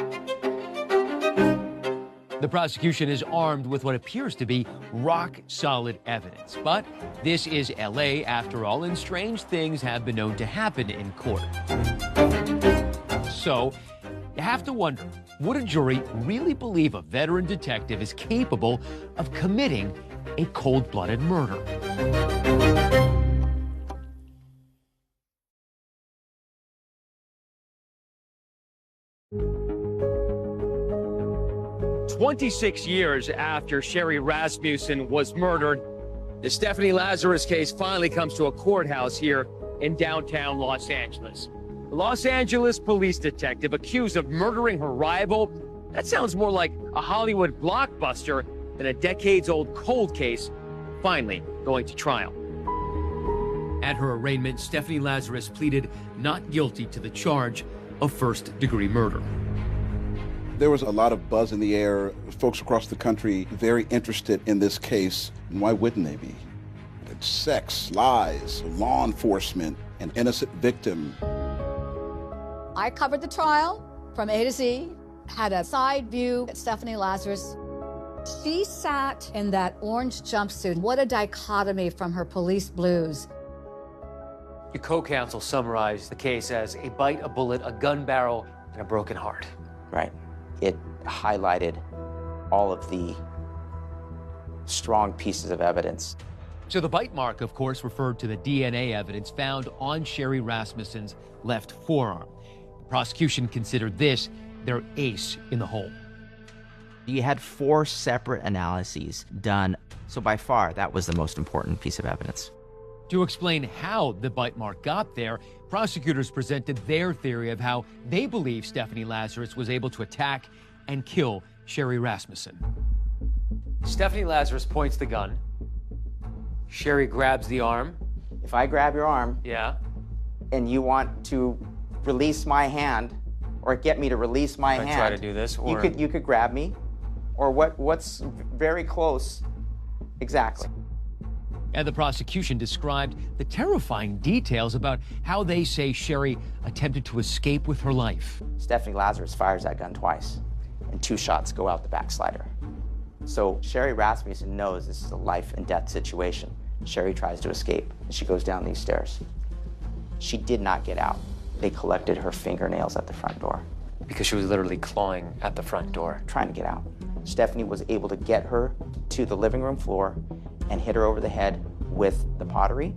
The prosecution is armed with what appears to be rock-solid evidence. But this is LA after all, and strange things have been known to happen in court. So, you have to wonder, would a jury really believe a veteran detective is capable of committing a cold-blooded murder? 26 years after Sherry Rasmussen was murdered, the Stephanie Lazarus case finally comes to a courthouse here in downtown Los Angeles. A Los Angeles police detective accused of murdering her rival. That sounds more like a Hollywood blockbuster than a decades-old cold case finally going to trial. At her arraignment, Stephanie Lazarus pleaded not guilty to the charge of first-degree murder. There was a lot of buzz in the air, folks across the country very interested in this case, and why wouldn't they be? It's sex, lies, law enforcement, an innocent victim. I covered the trial from A to Z, had a side view at Stephanie Lazarus. She sat in that orange jumpsuit. What a dichotomy from her police blues. Your co-counsel summarized the case as a bite, a bullet, a gun barrel, and a broken heart. Right. It highlighted all of the strong pieces of evidence. So the bite mark, of course, referred to the DNA evidence found on Sherry Rasmussen's left forearm. The prosecution considered this their ace in the hole. You had 4 separate analyses done, so by far that was the most important piece of evidence. To explain how the bite mark got there, prosecutors presented their theory of how they believe Stephanie Lazarus was able to attack and kill Sherry Rasmussen. Stephanie Lazarus points the gun. Sherry grabs the arm. If I grab your arm, yeah, and you want to release my hand, or get me to release my hand, try to do this, or you could grab me, or what's very close, exactly. And the prosecution described the terrifying details about how they say Sherry attempted to escape with her life. Stephanie Lazarus fires that gun twice, and 2 shots go out the backslider. So Sherry Rasmussen knows this is a life and death situation. Sherry tries to escape, and she goes down these stairs. She did not get out. They collected her fingernails at the front door. Because she was literally clawing at the front door. Trying to get out. Stephanie was able to get her to the living room floor and hit her over the head with the pottery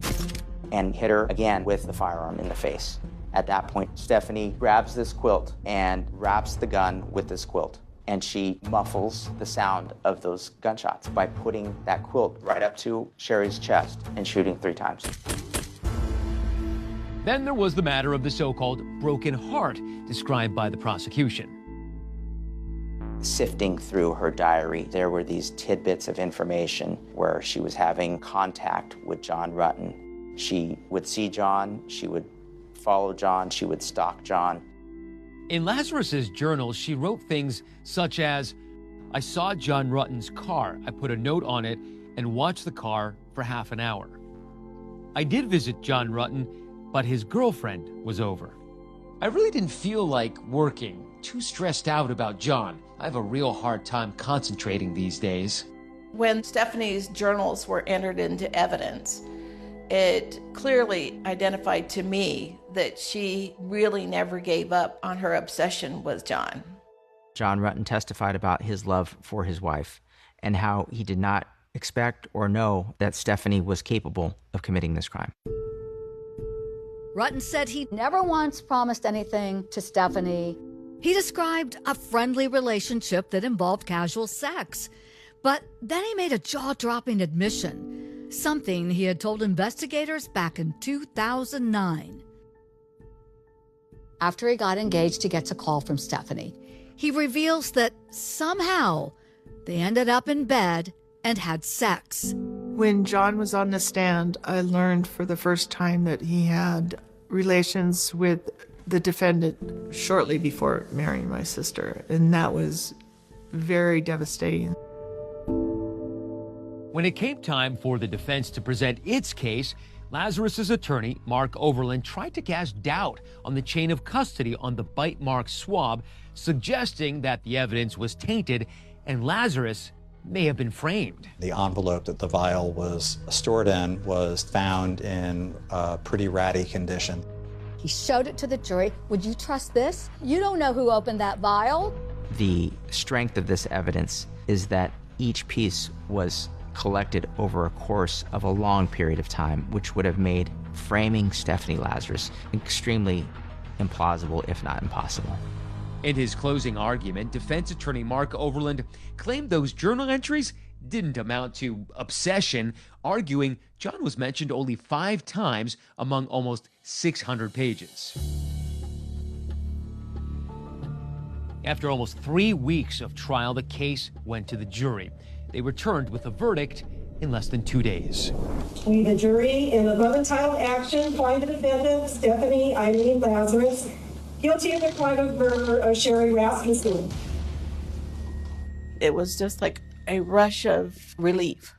and hit her again with the firearm in the face. At that point, Stephanie grabs this quilt and wraps the gun with this quilt. And she muffles the sound of those gunshots by putting that quilt right up to Sherry's chest and shooting 3 times. Then there was the matter of the so-called broken heart described by the prosecution. Sifting through her diary, there were these tidbits of information where she was having contact with John Rutten. She would see John, she would follow John, she would stalk John. In Lazarus's journal, she wrote things such as, "I saw John Rutten's car. I put a note on it and watched the car for half an hour. I did visit John Rutten, but his girlfriend was over. I really didn't feel like working. Too stressed out about John. I have a real hard time concentrating these days." When Stephanie's journals were entered into evidence, it clearly identified to me that she really never gave up on her obsession with John. John Rutten testified about his love for his wife and how he did not expect or know that Stephanie was capable of committing this crime. Rutten said he never once promised anything to Stephanie. He described a friendly relationship that involved casual sex. But then he made a jaw-dropping admission, something he had told investigators back in 2009. After he got engaged, he gets a call from Stephanie. He reveals that somehow they ended up in bed and had sex. When John was on the stand, I learned for the first time that he had relations with the defendant shortly before marrying my sister, and that was very devastating. When it came time for the defense to present its case, Lazarus's attorney, Mark Overland, tried to cast doubt on the chain of custody on the bite mark swab, suggesting that the evidence was tainted and Lazarus may have been framed. The envelope that the vial was stored in was found in a pretty ratty condition. He showed it to the jury. Would you trust this? You don't know who opened that vial. The strength of this evidence is that each piece was collected over a course of a long period of time, which would have made framing Stephanie Lazarus extremely implausible, if not impossible. In his closing argument, defense attorney Mark Overland claimed those journal entries didn't amount to obsession, arguing John was mentioned only 5 times among almost 600 pages. After almost 3 weeks of trial, the case went to the jury. They returned with a verdict in less than 2 days. We, the jury, in the above-entitled action, find the defendant, Stephanie Eileen Lazarus, guilty of the crime of murder of Sherry Rasmussen. It was just like a rush of relief.